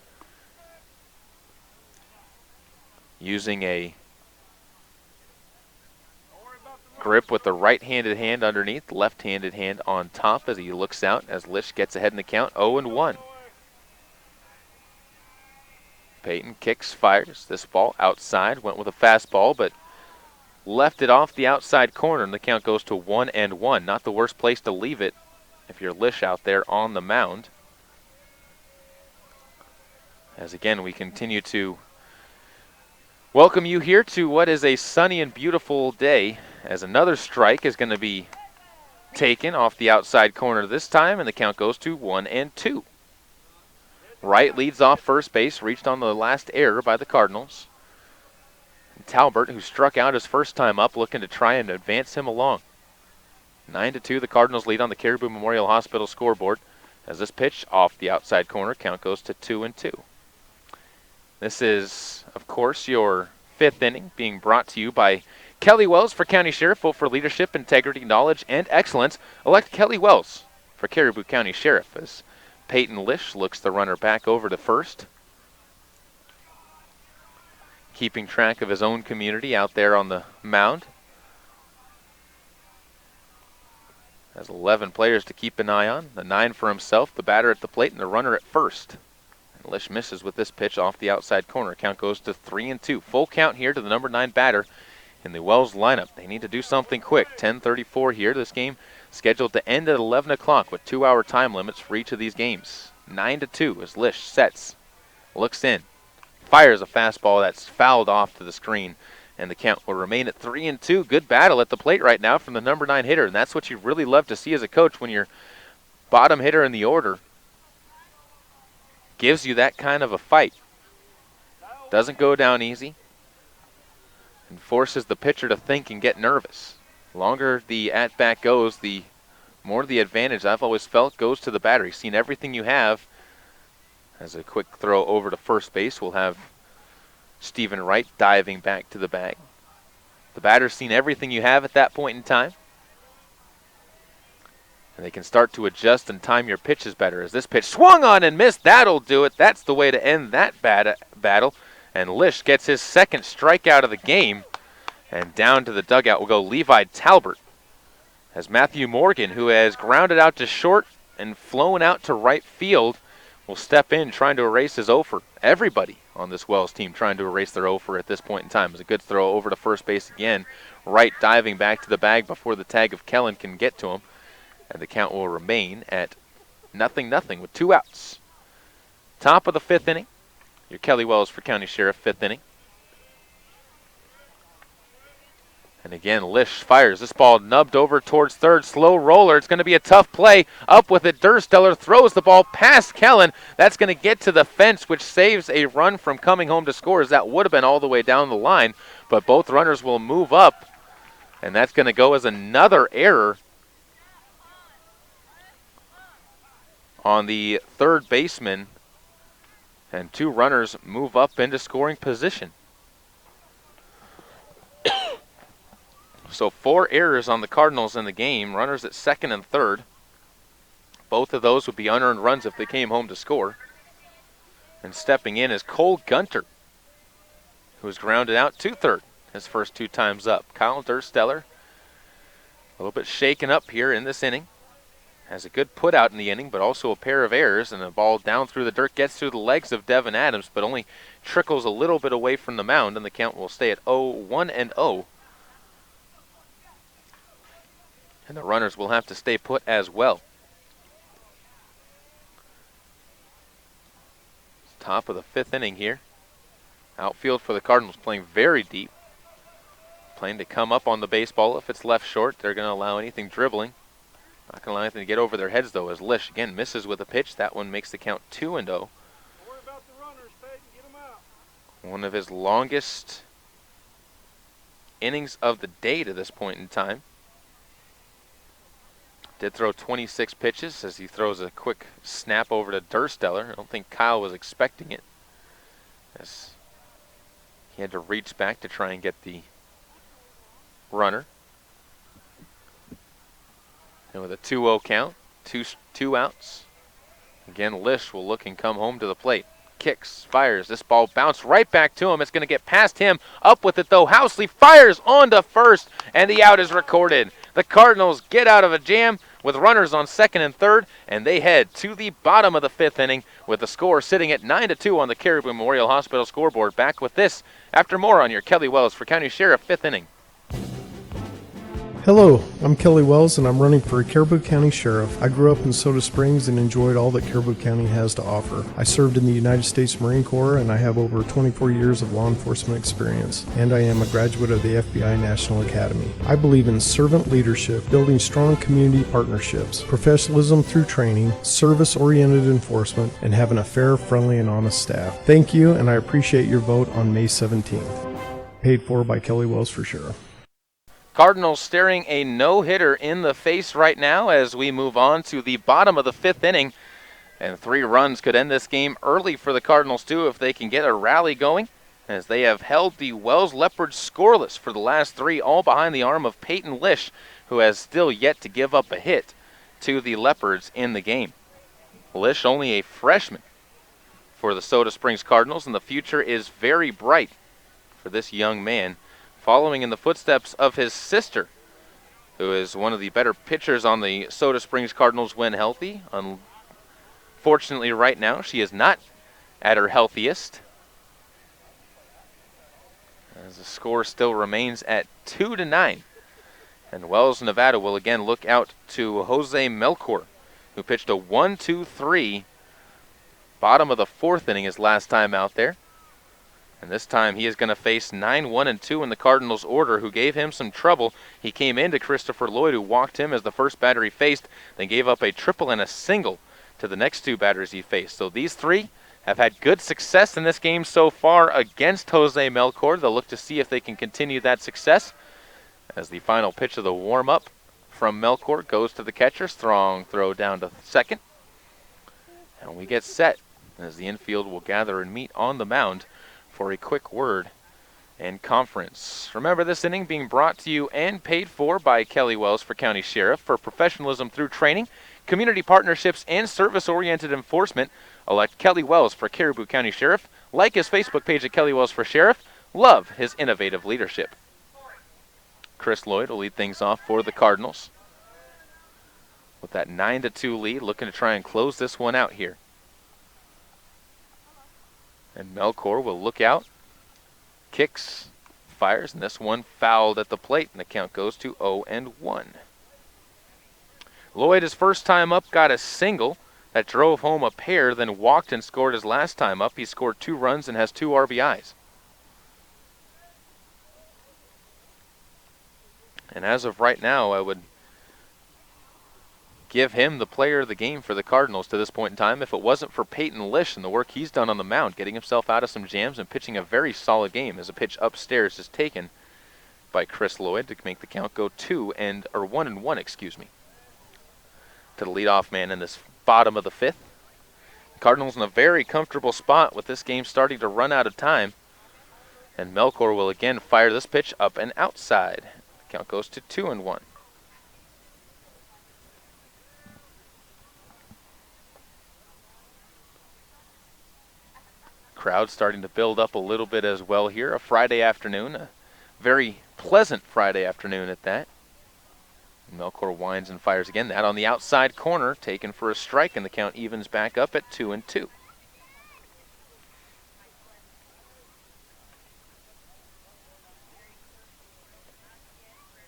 Using a grip with the right-handed hand underneath, left-handed hand on top as he looks out as Lish gets ahead in the count, 0-1. Peyton kicks, fires. This ball outside, went with a fastball, but left it off the outside corner, and the count goes to 1-1. Not the worst place to leave it if you're Lish out there on the mound. As again, we continue to welcome you here to what is a sunny and beautiful day, as another strike is going to be taken off the outside corner this time, and the count goes to 1-2. Wright leads off first base, reached on the last error by the Cardinals. And Talbert, who struck out his first time up, looking to try and advance him along. 9-2, the Cardinals lead on the Caribou Memorial Hospital scoreboard As this pitch off the outside corner, count goes to 2-2. This is, of course, your 5th inning, being brought to you by Kelly Wells for County Sheriff. Vote for leadership, integrity, knowledge, and excellence. Elect Kelly Wells for Caribou County Sheriff as Peyton Lish looks the runner back over to first. Keeping track of his own community out there on the mound. Has 11 players to keep an eye on. The 9 for himself, the batter at the plate, and the runner at first. And Lish misses with this pitch off the outside corner. Count goes to 3-2. Full count here to the number 9 batter in the Wells lineup. They need to do something quick. 10:34 here. This game scheduled to end at 11 o'clock with 2-hour time limits for each of these games. 9-2 as Lish sets, looks in, fires a fastball that's fouled off to the screen, and the count will remain at 3-2. Good battle at the plate right now from the number 9 hitter, and that's what you really love to see as a coach when your bottom hitter in the order gives you that kind of a fight. Doesn't go down easy and forces the pitcher to think and get nervous. The longer the at-bat goes, the more the advantage I've always felt goes to the batter. He's seen everything you have. As a quick throw over to first base, we'll have Stephen Wright diving back to the bag. The batter's seen everything you have at that point in time. And they can start to adjust and time your pitches better. As this pitch swung on and missed, that'll do it. That's the way to end that battle. And Lish gets his 2nd strikeout of the game. And down to the dugout will go Levi Talbert. As Matthew Morgan, who has grounded out to short and flown out to right field, will step in trying to erase his offer. Everybody on this Wells team trying to erase their offer at this point in time. It's a good throw over to first base again. Wright diving back to the bag before the tag of Kellen can get to him. And the count will remain at 0-0 with 2 outs. Top of the 5th inning. Your Kelly Wells for County Sheriff, 5th inning. And again, Lish fires. This ball nubbed over towards third. Slow roller. It's going to be a tough play. Up with it. Dursteller throws the ball past Kellen. That's going to get to the fence, which saves a run from coming home to score, as that would have been all the way down the line. But both runners will move up. And that's going to go as another error on the third baseman. And 2 runners move up into scoring position. So 4 errors on the Cardinals in the game. Runners at 2nd and 3rd. Both of those would be unearned runs if they came home to score. And stepping in is Cole Gunter, who was grounded out to third his first 2 times up. Kyle Dursteller, a little bit shaken up here in this inning. Has a good put out in the inning, but also a pair of errors, and the ball down through the dirt gets through the legs of Devin Adams, but only trickles a little bit away from the mound, and the count will stay at 1-0. And the runners will have to stay put as well. Top of the 5th inning here. Outfield for the Cardinals playing very deep. Playing to come up on the baseball. If it's left short, they're going to allow anything dribbling. Not going to allow anything to get over their heads, though, as Lish again misses with a pitch. That one makes the count 2-0. One of his longest innings of the day to this point in time. Did throw 26 pitches as he throws a quick snap over to Dursteller. I don't think Kyle was expecting it, as he had to reach back to try and get the runner. And with a 2-0 count, two outs. Again, Lish will look and come home to the plate. Kicks, fires. This ball bounced right back to him. It's going to get past him. Up with it, though. Housley fires on to first, and the out is recorded. The Cardinals get out of a jam with runners on 2nd and 3rd, and they head to the bottom of the 5th inning with the score sitting at 9-2 on the Caribou Memorial Hospital scoreboard. Back with this after more on your Kelly Wells for County Sheriff 5th inning. Hello, I'm Kelly Wells and I'm running for Caribou County Sheriff. I grew up in Soda Springs and enjoyed all that Caribou County has to offer. I served in the United States Marine Corps and I have over 24 years of law enforcement experience, and I am a graduate of the FBI National Academy. I believe in servant leadership, building strong community partnerships, professionalism through training, service-oriented enforcement, and having a fair, friendly, and honest staff. Thank you, and I appreciate your vote on May 17th. Paid for by Kelly Wells for Sheriff. Cardinals staring a no-hitter in the face right now as we move on to the bottom of the 5th inning. And 3 runs could end this game early for the Cardinals, too, if they can get a rally going, as they have held the Wells Leopards scoreless for the last 3, all behind the arm of Peyton Lish, who has still yet to give up a hit to the Leopards in the game. Lish, only a freshman for the Soda Springs Cardinals, and the future is very bright for this young man, following in the footsteps of his sister, who is one of the better pitchers on the Soda Springs Cardinals when healthy. Unfortunately, right now, she is not at her healthiest, as the score still remains at 2-9. And Wells, Nevada will again look out to Jose Melchor, who pitched a 1-2-3, bottom of the 4th inning his last time out there. And this time he is going to face 9-1-2 in the Cardinals order, who gave him some trouble. He came into Christopher Lloyd, who walked him as the first batter he faced, then gave up a triple and a single to the next 2 batters he faced. So these 3 have had good success in this game so far against Jose Melchor. They'll look to see if they can continue that success, as the final pitch of the warm-up from Melchor goes to the catcher. Strong throw down to second. And we get set as the infield will gather and meet on the mound for a quick word and conference. Remember, this inning being brought to you and paid for by Kelly Wells for County Sheriff. For professionalism through training, community partnerships, and service-oriented enforcement, elect Kelly Wells for Caribou County Sheriff. Like his Facebook page at Kelly Wells for Sheriff. Love his innovative leadership. Chris Lloyd will lead things off for the Cardinals with that 9-2 lead, looking to try and close this one out here. And Melchor will look out, kicks, fires, and this one fouled at the plate, and the count goes to 0-1. Lloyd, his first time up, got a single that drove home a pair, then walked and scored his last time up. He scored 2 runs and has 2 RBIs. And as of right now, I would give him the player of the game for the Cardinals to this point in time. If it wasn't for Peyton Lish and the work he's done on the mound, getting himself out of some jams and pitching a very solid game, as a pitch upstairs is taken by Chris Lloyd to make the count go 1-1, excuse me, to the leadoff man in this bottom of the 5th. Cardinals in a very comfortable spot with this game starting to run out of time. And Melchor will again fire this pitch up and outside. The count goes to 2-1. Crowd starting to build up a little bit as well here. A Friday afternoon, a very pleasant Friday afternoon at that. Melchor winds and fires again. That on the outside corner, taken for a strike, and the count evens back up at 2-2.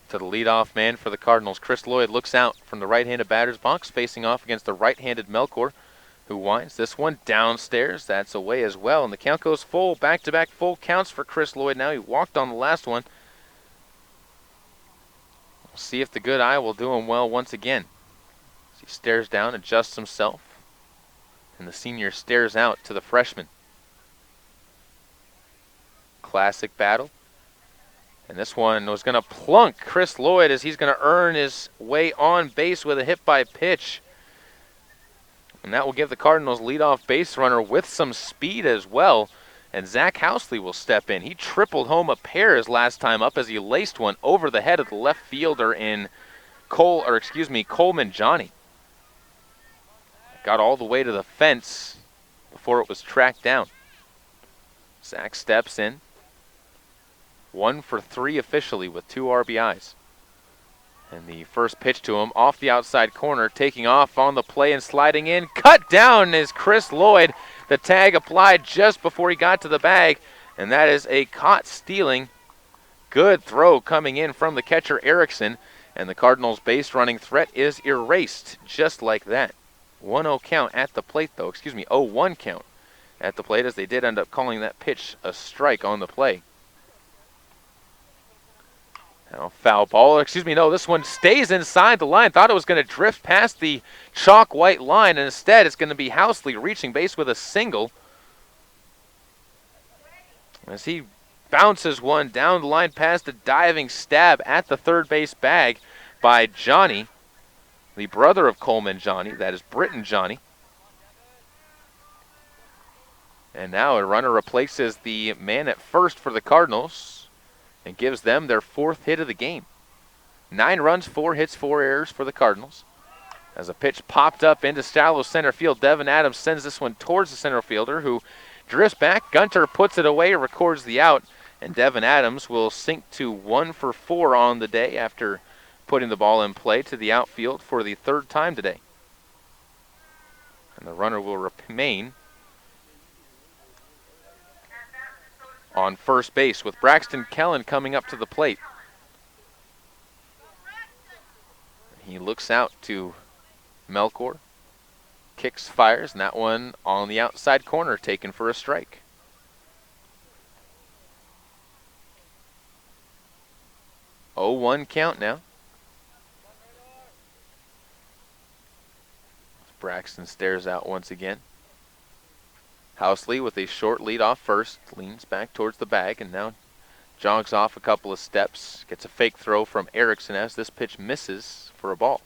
To the leadoff man for the Cardinals, Chris Lloyd looks out from the right-handed batter's box, facing off against the right-handed Melchor, who winds this one downstairs. That's away as well, and the count goes full. Back-to-back full counts for Chris Lloyd now. He walked on the last one. We'll see if the good eye will do him well once again. As he stares down, adjusts himself, and the senior stares out to the freshman. Classic battle. And this one was going to plunk Chris Lloyd as he's going to earn his way on base with a hit by pitch. And that will give the Cardinals leadoff base runner with some speed as well. And Zach Housley will step in. He tripled home a pair his last time up as he laced one over the head of the left fielder in Coleman Johnny. Got all the way to the fence before it was tracked down. Zach steps in. 1 for 3 officially with 2 RBIs. And the first pitch to him off the outside corner, taking off on the play and sliding in. Cut down is Chris Lloyd. The tag applied just before he got to the bag, and that is a caught stealing. Good throw coming in from the catcher Erickson, and the Cardinals' base running threat is erased just like that. 1-0 count at the plate, though. 0-1 count at the plate, as they did end up calling that pitch a strike on the play. Now, foul ball. This one stays inside the line. Thought it was going to drift past the chalk white line, and instead it's going to be Housley reaching base with a single. As he bounces one down the line past a diving stab at the third base bag by Johnny, the brother of Coleman Johnny. That is Britton Johnny. And now a runner replaces the man at first for the Cardinals and gives them their 4th hit of the game. 9 runs, 4 hits, 4 errors for the Cardinals. As a pitch popped up into shallow center field, Devin Adams sends this one towards the center fielder, who drifts back. Gunter puts it away, records the out, and Devin Adams will sink to 1 for 4 on the day after putting the ball in play to the outfield for the 3rd time today. And the runner will remain on first base with Braxton Kellen coming up to the plate. He looks out to Melkor, kicks, fires, and that one on the outside corner taken for a strike. Oh, 1 count now. Braxton stares out once again. Housley with a short lead off first, leans back towards the bag and now jogs off a couple of steps, gets a fake throw from Erickson as this pitch misses for a ball.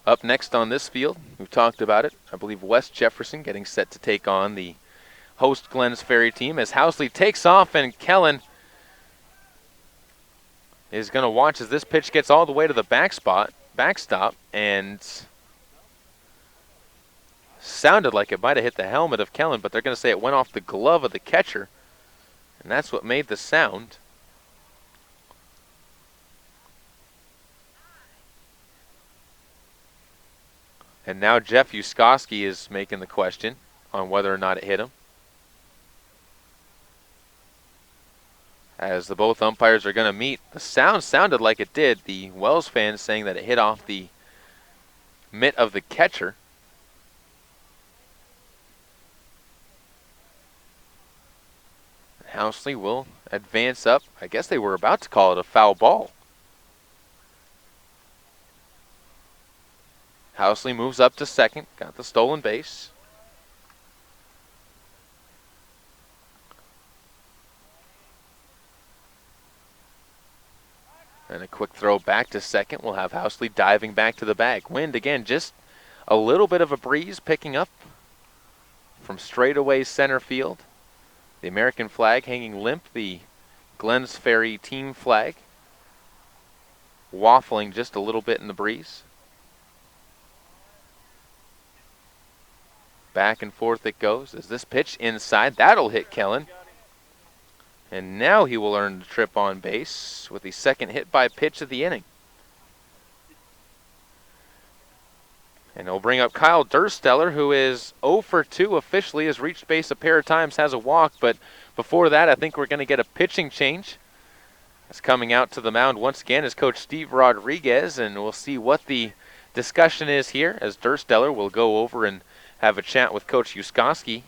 Up next on this field, we've talked about it, I believe West Jefferson getting set to take on the host Glens Ferry team as Housley takes off and Kellen is going to watch as this pitch gets all the way to the backstop, and sounded like it might have hit the helmet of Kellen, but they're going to say it went off the glove of the catcher, and that's what made the sound. And now Jeff Yuskoski is making the question on whether or not it hit him, as the both umpires are going to meet. The sound sounded like it did. The Wells fans saying that it hit off the mitt of the catcher. Housley will advance up. I guess they were about to call it a foul ball. Housley moves up to second, got the stolen base. And a quick throw back to second will have Housley diving back to the bag. Wind again, just a little bit of a breeze picking up from straightaway center field. The American flag hanging limp, the Glens Ferry team flag waffling just a little bit in the breeze. Back and forth it goes. As this pitch inside, that'll hit Kellen. And now he will earn the trip on base with the second hit by pitch of the inning. And he'll bring up Kyle Dursteller, who is 0 for 2 officially, has reached base a pair of times, has a walk. But before that, I think we're going to get a pitching change. That's coming out to the mound once again is Coach Steve Rodriguez, and we'll see what the discussion is here as Dursteller will go over and have a chat with Coach Yuskoski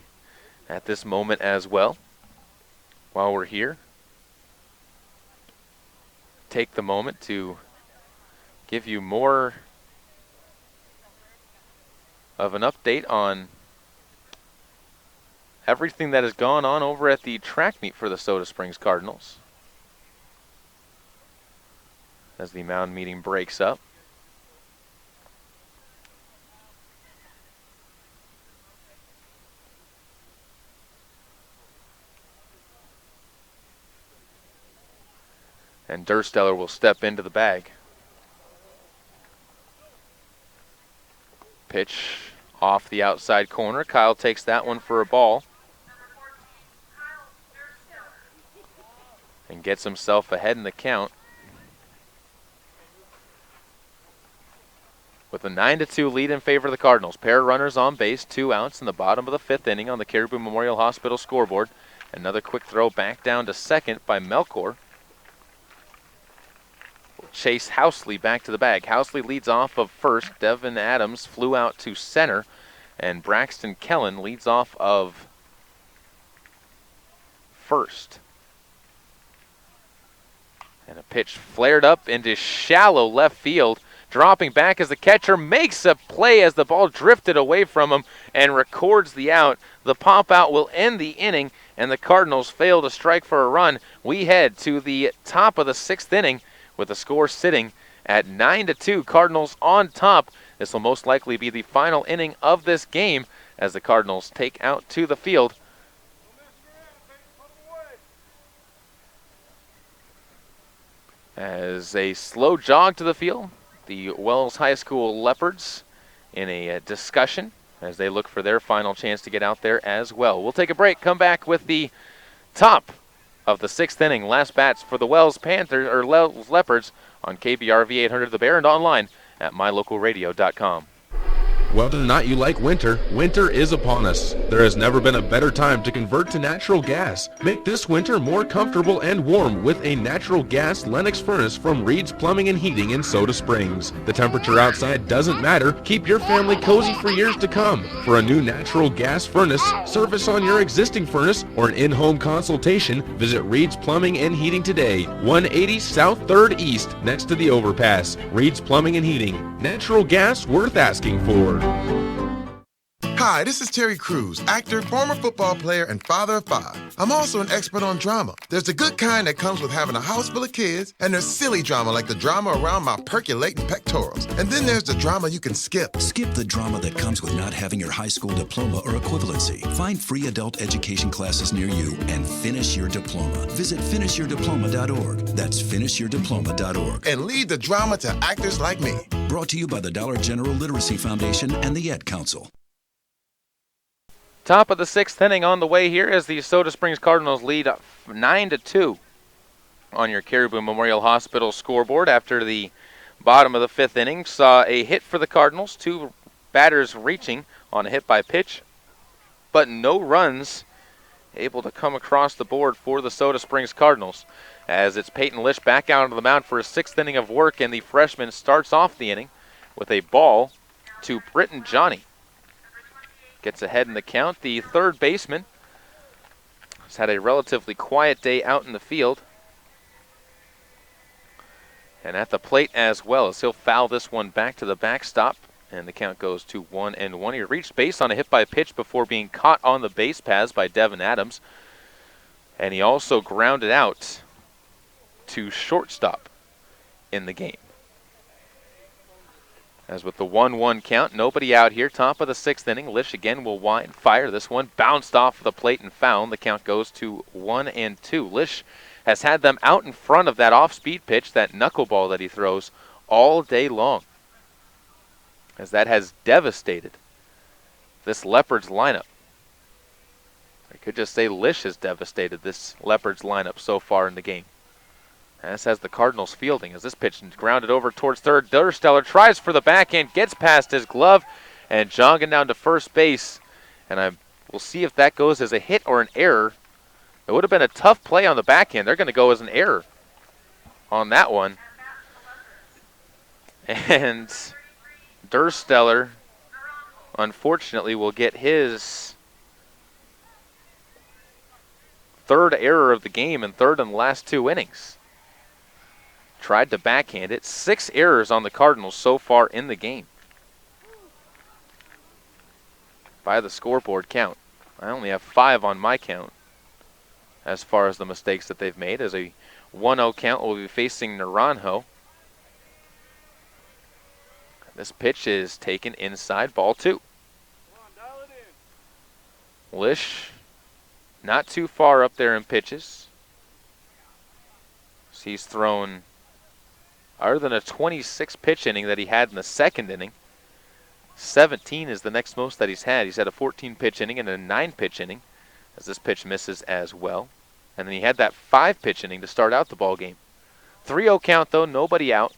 at this moment as well. While we're here, take the moment to give you more of an update on everything that has gone on over at the track meet for the Soda Springs Cardinals as the mound meeting breaks up. And Dursteller will step into the bag. Pitch off the outside corner. Kyle takes that one for a ball. And gets himself ahead in the count. With a 9-2 lead in favor of the Cardinals. Pair of runners on base, 2 outs in the bottom of the 5th inning on the Caribou Memorial Hospital scoreboard. Another quick throw back down to second by Melkor. Chase Housley back to the bag. Housley leads off of first. Devin Adams flew out to center. And Braxton Kellen leads off of first. And a pitch flared up into shallow left field. Dropping back as the catcher makes a play as the ball drifted away from him and records the out. The pop out will end the inning, and the Cardinals fail to strike for a run. We head to the top of the 6th inning with the score sitting at 9-2. Cardinals on top. This will most likely be the final inning of this game as the Cardinals take out to the field. As a slow jog to the field, the Wells High School Leopards in a discussion as they look for their final chance to get out there as well. We'll take a break, come back with the top of the 6th inning. Last bats for the Wells Panthers or Wells Leopards on KBRV 800 The Bear and online at mylocalradio.com. Whether or not you like winter, winter is upon us. There has never been a better time to convert to natural gas. Make this winter more comfortable and warm with a natural gas Lennox furnace from Reed's Plumbing and Heating in Soda Springs. The temperature outside doesn't matter. Keep your family cozy for years to come. For a new natural gas furnace, service on your existing furnace, or an in-home consultation, visit Reed's Plumbing and Heating today. 180 South 3rd East, next to the overpass. Reed's Plumbing and Heating. Natural gas worth asking for. Hi, this is Terry Crews, actor, former football player, and father of 5. I'm also an expert on drama. There's the good kind that comes with having a house full of kids, and there's silly drama like the drama around my percolating pectorals. And then there's the drama you can skip. Skip the drama that comes with not having your high school diploma or equivalency. Find free adult education classes near you and finish your diploma. Visit finishyourdiploma.org. That's finishyourdiploma.org. And leave the drama to actors like me. Brought to you by the Dollar General Literacy Foundation and the Ed Council. Top of the 6th inning on the way here as the Soda Springs Cardinals lead 9-2 on your Caribou Memorial Hospital scoreboard after the bottom of the 5th inning. Saw a hit for the Cardinals, 2 batters reaching on a hit by pitch, but no runs able to come across the board for the Soda Springs Cardinals. As it's Peyton Lish back out onto the mound for his 6th inning of work, and the freshman starts off the inning with a ball to Britton Johnny. Gets ahead in the count. The third baseman has had a relatively quiet day out in the field. And at the plate as well, as he'll foul this one back to the backstop. And the count goes to 1-1. He reached base on a hit by pitch before being caught on the base paths by Devin Adams. And he also grounded out to shortstop in the game. As with the 1-1 count, nobody out here. Top of the 6th inning, Lish again will wind fire. This one bounced off the plate and fouled. The count goes to 1-2. Lish has had them out in front of that off-speed pitch, that knuckleball that he throws, all day long. As that has devastated this Leopards lineup. I could just say Lish has devastated this Leopards lineup so far in the game. As has the Cardinals fielding as this pitch is grounded over towards third. Dursteller tries for the backhand, gets past his glove, and jogging down to first base. And we'll see if that goes as a hit or an error. It would have been a tough play on the backhand. They're going to go as an error on that one. And Dursteller, unfortunately, will get his 3rd error of the game and 3rd in the last 2 innings. Tried to backhand it. 6 errors on the Cardinals so far in the game. By the scoreboard count. I only have 5 on my count as far as the mistakes that they've made. As a 1-0 count, we'll be facing Naranjo. This pitch is taken inside, ball 2. Lish not too far up there in pitches. So he's thrown other than a 26 pitch inning that he had in the 2nd inning. 17 is the next most that he's had. He's had a 14 pitch inning and a 9 pitch inning as this pitch misses as well. And then he had that 5 pitch inning to start out the ball game. 3-0 count though, nobody out.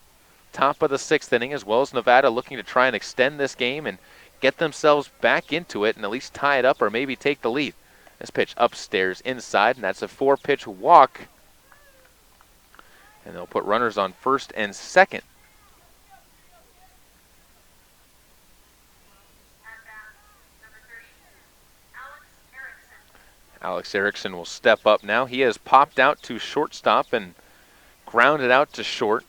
Top of the 6th inning, as well as Nevada looking to try and extend this game and get themselves back into it and at least tie it up or maybe take the lead. This pitch upstairs inside, and that's a 4-pitch walk. And they'll put runners on first and 2nd. Alex Erickson will step up now. He has popped out to shortstop and grounded out to short.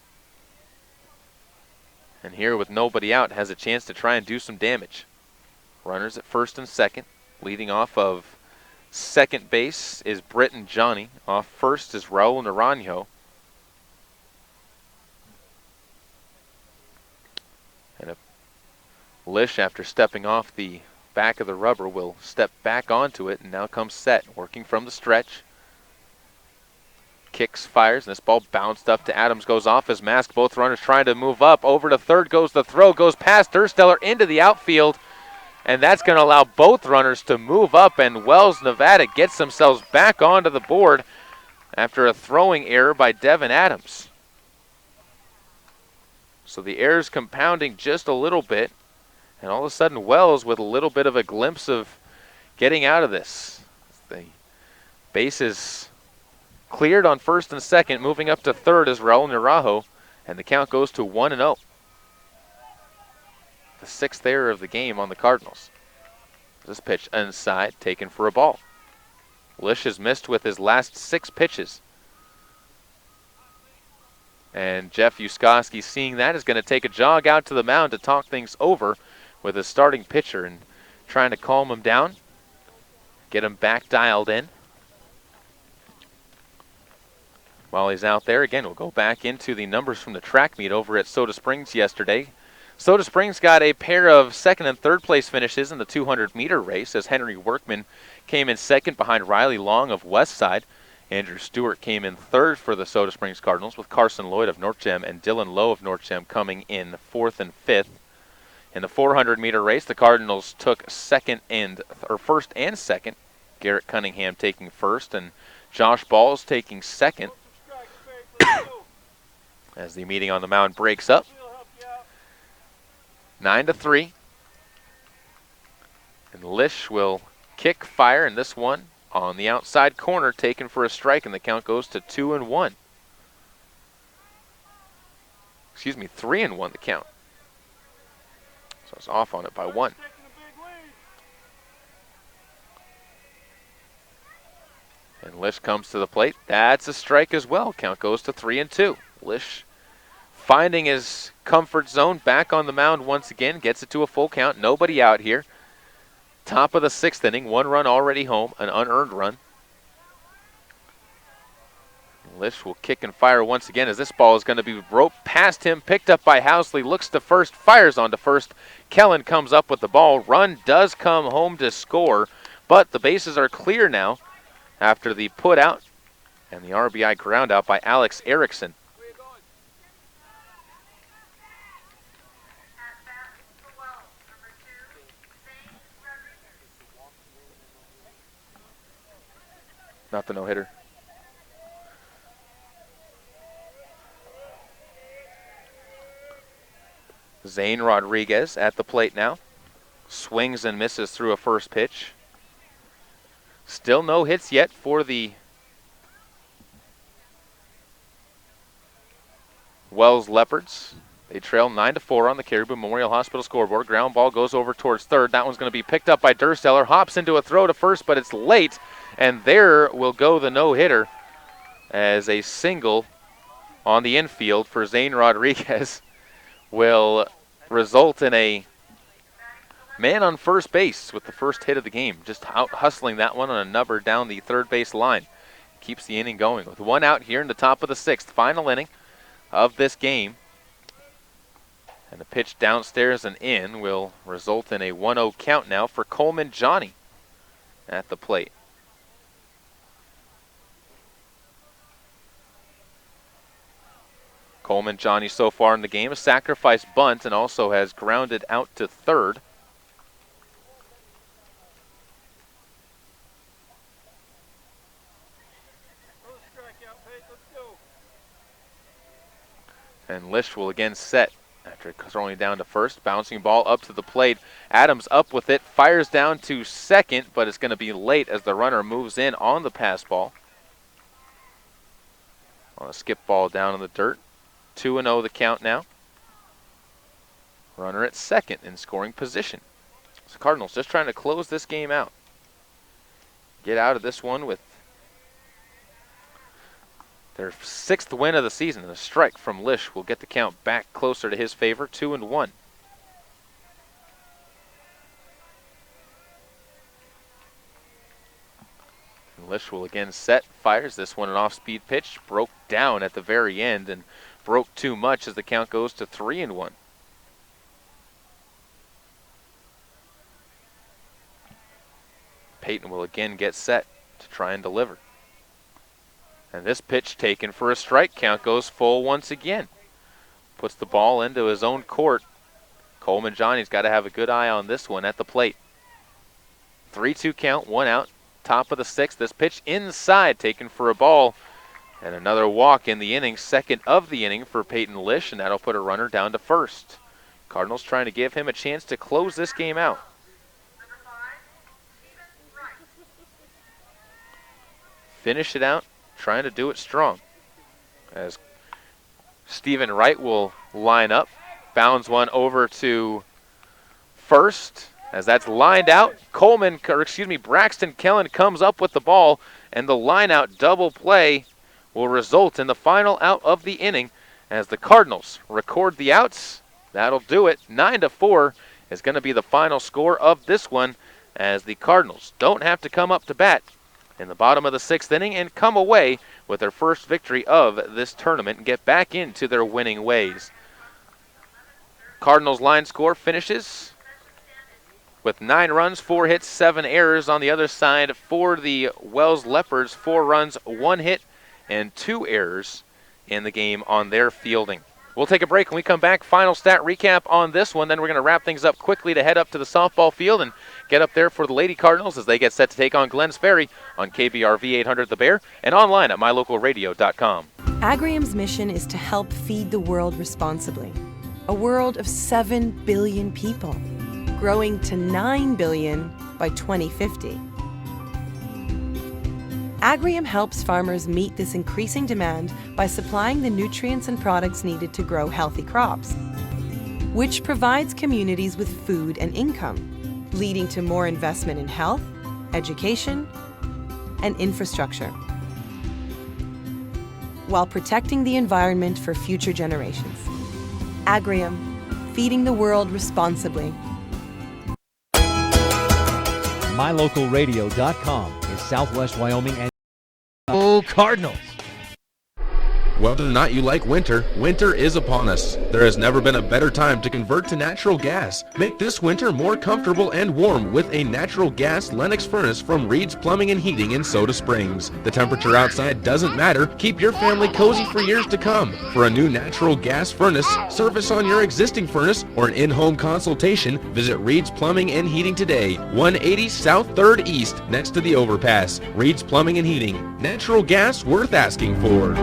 And here with nobody out has a chance to try and do some damage. Runners at 1st and 2nd. Leading off of 2nd base is Britton Johnny. Off 1st is Raul Naranjo. And if Lish, after stepping off the back of the rubber, will step back onto it and now comes set, working from the stretch. Kicks, fires, and this ball bounced up to Adams, goes off his mask. Both runners trying to move up. Over to third goes the throw, goes past Dursteller into the outfield, and that's going to allow both runners to move up, and Wells, Nevada gets themselves back onto the board after a throwing error by Devin Adams. So the error's compounding just a little bit, and all of a sudden Wells with a little bit of a glimpse of getting out of this. The bases cleared on first and second, moving up to third is Raul Naranjo, and the count goes to 1-0. The 6th error of the game on the Cardinals. This pitch inside, taken for a ball. Lish has missed with his last 6 pitches. And Jeff Yuskoski, seeing that, is going to take a jog out to the mound to talk things over with his starting pitcher and trying to calm him down, get him back dialed in. While he's out there, again, we'll go back into the numbers from the track meet over at Soda Springs yesterday. Soda Springs got a pair of second and third place finishes in the 200-meter race as Henry Workman came in second behind Riley Long of Westside. Andrew Stewart came in third for the Soda Springs Cardinals, with Carson Lloyd of North Gem and Dylan Lowe of North Gem coming in fourth and fifth. In the 400-meter race, the Cardinals took first and second. Garrett Cunningham taking first and Josh Balls taking second. As the meeting on the mound breaks up, 9-3. And Lish will kick, fire, and this one on the outside corner, taken for a strike, and the count goes to 2-1. Excuse me, 3-1 the count. So it's off on it by 1. And Lish comes to the plate. That's a strike as well. Count goes to 3-2. Lish finding his comfort zone, back on the mound once again, gets it to a full count. Nobody out here. Top of the 6th inning, 1 run already home, an unearned run. Lish will kick and fire once again as this ball is going to be roped past him, picked up by Housley, looks to first, fires onto first. Kellen comes up with the ball. Run does come home to score, but the bases are clear now after the put out and the RBI ground out by Alex Erickson. Not the no-hitter. Zane Rodriguez at the plate now. Swings and misses through a first pitch. Still no hits yet for the Wells Leopards. They trail 9-4 on the Caribou Memorial Hospital scoreboard. Ground ball goes over towards third. That one's going to be picked up by Dursteller. Hops into a throw to first, but it's late. And there will go the no-hitter as a single on the infield for Zane Rodriguez will result in a man on first base with the first hit of the game. Just out hustling that one on a number down the third base line. Keeps the inning going with 1 out here in the top of the 6th. Final inning of this game. And the pitch downstairs and in will result in a 1-0 count now for Coleman Johnny at the plate. Coleman Johnny so far in the game, a sacrifice bunt, and also has grounded out to third. And Lish will again set after throwing down to first. Bouncing ball up to the plate. Adams up with it, fires down to second, but it's going to be late as the runner moves in on the pass ball. On a skip ball down in the dirt. 2-0 the count now. Runner at second in scoring position. So Cardinals just trying to close this game out. Get out of this one with their 6th win of the season. And a strike from Lish will get the count back closer to his favor, 2-1. Lish will again set, fires this one an off-speed pitch, broke down at the very end and broke too much as the count goes to 3-1. Peyton will again get set to try and deliver. And this pitch taken for a strike. Count goes full once again. Puts the ball into his own court. Coleman Johnny's got to have a good eye on this one at the plate. 3-2 count, 1 out. Top of the 6th. This pitch inside, taken for a ball. And another walk in the inning, second of the inning for Peyton Lish, and that'll put a runner down to first. Cardinals trying to give him a chance to close this game out. Finish it out, trying to do it strong. As Stephen Wright will line up, bounds one over to first. As that's lined out, Braxton Kellen comes up with the ball, and the line-out double play will result in the final out of the inning as the Cardinals record the outs. That'll do it. 9-4 is going to be the final score of this one as the Cardinals don't have to come up to bat in the bottom of the 6th inning and come away with their first victory of this tournament and get back into their winning ways. Cardinals line score finishes with 9 runs, 4 hits, 7 errors. On the other side for the Wells Leopards, 4 runs, 1 hit, and 2 errors in the game on their fielding. We'll take a break. When we come back, final stat recap on this one. Then we're going to wrap things up quickly to head up to the softball field and get up there for the Lady Cardinals as they get set to take on Glens Ferry on KBRV 800 The Bear and online at mylocalradio.com. Agrium's mission is to help feed the world responsibly. A world of 7 billion people, growing to 9 billion by 2050. Agrium helps farmers meet this increasing demand by supplying the nutrients and products needed to grow healthy crops, which provides communities with food and income, leading to more investment in health, education, and infrastructure, while protecting the environment for future generations. Agrium, feeding the world responsibly. MyLocalRadio.com is Southwest Wyoming and Cardinals. Whether or not you like winter, winter is upon us. There has never been a better time to convert to natural gas. Make this winter more comfortable and warm with a natural gas Lennox furnace from Reed's Plumbing and Heating in Soda Springs. The temperature outside doesn't matter. Keep your family cozy for years to come. For a new natural gas furnace, service on your existing furnace, or an in-home consultation, visit Reed's Plumbing and Heating today. 180 South 3rd East, next to the overpass. Reed's Plumbing and Heating. Natural gas worth asking for.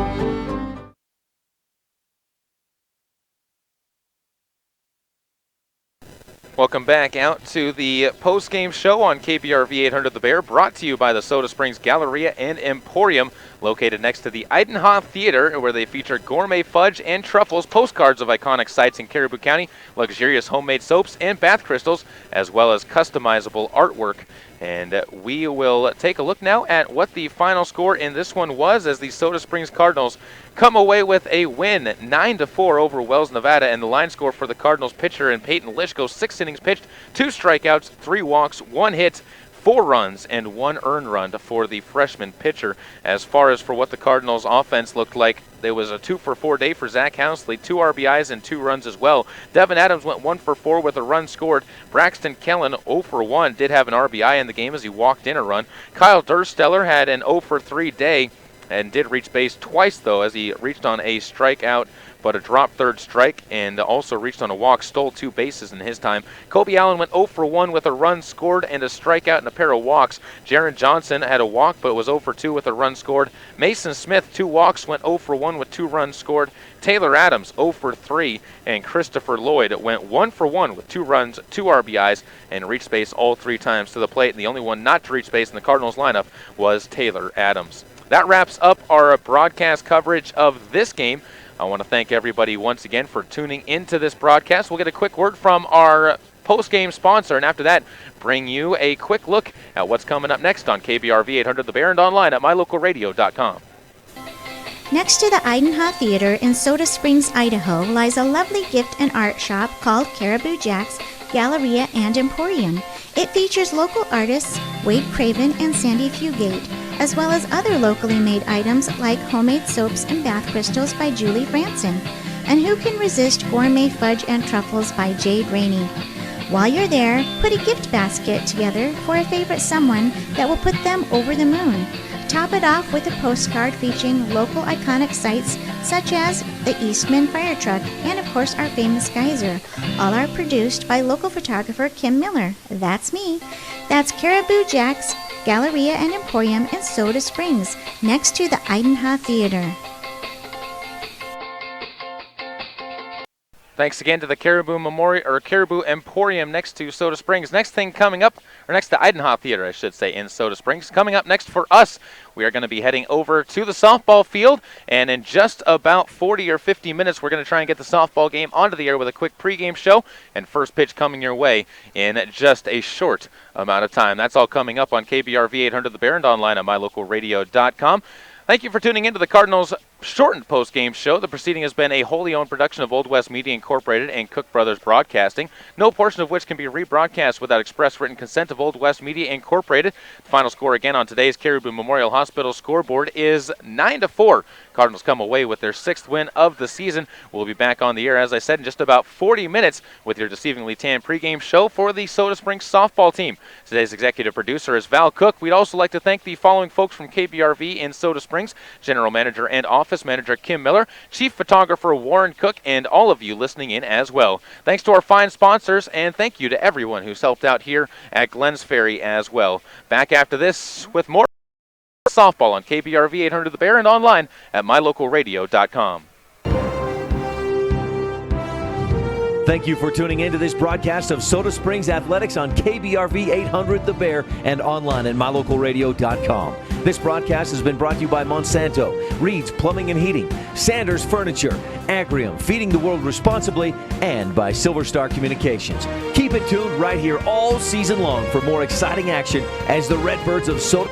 Welcome back out to the post-game show on KBRV 800 The Bear, brought to you by the Soda Springs Galleria and Emporium, located next to the Eidenhoff Theater, where they feature gourmet fudge and truffles, postcards of iconic sites in Caribou County, luxurious homemade soaps and bath crystals, as well as customizable artwork. And we will take a look now at what the final score in this one was as the Soda Springs Cardinals come away with a win, 9-4 over Wells, Nevada. And the line score for the Cardinals pitcher and Peyton Lish goes 6 innings pitched, 2 strikeouts, 3 walks, 1 hit, 4 runs, and 1 earned run for the freshman pitcher. As far as for what the Cardinals offense looked like, there was a 2-for-4 day for Zach Housley, 2 RBIs and 2 runs as well. Devin Adams went 1-for-4 with a run scored. Braxton Kellen 0-for-1 did have an RBI in the game as he walked in a run. Kyle Dursteller had an 0-for-3 day and did reach base twice, though, as he reached on a strikeout, but a drop third strike, and also reached on a walk, stole 2 bases in his time. Kobe Allen went 0-for-1 with a run scored and a strikeout and a pair of walks. Jaron Johnson had a walk, but was 0-for-2 with a run scored. Mason Smith, 2 walks, went 0-for-1 with 2 runs scored. Taylor Adams, 0-for-3, and Christopher Lloyd went 1-for-1 with 2 runs, 2 RBIs, and reached base all 3 times to the plate. And the only one not to reach base in the Cardinals lineup was Taylor Adams. That wraps up our broadcast coverage of this game. I want to thank everybody once again for tuning into this broadcast. We'll get a quick word from our post-game sponsor, and after that, bring you a quick look at what's coming up next on KBRV 800 The Bear and online at mylocalradio.com. Next to the Eidenhoff Theater in Soda Springs, Idaho, lies a lovely gift and art shop called Caribou Jack's Galleria and Emporium. It features local artists Wade Craven and Sandy Fugate, as well as other locally made items like homemade soaps and bath crystals by Julie Branson. And who can resist gourmet fudge and truffles by Jade Rainey? While you're there, put a gift basket together for a favorite someone that will put them over the moon. Top it off with a postcard featuring local iconic sites such as the Eastman Fire Truck and, of course, our famous geyser. All are produced by local photographer Kim Miller. That's me. That's Caribou Jack's Galleria and Emporium in Soda Springs, next to the Idaho Theater. Thanks again to the Caribou Emporium next to Soda Springs. Next thing coming up, or next to Idaho Theater, I should say, in Soda Springs. Coming up next for us, we are going to be heading over to the softball field, and in just about 40 or 50 minutes, we're going to try and get the softball game onto the air with a quick pregame show, and first pitch coming your way in just a short amount of time. That's all coming up on KBRV 800 The Bear and online at mylocalradio.com. Thank you for tuning in to the Cardinals' shortened post-game show. The proceeding has been a wholly owned production of Old West Media Incorporated and Cook Brothers Broadcasting, no portion of which can be rebroadcast without express written consent of Old West Media Incorporated. The final score again on today's Caribou Memorial Hospital scoreboard is 9-4. Cardinals come away with their 6th win of the season. We'll be back on the air, as I said, in just about 40 minutes with your Deceivingly Tan pregame show for the Soda Springs softball team. Today's executive producer is Val Cook. We'd also like to thank the following folks from KBRV in Soda Springs: General Manager and Office Manager Kim Miller, Chief Photographer Warren Cook, and all of you listening in as well. Thanks to our fine sponsors, and thank you to everyone who's helped out here at Glens Ferry as well. Back after this with more softball on KBRV 800 The Bear and online at mylocalradio.com. Thank you for tuning in to this broadcast of Soda Springs Athletics on KBRV 800 The Bear and online at mylocalradio.com. This broadcast has been brought to you by Monsanto, Reed's Plumbing and Heating, Sanders Furniture, Agrium, Feeding the World Responsibly, and by Silver Star Communications. Keep it tuned right here all season long for more exciting action as the Redbirds of Soda